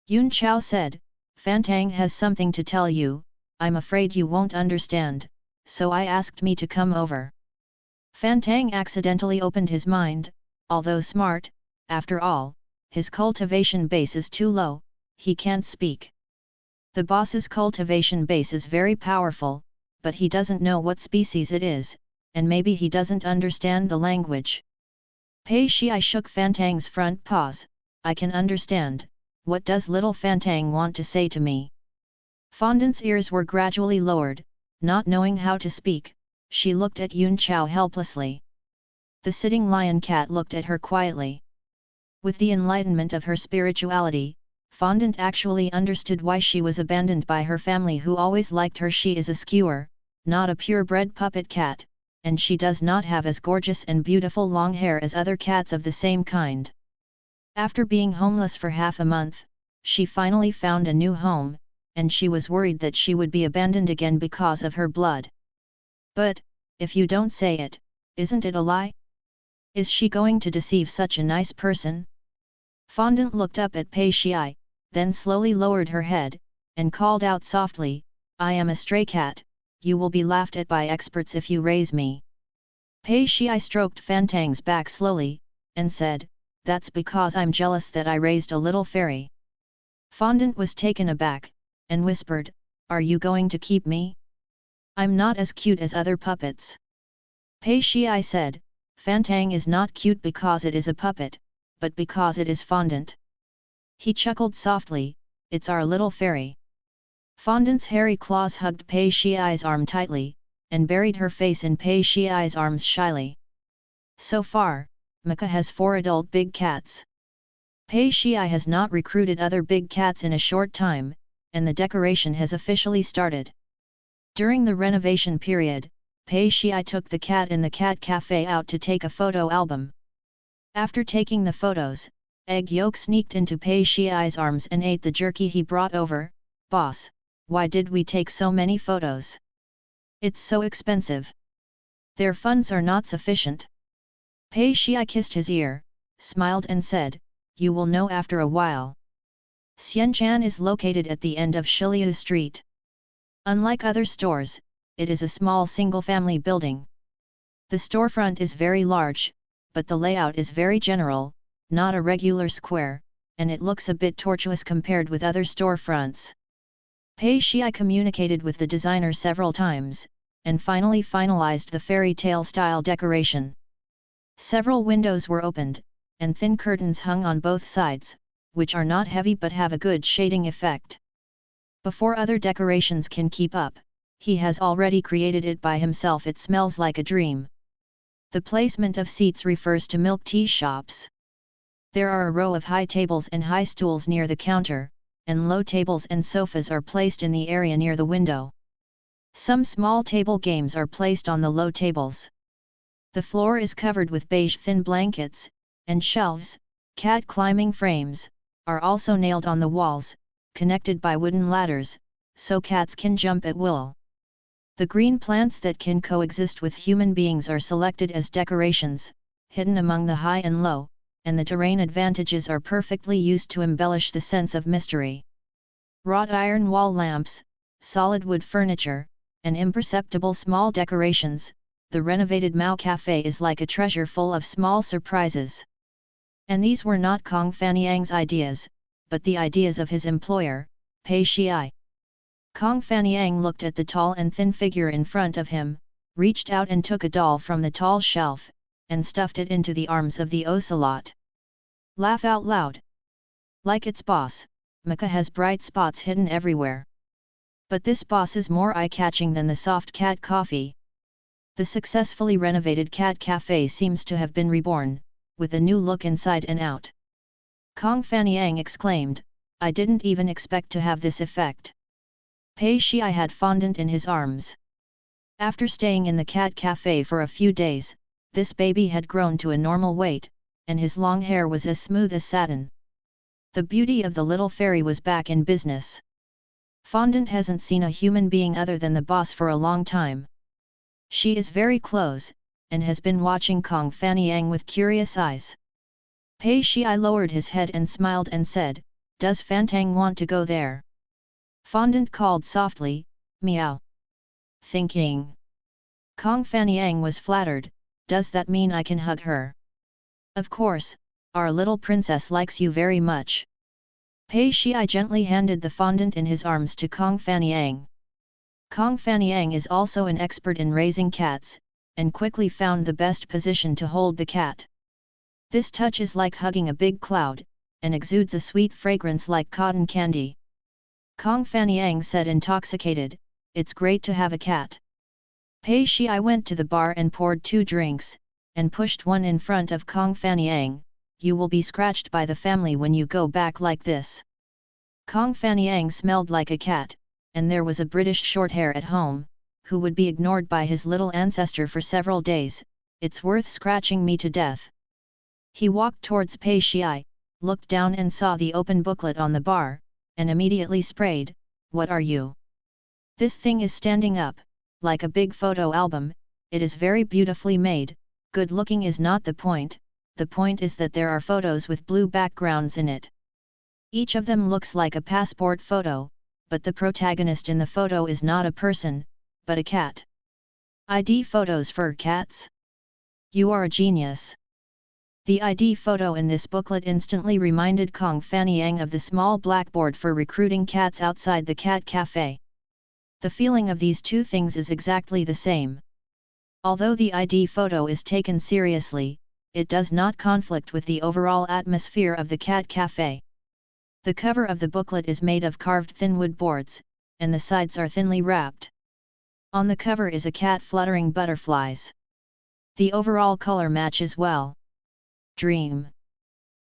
Yun Chao said, "Fantang has something to tell you, I'm afraid you won't understand, so I asked me to come over." Fantang accidentally opened his mind, although smart, after all, his cultivation base is too low, he can't speak. The boss's cultivation base is very powerful, but he doesn't know what species it is, and maybe he doesn't understand the language. Pei Shiai shook Fantang's front paws, "I can understand, what does little Fantang want to say to me?" Fondant's ears were gradually lowered, not knowing how to speak, she looked at Yun Chao helplessly. The sitting lion cat looked at her quietly. With the enlightenment of her spirituality, Fondant actually understood why she was abandoned by her family who always liked her. She is a skewer, not a purebred puppet cat, and she does not have as gorgeous and beautiful long hair as other cats of the same kind. After being homeless for half a month, she finally found a new home, and she was worried that she would be abandoned again because of her blood. "But, if you don't say it, isn't it a lie? Is she going to deceive such a nice person?" Fondant looked up at Pei Shiai, then slowly lowered her head, and called out softly, "I am a stray cat, you will be laughed at by experts if you raise me." Pei Shiai stroked Fantang's back slowly, and said, "That's because I'm jealous that I raised a little fairy." Fondant was taken aback, and whispered, "Are you going to keep me? I'm not as cute as other puppets." Pei Shiai said, "Fantang is not cute because it is a puppet, but because it is Fondant." He chuckled softly, "It's our little fairy." Fondant's hairy claws hugged Pei Shiai's arm tightly, and buried her face in Pei Shiai's arms shyly. So far, Maka has 4 adult big cats. Pei Shiai has not recruited other big cats in a short time, and the decoration has officially started. During the renovation period, Pei Shii took the cat in the cat cafe out to take a photo album. After taking the photos, Egg Yolk sneaked into Pei Shii's arms and ate the jerky he brought over. "Boss, why did we take so many photos? It's so expensive. Their funds are not sufficient." Pei Shii kissed his ear, smiled and said, "You will know after a while." Xianchan is located at the end of Shiliu Street. Unlike other stores, it is a small single-family building. The storefront is very large, but the layout is very general, not a regular square, and it looks a bit tortuous compared with other storefronts. Pei Shii communicated with the designer several times, and finally finalized the fairy tale style decoration. Several windows were opened, and thin curtains hung on both sides, which are not heavy but have a good shading effect. Before other decorations can keep up, he has already created it by himself. It smells like a dream. The placement of seats refers to milk tea shops. There are a row of high tables and high stools near the counter, and low tables and sofas are placed in the area near the window. Some small table games are placed on the low tables. The floor is covered with beige thin blankets, and shelves, cat climbing frames, are also nailed on the walls, connected by wooden ladders, so cats can jump at will. The green plants that can coexist with human beings are selected as decorations, hidden among the high and low, and the terrain advantages are perfectly used to embellish the sense of mystery. Wrought iron wall lamps, solid wood furniture, and imperceptible small decorations, the renovated Mao Cafe is like a treasure full of small surprises. And these were not Kong Fanyang's ideas, but the ideas of his employer, Pei Shii. Kong Fanyang looked at the tall and thin figure in front of him, reached out and took a doll from the tall shelf, and stuffed it into the arms of the ocelot. Laugh out loud. Like its boss, Mecha has bright spots hidden everywhere. But this boss is more eye-catching than the soft cat coffee. The successfully renovated cat cafe seems to have been reborn, with a new look inside and out. Kong Fanyang exclaimed, "I didn't even expect to have this effect." Pei Shii had fondant in his arms. After staying in the cat cafe for a few days, this baby had grown to a normal weight, and his long hair was as smooth as satin. The beauty of the little fairy was back in business. Fondant hasn't seen a human being other than the boss for a long time. She is very close, and has been watching Kong Fanyang with curious eyes. Pei Shii lowered his head and smiled and said, "Does Fantang want to go there?" Fondant called softly, "Meow." Thinking. Kong Fanyang was flattered, "Does that mean I can hug her?" "Of course, our little princess likes you very much." Pei Shii gently handed the fondant in his arms to Kong Fanyang. Kong Fanyang is also an expert in raising cats, and quickly found the best position to hold the cat. This touch is like hugging a big cloud, and exudes a sweet fragrance like cotton candy. Kong Fanyang said intoxicated, "It's great to have a cat." Pei Shii went to the bar and poured 2 drinks, and pushed one in front of Kong Fanyang. "You will be scratched by the family when you go back like this." Kong Fanyang smelled like a cat, and there was a British Shorthair at home, who would be ignored by his little ancestor for several days. "It's worth scratching me to death." He walked towards Pei Shii, looked down and saw the open booklet on the bar, and immediately sprayed, "What are you? This thing is standing up, like a big photo album. It is very beautifully made. Good looking is not the point is that there are photos with blue backgrounds in it. Each of them looks like a passport photo, but the protagonist in the photo is not a person, but a cat. ID photos for cats? You are a genius." The ID photo in this booklet instantly reminded Kong Fanyang of the small blackboard for recruiting cats outside the cat cafe. The feeling of these two things is exactly the same. Although the ID photo is taken seriously, it does not conflict with the overall atmosphere of the cat cafe. The cover of the booklet is made of carved thin wood boards, and the sides are thinly wrapped. On the cover is a cat fluttering butterflies. The overall color matches well. Dream.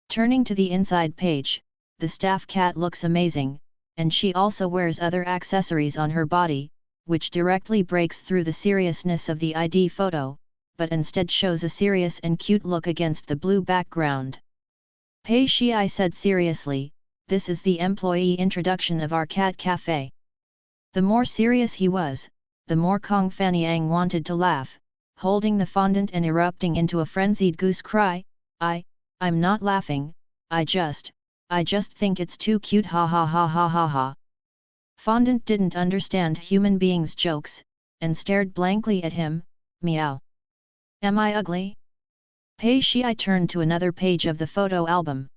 Turning to the inside page, the staff cat looks amazing, and she also wears other accessories on her body, which directly breaks through the seriousness of the ID photo, but instead shows a serious and cute look against the blue background. Pei Shii said seriously, "This is the employee introduction of our cat cafe." The more serious he was, the more Kong Fanyang wanted to laugh, holding the fondant and erupting into a frenzied goose cry, I'm not laughing, I just think it's too cute, ha ha ha ha ha ha." Fondant didn't understand human beings' jokes, and stared blankly at him, meow. "Am I ugly?" Pei Shii turned to another page of the photo album.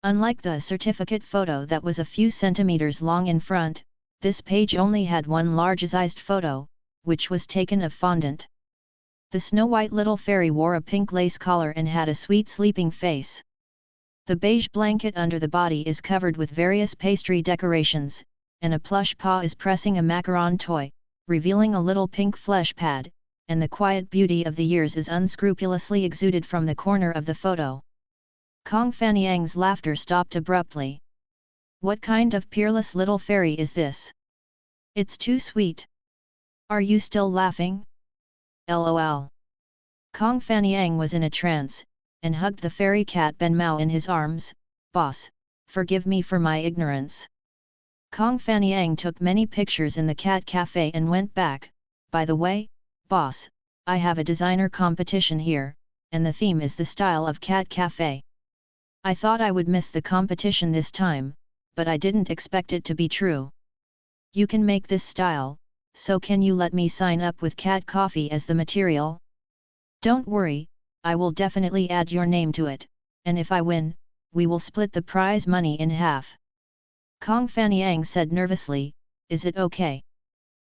Unlike the certificate photo that was a few centimeters long in front, this page only had one large-sized photo, which was taken of Fondant. The snow-white little fairy wore a pink lace collar and had a sweet sleeping face. The beige blanket under the body is covered with various pastry decorations, and a plush paw is pressing a macaron toy, revealing a little pink flesh pad, and the quiet beauty of the years is unscrupulously exuded from the corner of the photo. Kong Fanyang's laughter stopped abruptly. "What kind of peerless little fairy is this? It's too sweet. Are you still laughing? LOL." Kong Fanyang was in a trance, and hugged the fairy cat Ben Mao in his arms. "Boss, forgive me for my ignorance." Kong Fanyang took many pictures in the cat cafe and went back. "By the way, boss, I have a designer competition here, and the theme is the style of cat cafe. I thought I would miss the competition this time, but I didn't expect it to be true. You can make this style, so can you let me sign up with cat coffee as the material? Don't worry, I will definitely add your name to it, and if I win, we will split the prize money in half." Kong Fanyang said nervously, "Is it okay?"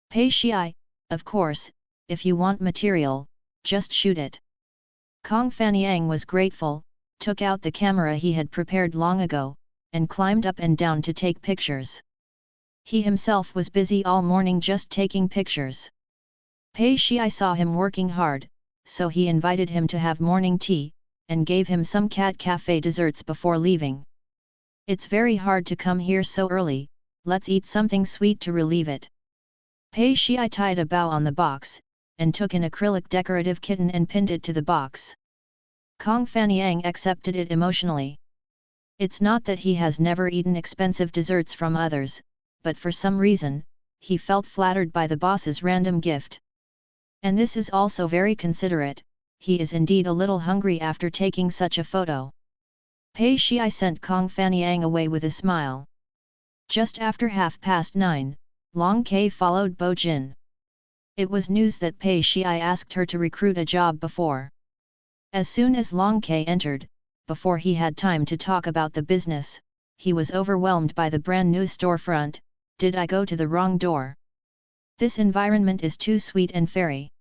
Pei Shii, "Of course, if you want material, just shoot it." Kong Fanyang was grateful, took out the camera he had prepared long ago, and climbed up and down to take pictures. He himself was busy all morning just taking pictures. Pei Shii saw him working hard, so he invited him to have morning tea, and gave him some cat cafe desserts before leaving. "It's very hard to come here so early, let's eat something sweet to relieve it." Pei Shii tied a bow on the box, and took an acrylic decorative kitten and pinned it to the box. Kong Fanyang accepted it emotionally. It's not that he has never eaten expensive desserts from others, but for some reason, he felt flattered by the boss's random gift. And this is also very considerate, he is indeed a little hungry after taking such a photo. Pei Shii sent Kong Fanyang away with a smile. Just after 9:30, Long K followed Bo Jin. It was news that Pei Shii asked her to recruit a job before. As soon as Long K entered, before he had time to talk about the business, he was overwhelmed by the brand new storefront. "Did I go to the wrong door? This environment is too sweet and fairy."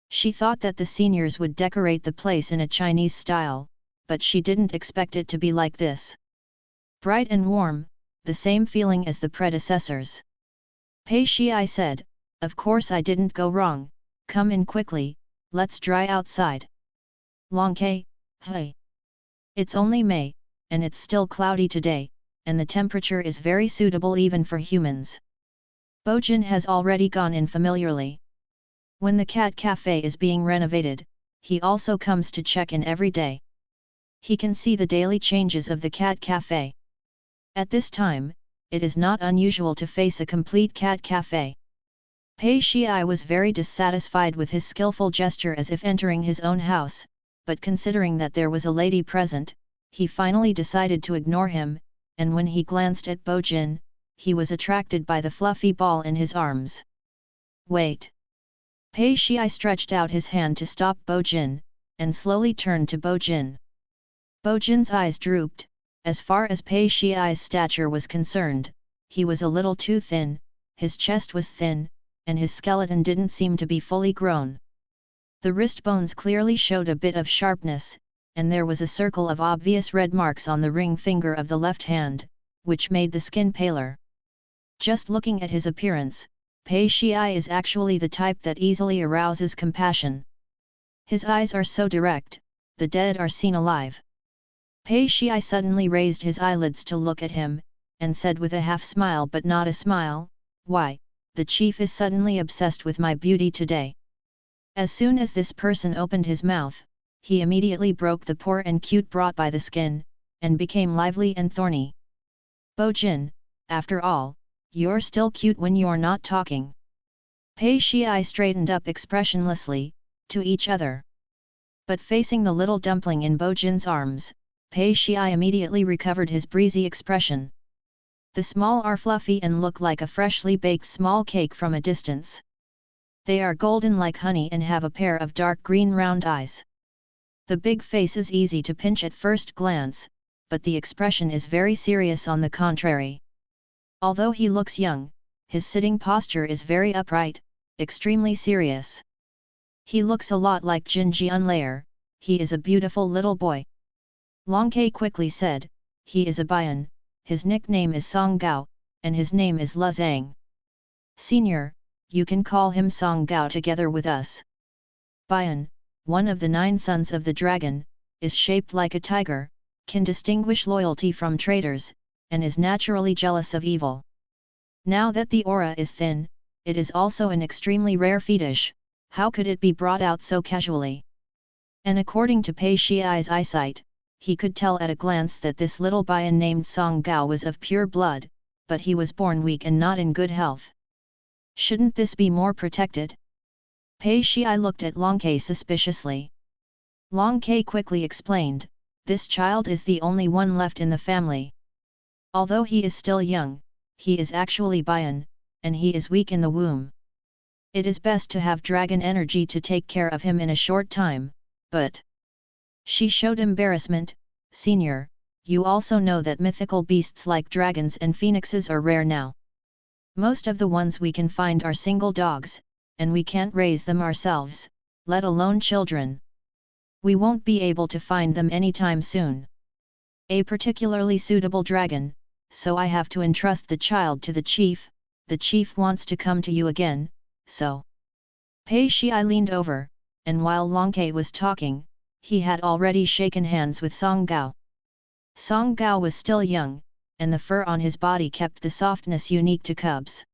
She thought that the seniors would decorate the place in a Chinese style, but she didn't expect it to be like this. Bright and warm, the same feeling as the predecessors. Pei Shii said, "Of course I didn't go wrong, come in quickly, let's dry outside." Long K, "Hey. It's only May, and it's still cloudy today, and the temperature is very suitable even for humans." Bo Jin has already gone in familiarly. When the cat cafe is being renovated, he also comes to check in every day. He can see the daily changes of the cat cafe. At this time, it is not unusual to face a complete cat cafe. Pei Shii was very dissatisfied with his skillful gesture as if entering his own house, but considering that there was a lady present, he finally decided to ignore him, and when he glanced at Bo Jin, he was attracted by the fluffy ball in his arms. "Wait!" Pei Shii stretched out his hand to stop Bo Jin, and slowly turned to Bo Jin. Bo Jin's eyes drooped. As far as Pei Shii's stature was concerned, he was a little too thin, his chest was thin, and his skeleton didn't seem to be fully grown. The wrist bones clearly showed a bit of sharpness, and there was a circle of obvious red marks on the ring finger of the left hand, which made the skin paler. Just looking at his appearance, Pei Shii is actually the type that easily arouses compassion. His eyes are so direct, the dead are seen alive. Pei Shii suddenly raised his eyelids to look at him, and said with a half smile but not a smile, "Why, the chief is suddenly obsessed with my beauty today." As soon as this person opened his mouth, he immediately broke the poor and cute brought by the skin, and became lively and thorny. "Bo-jin, after all, you're still cute when you're not talking." Pei Shii straightened up expressionlessly, to each other. But facing the little dumpling in Bo-jin's arms, Pei Shii immediately recovered his breezy expression. The small are fluffy and look like a freshly baked small cake from a distance. They are golden like honey and have a pair of dark green round eyes. The big face is easy to pinch at first glance, but the expression is very serious on the contrary. Although he looks young, his sitting posture is very upright, extremely serious. He looks a lot like Jin Jianlayer. He is a beautiful little boy. Long Ke quickly said, "He is a Bayan, his nickname is Song Gao, and his name is Le Zhang. Senior, you can call him Song Gao together with us." Bayan, one of the 9 sons of the dragon, is shaped like a tiger, can distinguish loyalty from traitors, and is naturally jealous of evil. Now that the aura is thin, it is also an extremely rare fetish. How could it be brought out so casually? And according to Pei Shii's eyesight, he could tell at a glance that this little Bayan named Song Gao was of pure blood, but he was born weak and not in good health. Shouldn't this be more protected? Pei Shii looked at Long Ke suspiciously. Long Ke quickly explained, "This child is the only one left in the family. Although he is still young, he is actually Bayan, and he is weak in the womb. It is best to have dragon energy to take care of him in a short time, but..." She showed embarrassment. "Senior, you also know that mythical beasts like dragons and phoenixes are rare now. Most of the ones we can find are single dogs, and we can't raise them ourselves, let alone children. We won't be able to find them anytime soon. A particularly suitable dragon, so I have to entrust the child to the chief. The chief wants to come to you again, so..." Pei Shii leaned over, and while Long Ke was talking, he had already shaken hands with Song Gao. Song Gao was still young, and the fur on his body kept the softness unique to cubs.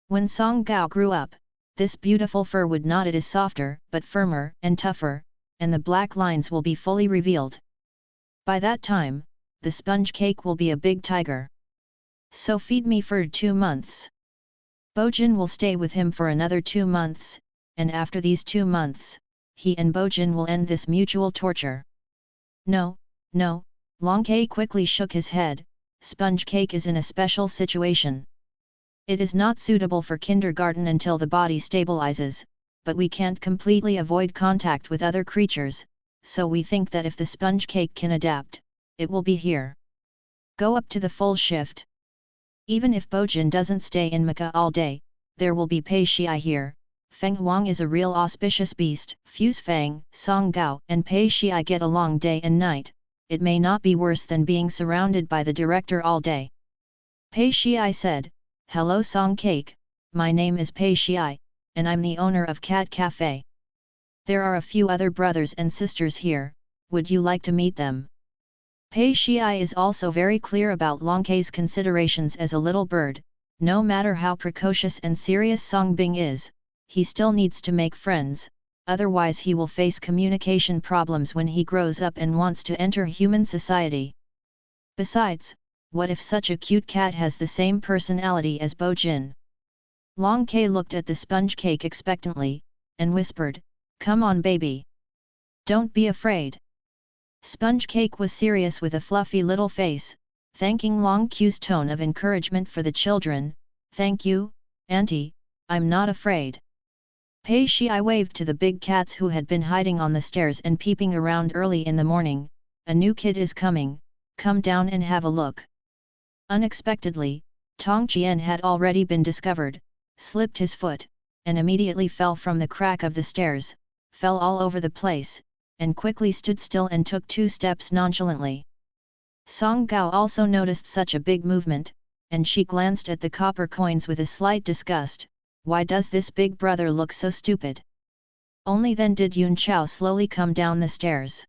When Song Gao grew up, this beautiful fur would not, it is softer but firmer and tougher, and the black lines will be fully revealed. By that time, the sponge cake will be a big tiger. So feed me for 2 months. Bo-jin will stay with him for another 2 months, and after these 2 months, he and Bo-jin will end this mutual torture. "No, no," Long Ke quickly shook his head, "sponge cake is in a special situation. It is not suitable for kindergarten until the body stabilizes, but we can't completely avoid contact with other creatures, so we think that if the sponge cake can adapt, it will be here. Go up to the full shift. Even if Bo-jin doesn't stay in Mecca all day, there will be Pei Shii here. Feng Huang is a real auspicious beast. Fuse Fang, Song Gao and Pei Shii get along day and night. It may not be worse than being surrounded by the director all day." Pei Shii said, "Hello Song Cake, my name is Pei Shii, and I'm the owner of Cat Cafe. There are a few other brothers and sisters here, would you like to meet them?" Pei Shii is also very clear about Long Ke's considerations as a little bird. No matter how precocious and serious Song Bing is, he still needs to make friends, otherwise he will face communication problems when he grows up and wants to enter human society. Besides, what if such a cute cat has the same personality as Bo-jin? Long Ke looked at the sponge cake expectantly, and whispered, "Come on baby. Don't be afraid." Sponge cake was serious with a fluffy little face, thanking Long Q's tone of encouragement for the children. "Thank you, Auntie, I'm not afraid." Pei Shii waved to the big cats who had been hiding on the stairs and peeping around early in the morning. "A new kid is coming, come down and have a look." Unexpectedly, Tong Qian had already been discovered, slipped his foot, and immediately fell from the crack of the stairs, fell all over the place, and quickly stood still and took 2 steps nonchalantly. Song Gao also noticed such a big movement, and she glanced at the copper coins with a slight disgust. Why does this big brother look so stupid? Only then did Yun Chao slowly come down the stairs.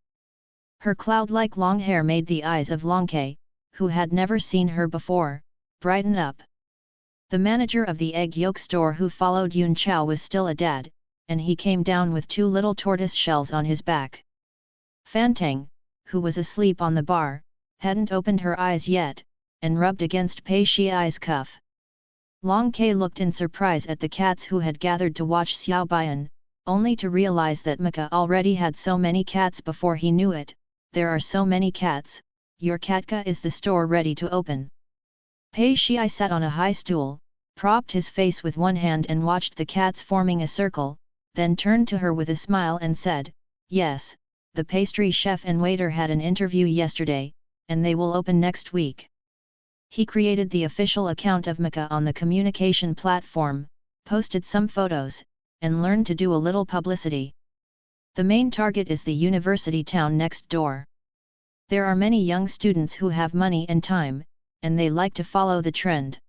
Her cloud-like long hair made the eyes of Long Ke, who had never seen her before, brighten up. The manager of the egg yolk store who followed Yun Chao was still a dad, and he came down with 2 little tortoise shells on his back. Fantang, who was asleep on the bar, hadn't opened her eyes yet, and rubbed against Pei Shiai's cuff. Long Ke looked in surprise at the cats who had gathered to watch Xiao Bian, only to realize that Mika already had so many cats before he knew it. There are so many cats, your Katka is the store ready to open. Pei Shiai sat on a high stool, propped his face with one hand and watched the cats forming a circle, then turned to her with a smile and said, "Yes, the pastry chef and waiter had an interview yesterday, and they will open next week." He created the official account of Mika on the communication platform, posted some photos, and learned to do a little publicity. The main target is the university town next door. There are many young students who have money and time, and they like to follow the trend.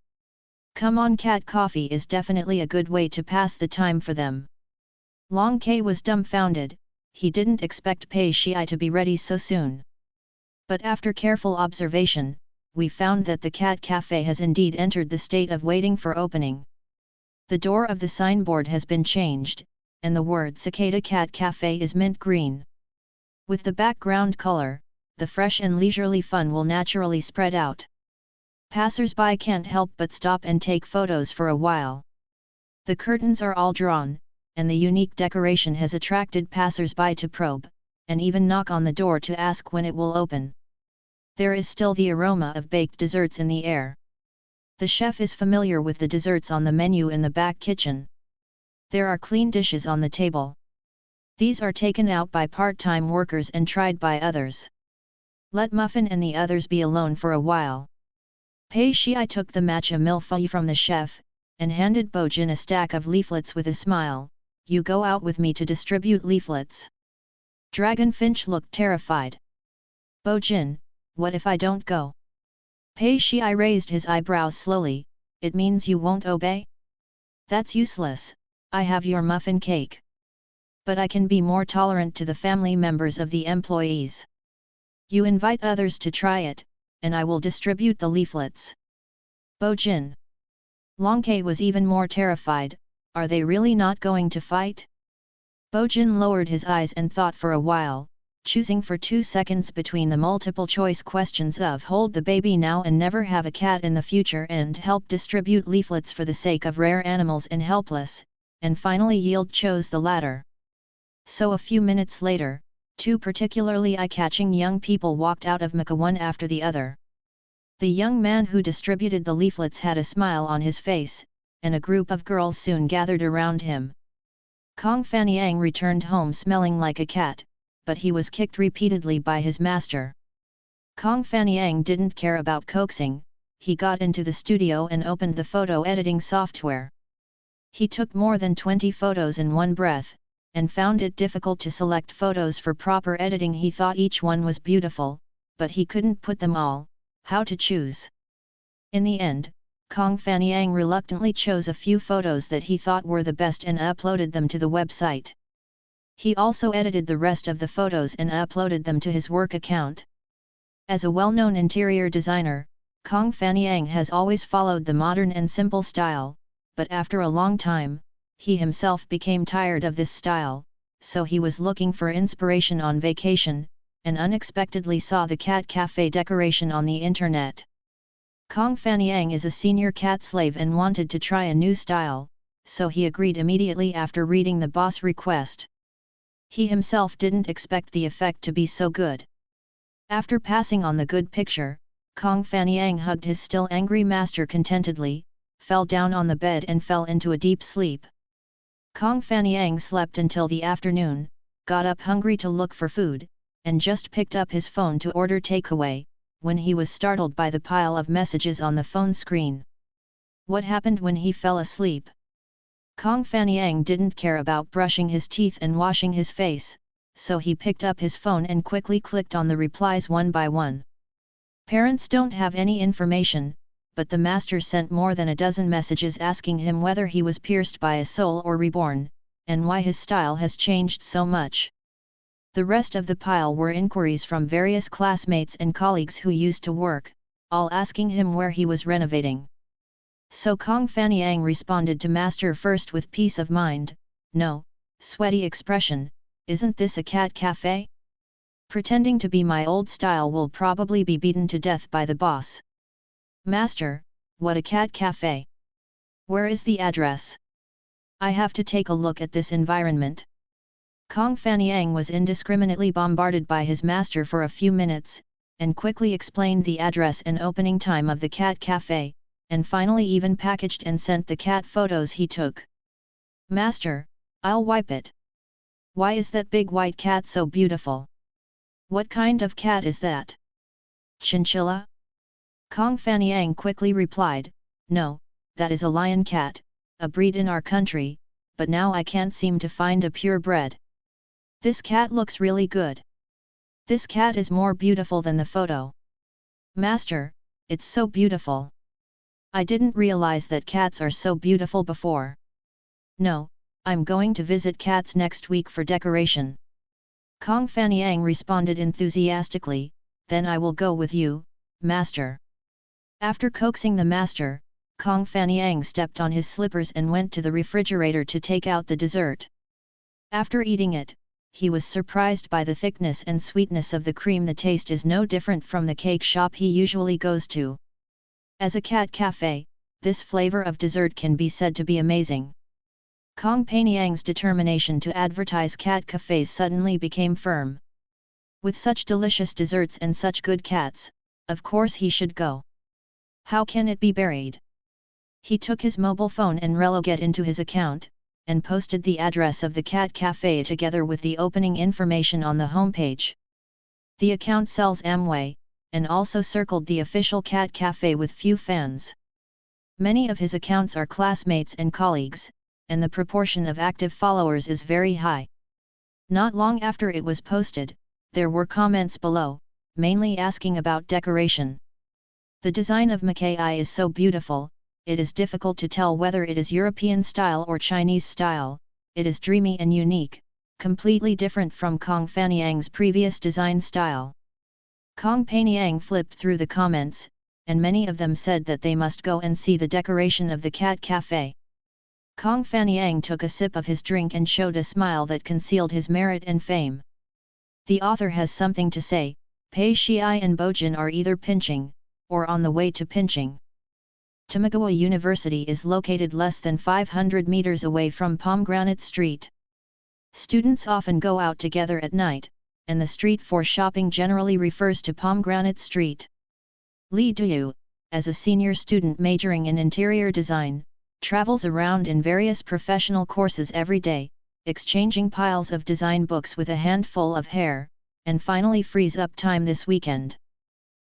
Come on, cat coffee is definitely a good way to pass the time for them. Long Ke was dumbfounded, he didn't expect Pei Shiai to be ready so soon. But after careful observation, we found that the cat cafe has indeed entered the state of waiting for opening. The door of the signboard has been changed, and the word Cicada Cat Cafe is mint green. With the background color, the fresh and leisurely fun will naturally spread out. Passers-by can't help but stop and take photos for a while. The curtains are all drawn, and the unique decoration has attracted passers-by to probe, and even knock on the door to ask when it will open. There is still the aroma of baked desserts in the air. The chef is familiar with the desserts on the menu in the back kitchen. There are clean dishes on the table. These are taken out by part-time workers and tried by others. Let Muffin and the others be alone for a while. Pei Shiai took the matcha millefeuille from the chef, and handed Bo Jin a stack of leaflets with a smile. "You go out with me to distribute leaflets." Dragonfinch looked terrified. "Bo Jin, what if I don't go?" Pei Shiai raised his eyebrows slowly. "It means you won't obey?" "That's useless, I have your muffin cake. But I can be more tolerant to the family members of the employees. You invite others to try it, and I will distribute the leaflets." Bo Jin. Long Ke was even more terrified. Are they really not going to fight? Bo Jin lowered his eyes and thought for a while, choosing for 2 seconds between the multiple choice questions of hold the baby now and never have a cat in the future and help distribute leaflets for the sake of rare animals and helpless, and finally chose the latter. So a few minutes later, 2 particularly eye-catching young people walked out of Mecca one after the other. The young man who distributed the leaflets had a smile on his face, and a group of girls soon gathered around him. Kong Fanyang returned home smelling like a cat, but he was kicked repeatedly by his master. Kong Fanyang didn't care about coaxing, he got into the studio and opened the photo editing software. He took more than 20 photos in one breath, and found it difficult to select photos for proper editing. He thought each one was beautiful, but he couldn't put them all. How to choose? In the end, Kong Fanyang reluctantly chose a few photos that he thought were the best and uploaded them to the website. He also edited the rest of the photos and uploaded them to his work account. As a well-known interior designer, Kong Fanyang has always followed the modern and simple style, but after a long time, he himself became tired of this style, so he was looking for inspiration on vacation, and unexpectedly saw the cat cafe decoration on the internet. Kong Fanyang is a senior cat slave and wanted to try a new style, so he agreed immediately after reading the boss request. He himself didn't expect the effect to be so good. After passing on the good picture, Kong Fanyang hugged his still angry master contentedly, fell down on the bed and fell into a deep sleep. Kong Fanyang slept until the afternoon, got up hungry to look for food, and just picked up his phone to order takeaway, when he was startled by the pile of messages on the phone screen. What happened when he fell asleep? Kong Fanyang didn't care about brushing his teeth and washing his face, so he picked up his phone and quickly clicked on the replies one by one. Parents don't have any information, but the master sent more than a dozen messages asking him whether he was pierced by a soul or reborn, and why his style has changed so much. The rest of the pile were inquiries from various classmates and colleagues who used to work, all asking him where he was renovating. So Kong Fanyang responded to Master first with peace of mind, "No, sweaty expression, isn't this a cat cafe? Pretending to be my old style will probably be beaten to death by the boss." "Master, what a cat cafe! Where is the address? I have to take a look at this environment." Kong Fanyang was indiscriminately bombarded by his master for a few minutes, and quickly explained the address and opening time of the cat cafe, and finally even packaged and sent the cat photos he took. "Master, I'll wipe it. Why is that big white cat so beautiful? What kind of cat is that? Chinchilla?" Kong Fanyang quickly replied, "No, that is a lion cat, a breed in our country, but now I can't seem to find a purebred. This cat looks really good. This cat is more beautiful than the photo. Master, it's so beautiful. I didn't realize that cats are so beautiful before. No, I'm going to visit cats next week for decoration." Kong Fanyang responded enthusiastically, "Then I will go with you, Master." After coaxing the master, Kong Fanyang stepped on his slippers and went to the refrigerator to take out the dessert. After eating it, he was surprised by the thickness and sweetness of the cream. The taste is no different from the cake shop he usually goes to. As a cat cafe, this flavor of dessert can be said to be amazing. Kong Fanyang's determination to advertise cat cafes suddenly became firm. With such delicious desserts and such good cats, of course he should go. How can it be buried? He took his mobile phone and relogged into his account, and posted the address of the cat cafe together with the opening information on the homepage. The account sells Amway, and also circled the official cat cafe with few fans. Many of his accounts are classmates and colleagues, and the proportion of active followers is very high. Not long after it was posted, there were comments below, mainly asking about decoration. "The design of Mackay is so beautiful, it is difficult to tell whether it is European style or Chinese style. It is dreamy and unique, completely different from Kong Fanyang's previous design style." Kong Fanyang flipped through the comments, and many of them said that they must go and see the decoration of the cat cafe. Kong Fanyang took a sip of his drink and showed a smile that concealed his merit and fame. The author has something to say. Pei Shiai and Bojin are either pinching, or on the way to pinching. Tamagawa University is located less than 500 meters away from Pomegranate Street. Students often go out together at night, and the street for shopping generally refers to Pomegranate Street. Lee Duyu, as a senior student majoring in interior design, travels around in various professional courses every day, exchanging piles of design books with a handful of hair, and finally frees up time this weekend.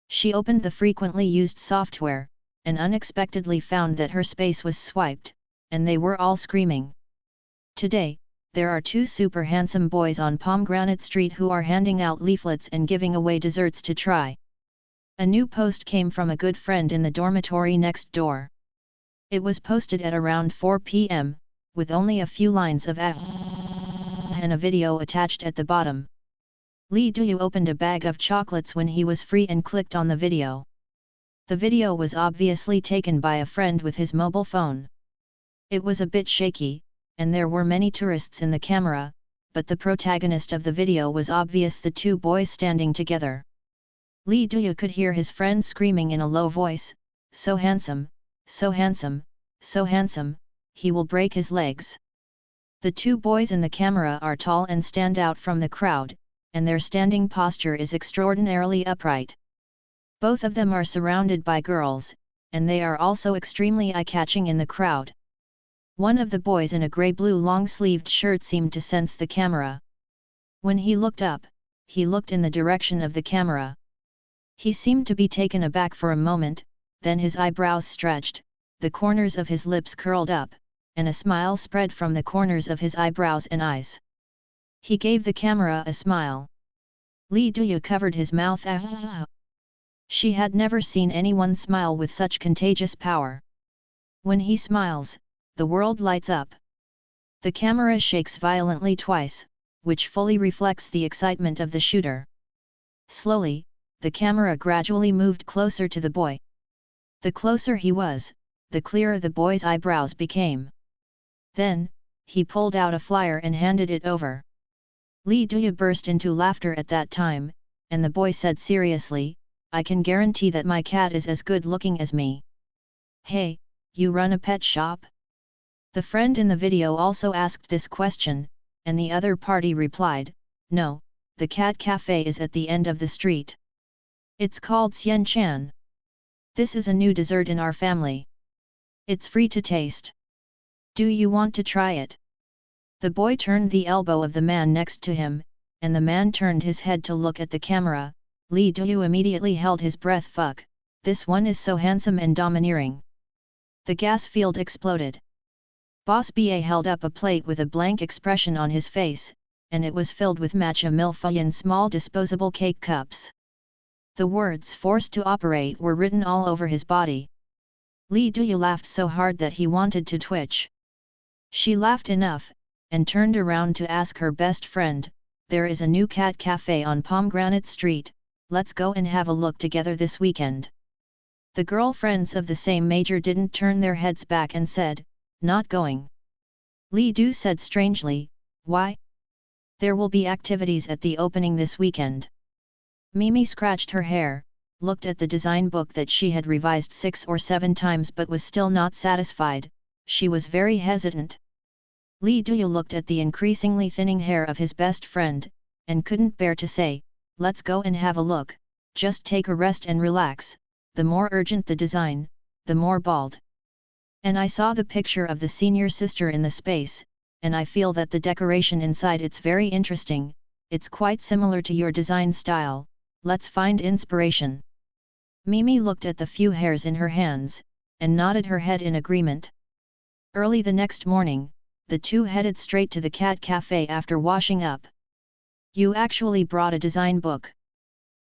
She opened the frequently used software, and unexpectedly found that her space was swiped, and they were all screaming. Today, there are two super handsome boys on Pomegranate Street who are handing out leaflets and giving away desserts to try. A new post came from a good friend in the dormitory next door. It was posted at around 4 p.m., with only a few lines of and a video attached at the bottom. Lee Duyu opened a bag of chocolates when he was free and clicked on the video. The video was obviously taken by a friend with his mobile phone. It was a bit shaky, and there were many tourists in the camera, but the protagonist of the video was obvious: the two boys standing together. Lee Duyu could hear his friend screaming in a low voice, "So handsome, so handsome, so handsome, he will break his legs." The two boys in the camera are tall and stand out from the crowd, and their standing posture is extraordinarily upright. Both of them are surrounded by girls, and they are also extremely eye-catching in the crowd. One of the boys in a grey-blue long-sleeved shirt seemed to sense the camera. When he looked up, he looked in the direction of the camera. He seemed to be taken aback for a moment, then his eyebrows stretched, the corners of his lips curled up, and a smile spread from the corners of his eyebrows and eyes. He gave the camera a smile. Lee Duyu covered his mouth. She had never seen anyone smile with such contagious power. When he smiles, the world lights up. The camera shakes violently twice, which fully reflects the excitement of the shooter. Slowly, the camera gradually moved closer to the boy. The closer he was, the clearer the boy's eyebrows became. Then, he pulled out a flyer and handed it over. Lee Duya burst into laughter at that time, and the boy said seriously, "I can guarantee that my cat is as good looking as me." "Hey, you run a pet shop?" The friend in the video also asked this question, and the other party replied, "No, the cat cafe is at the end of the street. It's called Xian Chan. This is a new dessert in our family. It's free to taste. Do you want to try it?" The boy turned the elbow of the man next to him, and the man turned his head to look at the camera. Lee Duyu immediately held his breath. "Fuck, this one is so handsome and domineering." The gas field exploded. Boss BA held up a plate with a blank expression on his face, and it was filled with matcha milfoil in small disposable cake cups. The words "forced to operate" were written all over his body. Lee Duyu laughed so hard that he wanted to twitch. She laughed enough, and turned around to ask her best friend, "There is a new cat cafe on Pomegranate Street, let's go and have a look together this weekend." The girlfriends of the same major didn't turn their heads back and said, "Not going." Lee Du said strangely, "Why?" "There will be activities at the opening this weekend." Mimi scratched her hair, looked at the design book that she had revised 6 or 7 times but was still not satisfied. She was very hesitant. Lee Duyu looked at the increasingly thinning hair of his best friend, and couldn't bear to say, "Let's go and have a look, just take a rest and relax." The more urgent the design, the more bald. "And I saw the picture of the senior sister in the space, and I feel that the decoration inside it's very interesting, it's quite similar to your design style, let's find inspiration." Mimi looked at the few hairs in her hands, and nodded her head in agreement. Early the next morning, the two headed straight to the cat cafe after washing up. "You actually brought a design book?"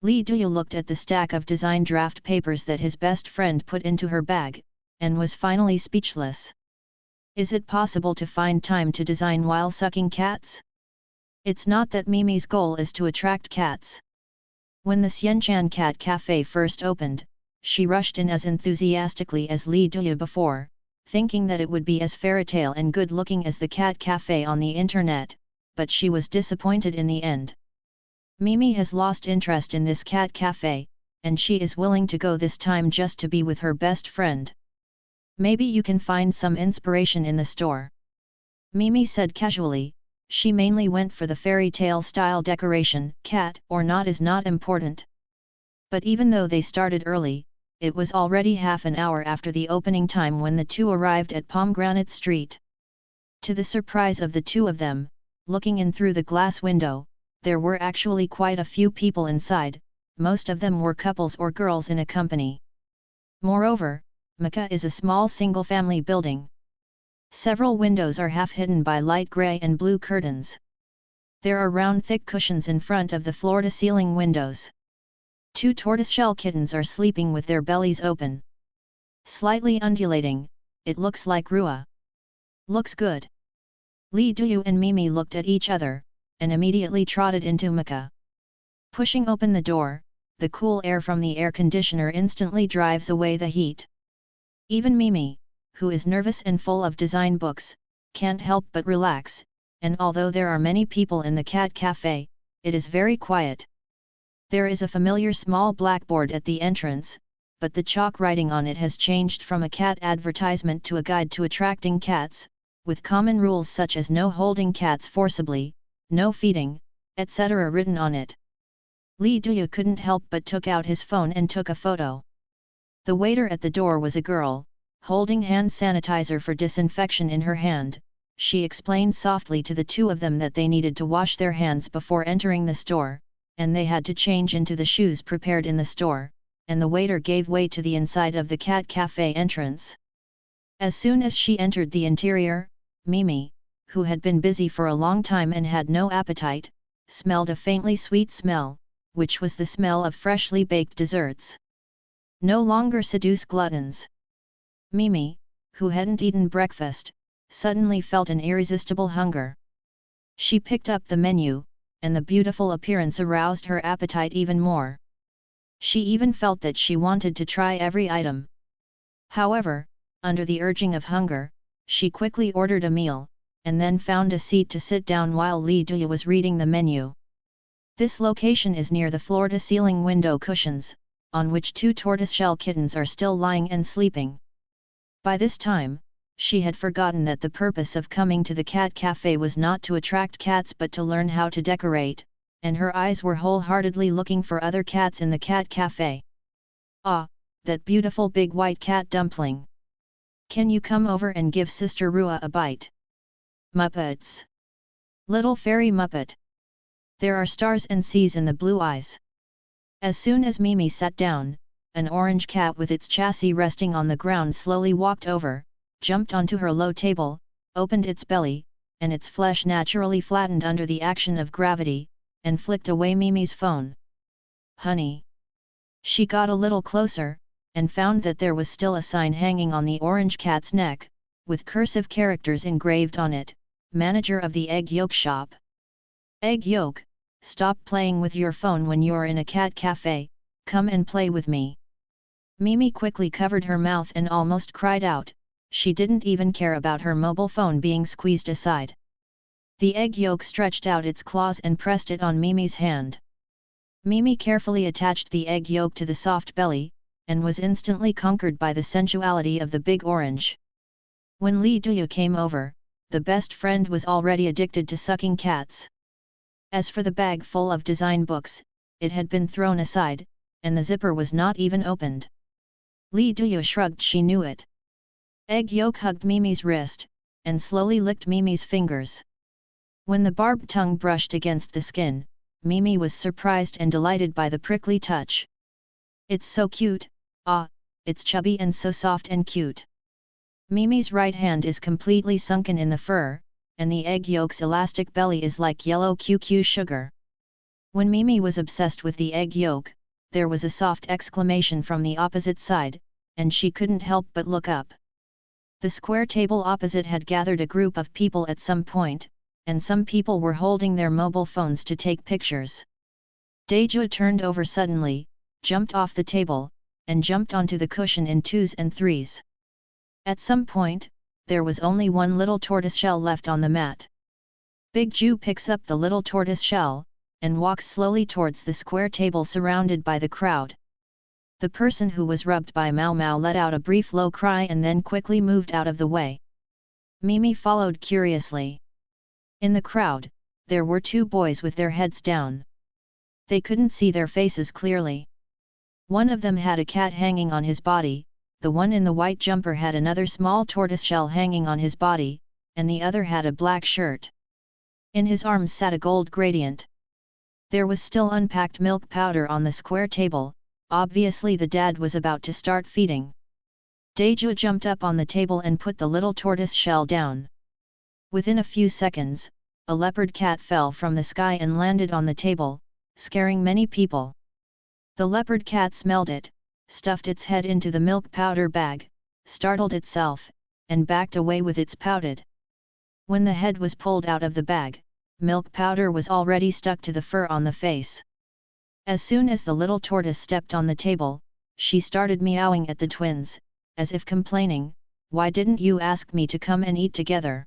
Lee Duyu looked at the stack of design draft papers that his best friend put into her bag, and was finally speechless. Is it possible to find time to design while sucking cats? It's not that Mimi's goal is to attract cats. When the Xianchan Cat Cafe first opened, she rushed in as enthusiastically as Lee Duyu before, thinking that it would be as fairytale and good-looking as the cat cafe on the internet, but she was disappointed in the end. Mimi has lost interest in this cat cafe, and she is willing to go this time just to be with her best friend. "Maybe you can find some inspiration in the store," Mimi said casually. She mainly went for the fairy tale style decoration. Cat or not is not important. But even though they started early, it was already half an hour after the opening time when the two arrived at Pomegranate Street. To the surprise of the two of them, looking in through the glass window, there were actually quite a few people inside. Most of them were couples or girls in a company. Moreover, Mecca is a small single-family building. Several windows are half hidden by light grey and blue curtains. There are round thick cushions in front of the floor-to-ceiling windows. 2 tortoiseshell kittens are sleeping with their bellies open. Slightly undulating, it looks like Rua. Looks good. Lee Duyu and Mimi looked at each other, and immediately trotted into Mecca. Pushing open the door, the cool air from the air conditioner instantly drives away the heat. Even Mimi, who is nervous and full of design books, can't help but relax, and although there are many people in the cat cafe, it is very quiet. There is a familiar small blackboard at the entrance, but the chalk writing on it has changed from a cat advertisement to a guide to attracting cats, with common rules such as no holding cats forcibly, no feeding, etc. written on it. Lee Duyu couldn't help but took out his phone and took a photo. The waiter at the door was a girl, holding hand sanitizer for disinfection in her hand. She explained softly to the two of them that they needed to wash their hands before entering the store, and they had to change into the shoes prepared in the store, and the waiter gave way to the inside of the cat cafe entrance. As soon as she entered the interior, Mimi, who had been busy for a long time and had no appetite, smelled a faintly sweet smell, which was the smell of freshly baked desserts. No longer seduce gluttons. Mimi, who hadn't eaten breakfast, suddenly felt an irresistible hunger. She picked up the menu, and the beautiful appearance aroused her appetite even more. She even felt that she wanted to try every item. However, under the urging of hunger, she quickly ordered a meal, and then found a seat to sit down while Li Duya was reading the menu. This location is near the floor-to-ceiling window cushions, on which 2 tortoiseshell kittens are still lying and sleeping. By this time, she had forgotten that the purpose of coming to the cat cafe was not to attract cats but to learn how to decorate, and her eyes were wholeheartedly looking for other cats in the cat cafe. Ah, that beautiful big white cat dumpling! Can you come over and give Sister Rua a bite? Muppets! Little fairy Muppet! There are stars and seas in the blue eyes. As soon as Mimi sat down, an orange cat with its chassis resting on the ground slowly walked over, jumped onto her low table, opened its belly, and its flesh naturally flattened under the action of gravity, and flicked away Mimi's phone. Honey! She got a little closer, and found that there was still a sign hanging on the orange cat's neck, with cursive characters engraved on it, Manager of the Egg Yolk Shop. Egg Yolk, stop playing with your phone when you're in a cat cafe, come and play with me. Mimi quickly covered her mouth and almost cried out. She didn't even care about her mobile phone being squeezed aside. The egg yolk stretched out its claws and pressed it on Mimi's hand. Mimi carefully attached the egg yolk to the soft belly, and was instantly conquered by the sensuality of the big orange. When Li Duya came over, the best friend was already addicted to sucking cats. As for the bag full of design books, it had been thrown aside, and the zipper was not even opened. Li Duya shrugged, she knew it. Egg yolk hugged Mimi's wrist, and slowly licked Mimi's fingers. When the barbed tongue brushed against the skin, Mimi was surprised and delighted by the prickly touch. It's so cute, ah, it's chubby and so soft and cute. Mimi's right hand is completely sunken in the fur, and the egg yolk's elastic belly is like yellow QQ sugar. When Mimi was obsessed with the egg yolk, there was a soft exclamation from the opposite side, and she couldn't help but look up. The square table opposite had gathered a group of people at some point, and some people were holding their mobile phones to take pictures. Daeju turned over suddenly, jumped off the table, and jumped onto the cushion in 2s and 3s. At some point, there was only one little tortoiseshell left on the mat. Big Ju picks up the little tortoiseshell, and walks slowly towards the square table surrounded by the crowd. The person who was rubbed by Mau Mau let out a brief low cry and then quickly moved out of the way. Mimi followed curiously. In the crowd, there were 2 boys with their heads down. They couldn't see their faces clearly. One of them had a cat hanging on his body, the one in the white jumper had another small tortoiseshell hanging on his body, and the other had a black shirt. In his arms sat a gold gradient. There was still unpacked milk powder on the square table. Obviously the dad was about to start feeding. Daeju jumped up on the table and put the little tortoise shell down. Within a few seconds, a leopard cat fell from the sky and landed on the table, scaring many people. The leopard cat smelled it, stuffed its head into the milk powder bag, startled itself, and backed away with its pouted. When the head was pulled out of the bag, milk powder was already stuck to the fur on the face. As soon as the little tortoise stepped on the table, she started meowing at the twins, as if complaining, "Why didn't you ask me to come and eat together?"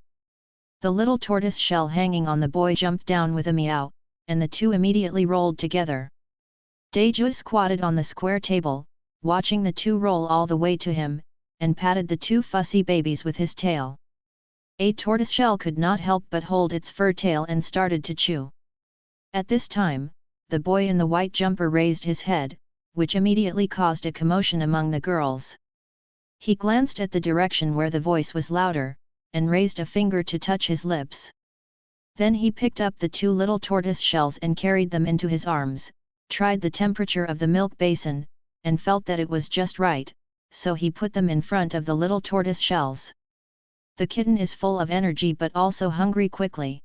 The little tortoise shell hanging on the boy jumped down with a meow, and the 2 immediately rolled together. Daeju squatted on the square table, watching the 2 roll all the way to him, and patted the 2 fussy babies with his tail. A tortoiseshell could not help but hold its fur tail and started to chew. At this time, the boy in the white jumper raised his head, which immediately caused a commotion among the girls. He glanced at the direction where the voice was louder, and raised a finger to touch his lips. Then he picked up the 2 little tortoise shells and carried them into his arms, tried the temperature of the milk basin, and felt that it was just right, so he put them in front of the little tortoise shells. The kitten is full of energy but also hungry quickly.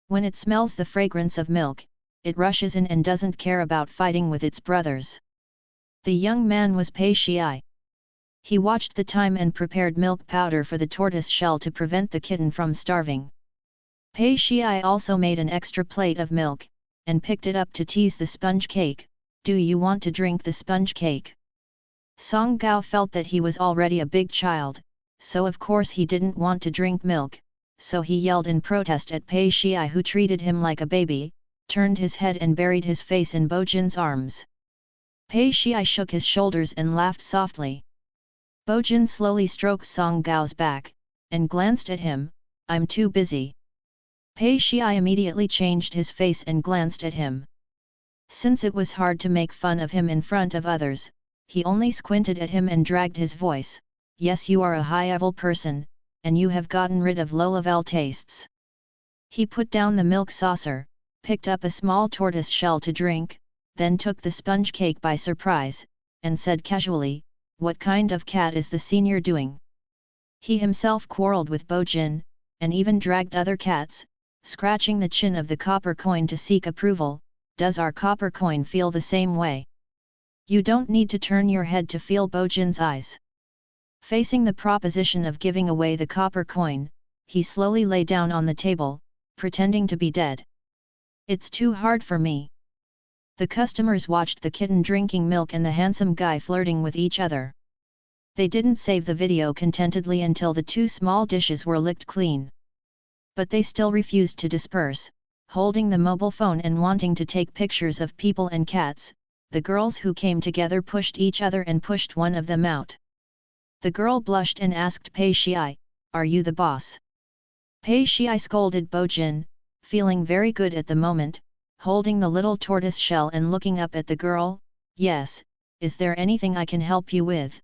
When it smells the fragrance of milk, it rushes in and doesn't care about fighting with its brothers. The young man was Pei Shiai. He watched the time and prepared milk powder for the tortoise shell to prevent the kitten from starving. Pei Shiai also made an extra plate of milk, and picked it up to tease the sponge cake, Do you want to drink the sponge cake? Song Gao felt that he was already a big child, so of course he didn't want to drink milk, so he yelled in protest at Pei Shai, who treated him like a baby, turned his head and buried his face in Bojin's arms. Pei Shai shook his shoulders and laughed softly. Bojin slowly stroked Song Gao's back, and glanced at him. I'm too busy. Pei Shai immediately changed his face and glanced at him. Since it was hard to make fun of him in front of others, he only squinted at him and dragged his voice. Yes, you are a high-level person, and you have gotten rid of low-level tastes. He put down the milk saucer, picked up a small tortoise shell to drink, then took the sponge cake by surprise, and said casually, "What kind of cat is the senior doing?" He himself quarreled with Bojin, and even dragged other cats, scratching the chin of the copper coin to seek approval. Does our copper coin feel the same way? You don't need to turn your head to feel Bojin's eyes. Facing the proposition of giving away the copper coin, he slowly lay down on the table, pretending to be dead. It's too hard for me. The customers watched the kitten drinking milk and the handsome guy flirting with each other. They didn't save the video contentedly until the two small dishes were licked clean. But they still refused to disperse, holding the mobile phone and wanting to take pictures of people and cats. The girls who came together pushed each other and pushed one of them out. The girl blushed and asked Pei Shai, "Are you the boss?" Pei Shai scolded Bojin, feeling very good at the moment, holding the little tortoise shell and looking up at the girl. "Yes, is there anything I can help you with?"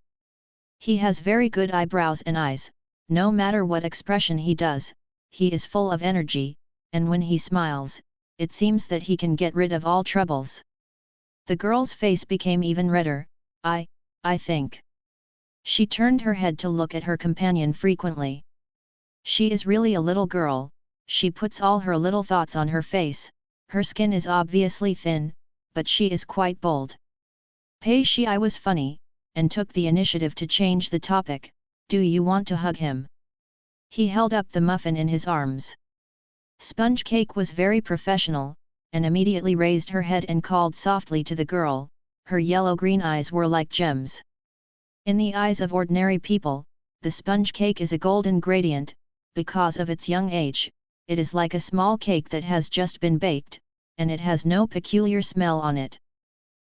He has very good eyebrows and eyes, no matter what expression he does, he is full of energy, and when he smiles, it seems that he can get rid of all troubles. The girl's face became even redder. I think. She turned her head to look at her companion frequently. She is really a little girl, she puts all her little thoughts on her face, her skin is obviously thin, but she is quite bold. Pei Shai was funny, and took the initiative to change the topic. Do you want to hug him? He held up the muffin in his arms. Sponge Cake was very professional, and immediately raised her head and called softly to the girl. Her yellow-green eyes were like gems. In the eyes of ordinary people, the sponge cake is a golden gradient. Because of its young age, it is like a small cake that has just been baked, and it has no peculiar smell on it.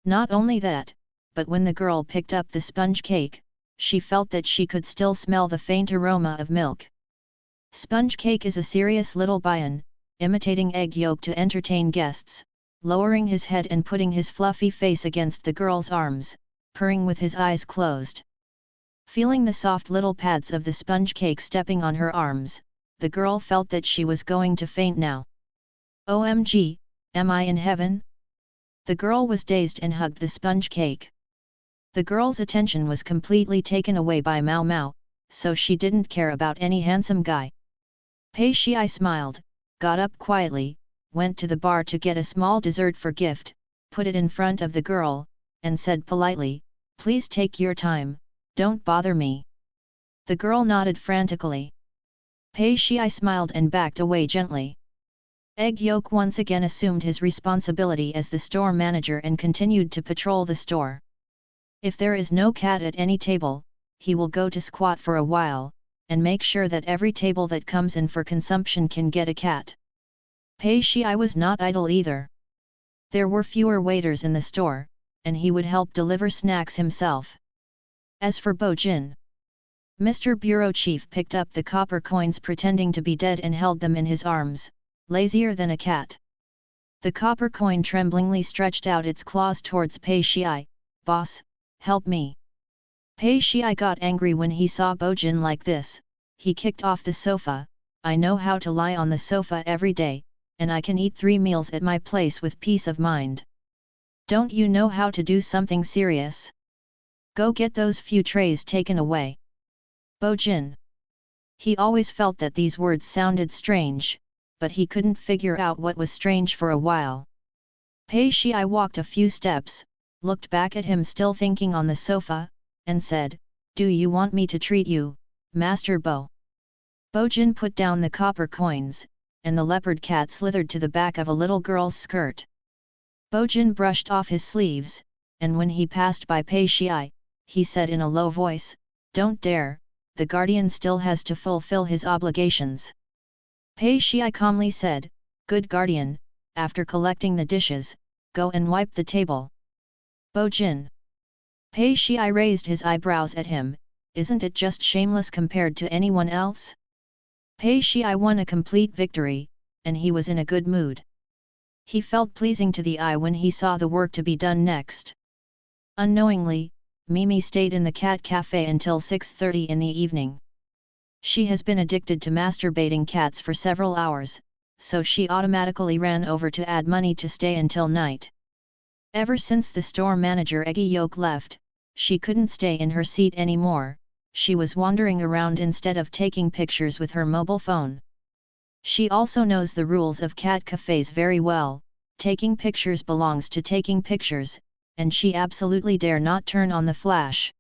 Not only that, but when the girl picked up the sponge cake, she felt that she could still smell the faint aroma of milk. Sponge cake is a serious little bayan, imitating egg yolk to entertain guests, lowering his head and putting his fluffy face against the girl's arms, purring with his eyes closed. Feeling the soft little pads of the sponge cake stepping on her arms, the girl felt that she was going to faint now. OMG, am I in heaven? The girl was dazed and hugged the sponge cake. The girl's attention was completely taken away by Mao Mao, so she didn't care about any handsome guy. Pei Shai smiled, got up quietly, went to the bar to get a small dessert for gift, put it in front of the girl, and said politely, "Please take your time, don't bother me." The girl nodded frantically. Pei Shai smiled and backed away gently. Egg Yolk once again assumed his responsibility as the store manager and continued to patrol the store. If there is no cat at any table, he will go to squat for a while, and make sure that every table that comes in for consumption can get a cat. Pei Shai was not idle either. There were fewer waiters in the store, and he would help deliver snacks himself. As for Bojin, Mr. Bureau Chief picked up the copper coins pretending to be dead and held them in his arms, lazier than a cat. The copper coin tremblingly stretched out its claws towards Pei Shai. "Boss, help me." Pei Shai got angry when he saw Bojin like this. He kicked off the sofa. "I know how to lie on the sofa every day, and I can eat 3 meals at my place with peace of mind. Don't you know how to do something serious? Go get those few trays taken away." Bojin. He always felt that these words sounded strange, but he couldn't figure out what was strange for a while. Pei Shai walked a few steps, looked back at him still thinking on the sofa, and said, "Do you want me to treat you, Master Bo?" Bojin put down the copper coins, and the leopard cat slithered to the back of a little girl's skirt. Bo Jin brushed off his sleeves, and when he passed by Pei Shiai, he said in a low voice, "Don't dare, the guardian still has to fulfill his obligations." Pei Shiai calmly said, "Good guardian, after collecting the dishes, go and wipe the table." Bo Jin. Pei Shiai raised his eyebrows at him, "Isn't it just shameless compared to anyone else?" Pei Shiai won a complete victory, and he was in a good mood. He felt pleasing to the eye when he saw the work to be done next. Unknowingly, Mimi stayed in the cat cafe until 6:30 in the evening. She has been addicted to masturbating cats for several hours, so she automatically ran over to add money to stay until night. Ever since the store manager Eggy Yoke left, she couldn't stay in her seat anymore. She was wandering around instead of taking pictures with her mobile phone. She also knows the rules of cat cafes very well. Taking pictures belongs to taking pictures, and she absolutely dare not turn on the flash.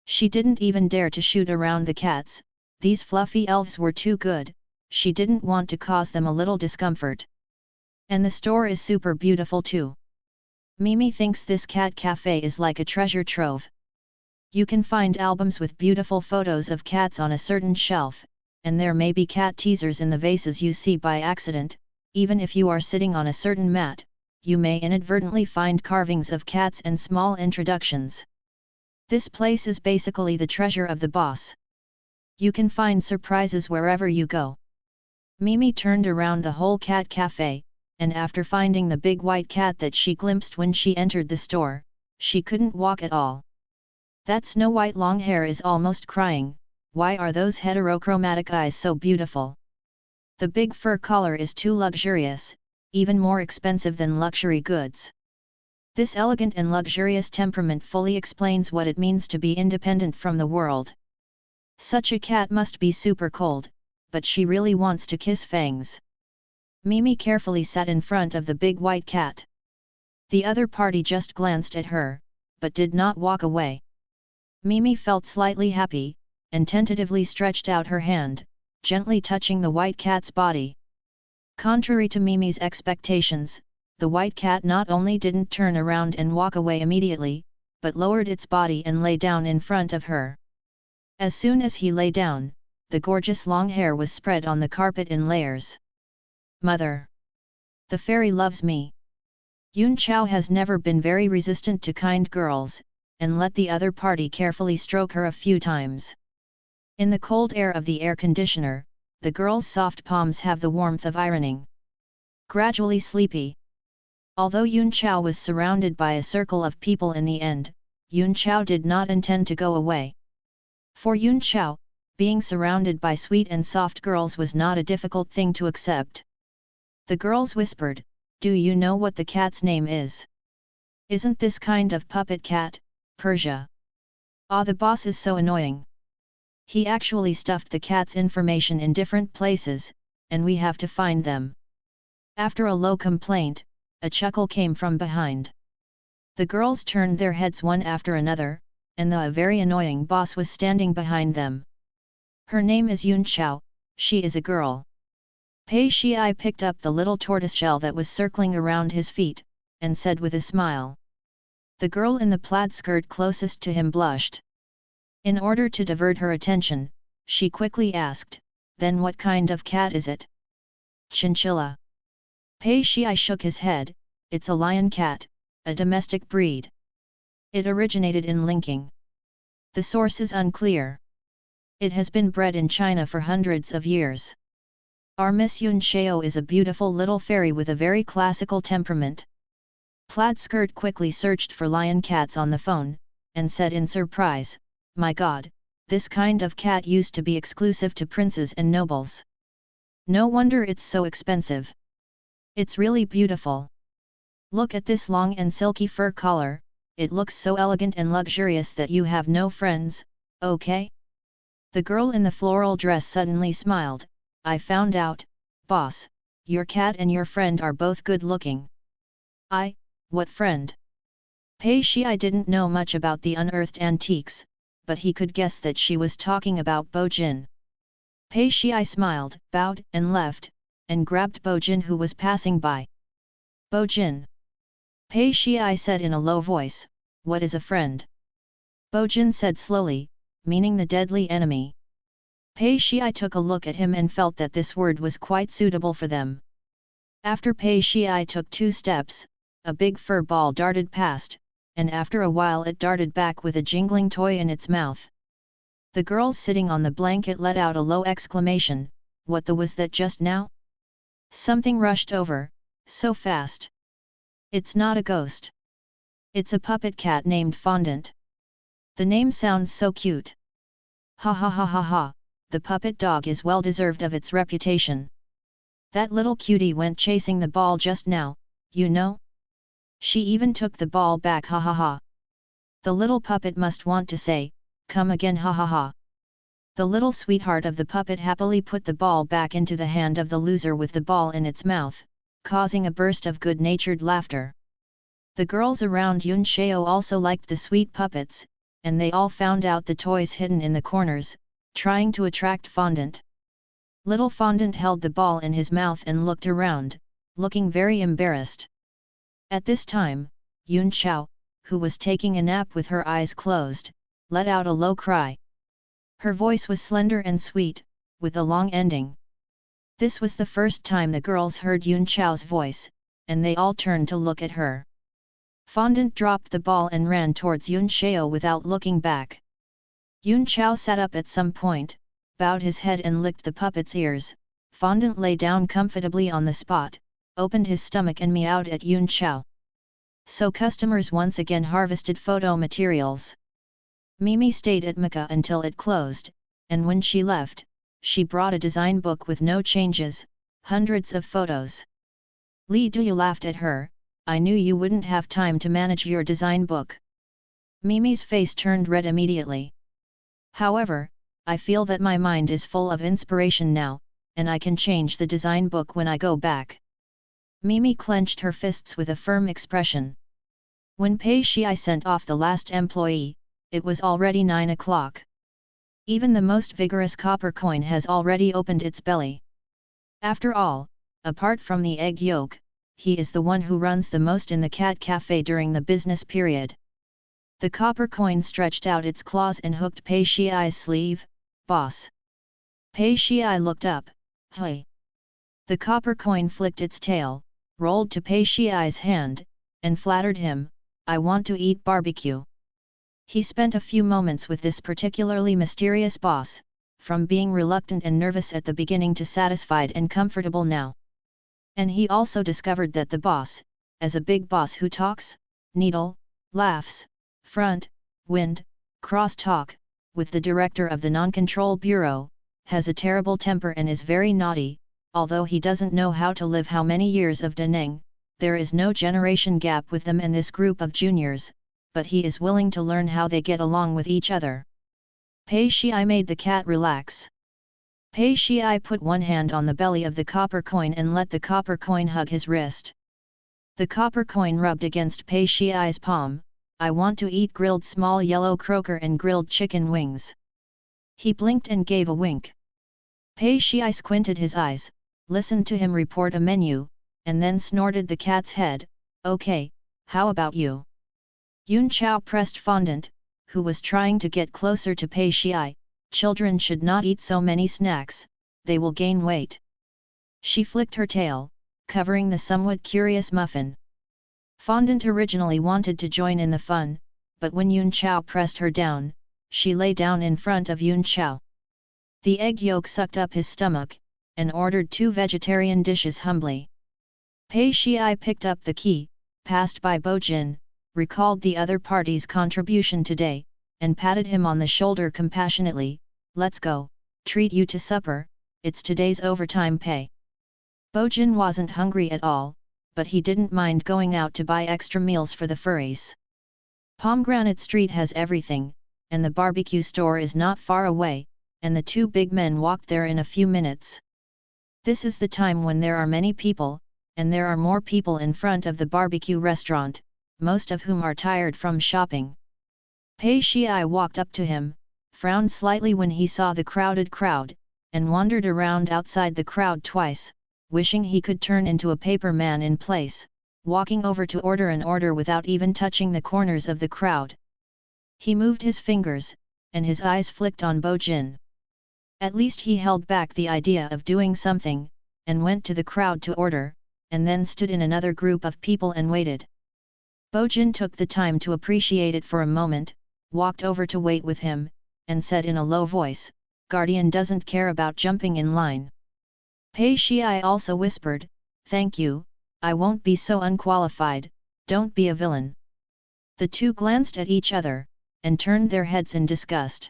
She didn't even dare to shoot around the cats. These fluffy elves were too good, she didn't want to cause them a little discomfort. And the store is super beautiful too. Mimi thinks this cat cafe is like a treasure trove. You can find albums with beautiful photos of cats on a certain shelf, and there may be cat teasers in the vases you see by accident. Even if you are sitting on a certain mat, you may inadvertently find carvings of cats and small introductions. This place is basically the treasure of the boss. You can find surprises wherever you go. Mimi turned around the whole cat cafe, and after finding the big white cat that she glimpsed when she entered the store, she couldn't walk at all. That Snow White long hair is almost crying. Why are those heterochromatic eyes so beautiful? The big fur collar is too luxurious, even more expensive than luxury goods. This elegant and luxurious temperament fully explains what it means to be independent from the world. Such a cat must be super cold, but she really wants to kiss Fangs. Mimi carefully sat in front of the big white cat. The other party just glanced at her, but did not walk away. Mimi felt slightly happy, and tentatively stretched out her hand, gently touching the white cat's body. Contrary to Mimi's expectations, the white cat not only didn't turn around and walk away immediately, but lowered its body and lay down in front of her. As soon as he lay down, the gorgeous long hair was spread on the carpet in layers. Mother! The fairy loves me. Yun Chao has never been very resistant to kind girls, and let the other party carefully stroke her a few times. In the cold air of the air conditioner, the girl's soft palms have the warmth of ironing. Gradually sleepy. Although Yun Chao was surrounded by a circle of people in the end, Yun Chao did not intend to go away. For Yun Chao, being surrounded by sweet and soft girls was not a difficult thing to accept. The girls whispered, "Do you know what the cat's name is? Isn't this kind of puppet cat, Persia? Ah, the boss is so annoying. He actually stuffed the cat's information in different places, and we have to find them." After a low complaint, a chuckle came from behind. The girls turned their heads one after another, and the very annoying boss was standing behind them. Her name is Yun Chao, she is a girl. Pei Shiai picked up the little tortoiseshell that was circling around his feet, and said with a smile. The girl in the plaid skirt closest to him blushed. In order to divert her attention, she quickly asked, "Then what kind of cat is it?" "Chinchilla." Pei Shiai shook his head, "It's a lion cat, a domestic breed. It originated in Linking. The source is unclear. It has been bred in China for hundreds of years. Our Miss Yun Chao is a beautiful little fairy with a very classical temperament." Plaid Skirt quickly searched for lion cats on the phone, and said in surprise, "My god, this kind of cat used to be exclusive to princes and nobles. No wonder it's so expensive. It's really beautiful. Look at this long and silky fur collar, it looks so elegant and luxurious that you have no friends, okay?" The girl in the floral dress suddenly smiled, "I found out, boss, your cat and your friend are both good looking." What friend?" Pei Shiai didn't know much about the unearthed antiques, but he could guess that she was talking about Bo Jin. Pei Shiai smiled, bowed and left, and grabbed Bo Jin who was passing by. "Bo Jin! Pei Shii said in a low voice, "What is a friend?" Bojin said slowly, "Meaning the deadly enemy." Pei Shii took a look at him and felt that this word was quite suitable for them. After Pei Shii took 2 steps, a big fur ball darted past, and after a while it darted back with a jingling toy in its mouth. The girls sitting on the blanket let out a low exclamation, "What the was that just now?" Something rushed over, so fast. It's not a ghost. It's a puppet cat named Fondant. The name sounds so cute. Ha ha ha ha ha, the puppet dog is well deserved of its reputation. That little cutie went chasing the ball just now, you know? She even took the ball back, ha ha ha. The little puppet must want to say, "Come again, ha ha ha." The little sweetheart of the puppet happily put the ball back into the hand of the loser with the ball in its mouth, causing a burst of good-natured laughter. The girls around Yun Shao also liked the sweet puppets, and they all found out the toys hidden in the corners, trying to attract Fondant. Little Fondant held the ball in his mouth and looked around, looking very embarrassed. At this time, Yun Shao, who was taking a nap with her eyes closed, let out a low cry. Her voice was slender and sweet, with a long ending. This was the first time the girls heard Yun Shao's voice, and they all turned to look at her. Fondant dropped the ball and ran towards Yun Shao without looking back. Yun Shao sat up at some point, bowed his head and licked the puppet's ears. Fondant lay down comfortably on the spot, opened his stomach and meowed at Yun Shao. So customers once again harvested photo materials. Mimi stayed at Mecca until it closed, and when she left, she brought a design book with no changes, hundreds of photos. Li Duyu laughed at her, "I knew you wouldn't have time to manage your design book." Mimi's face turned red immediately. "However, I feel that my mind is full of inspiration now, and I can change the design book when I go back." Mimi clenched her fists with a firm expression. When Pei Shii sent off the last employee, it was already 9 o'clock. Even the most vigorous copper coin has already opened its belly. After all, apart from the egg yolk, he is the one who runs the most in the cat cafe during the business period. The copper coin stretched out its claws and hooked Pei Shii's sleeve. "Boss." Pei Shii looked up, "Hey." The copper coin flicked its tail, rolled to Pei Shii's hand, and flattered him, "I want to eat barbecue." He spent a few moments with this particularly mysterious boss, from being reluctant and nervous at the beginning to satisfied and comfortable now. And he also discovered that the boss, as a big boss who talks, needle, laughs, front, wind, cross-talk, with the director of the Non-Control Bureau, has a terrible temper and is very naughty. Although he doesn't know how to live how many years of Daneng, there is no generation gap with them and this group of juniors, but he is willing to learn how they get along with each other. Pei Shii made the cat relax. Pei Shii put one hand on the belly of the copper coin and let the copper coin hug his wrist. The copper coin rubbed against Pei Shii's palm. "I want to eat grilled small yellow croaker and grilled chicken wings." He blinked and gave a wink. Pei Shii squinted his eyes, listened to him report a menu, and then snorted the cat's head, "Okay, how about you?" Yun Chao pressed Fondant, who was trying to get closer to Pei Shii, "Children should not eat so many snacks, they will gain weight." She flicked her tail, covering the somewhat curious muffin. Fondant originally wanted to join in the fun, but when Yun Chao pressed her down, she lay down in front of Yun Chao. The egg yolk sucked up his stomach, and ordered 2 vegetarian dishes humbly. Pei Shii picked up the key, passed by Bojin, recalled the other party's contribution today, and patted him on the shoulder compassionately, "Let's go, treat you to supper, it's today's overtime pay." Bojin wasn't hungry at all, but he didn't mind going out to buy extra meals for the furries. Pomegranate Street has everything, and the barbecue store is not far away, and the 2 big men walked there in a few minutes. This is the time when there are many people, and there are more people in front of the barbecue restaurant, most of whom are tired from shopping. Pei Shii walked up to him, frowned slightly when he saw the crowded crowd, and wandered around outside the crowd twice, wishing he could turn into a paper man in place, walking over to order an order without even touching the corners of the crowd. He moved his fingers, and his eyes flicked on Bo Jin. At least he held back the idea of doing something, and went to the crowd to order, and then stood in another group of people and waited. Bo Jin took the time to appreciate it for a moment, walked over to wait with him, and said in a low voice, "Guardian doesn't care about jumping in line." Pei Shiai also whispered, "Thank you, I won't be so unqualified, don't be a villain." The two glanced at each other, and turned their heads in disgust.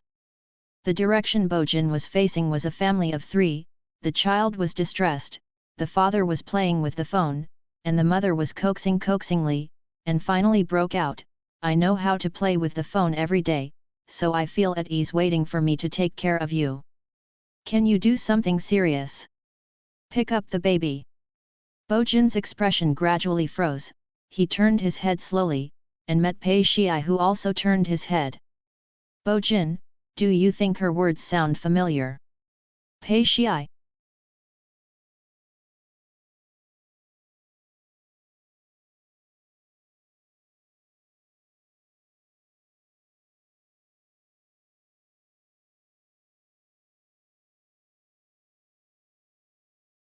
The direction Bo Jin was facing was a family of 3, the child was distressed, the father was playing with the phone, and the mother was coaxingly, and finally broke out, "I know how to play with the phone every day, so I feel at ease waiting for me to take care of you. Can you do something serious? Pick up the baby." Bo Jin's expression gradually froze, he turned his head slowly, and met Pei Shiai, who also turned his head. "Bo Jin, do you think her words sound familiar?" Pei Shiai,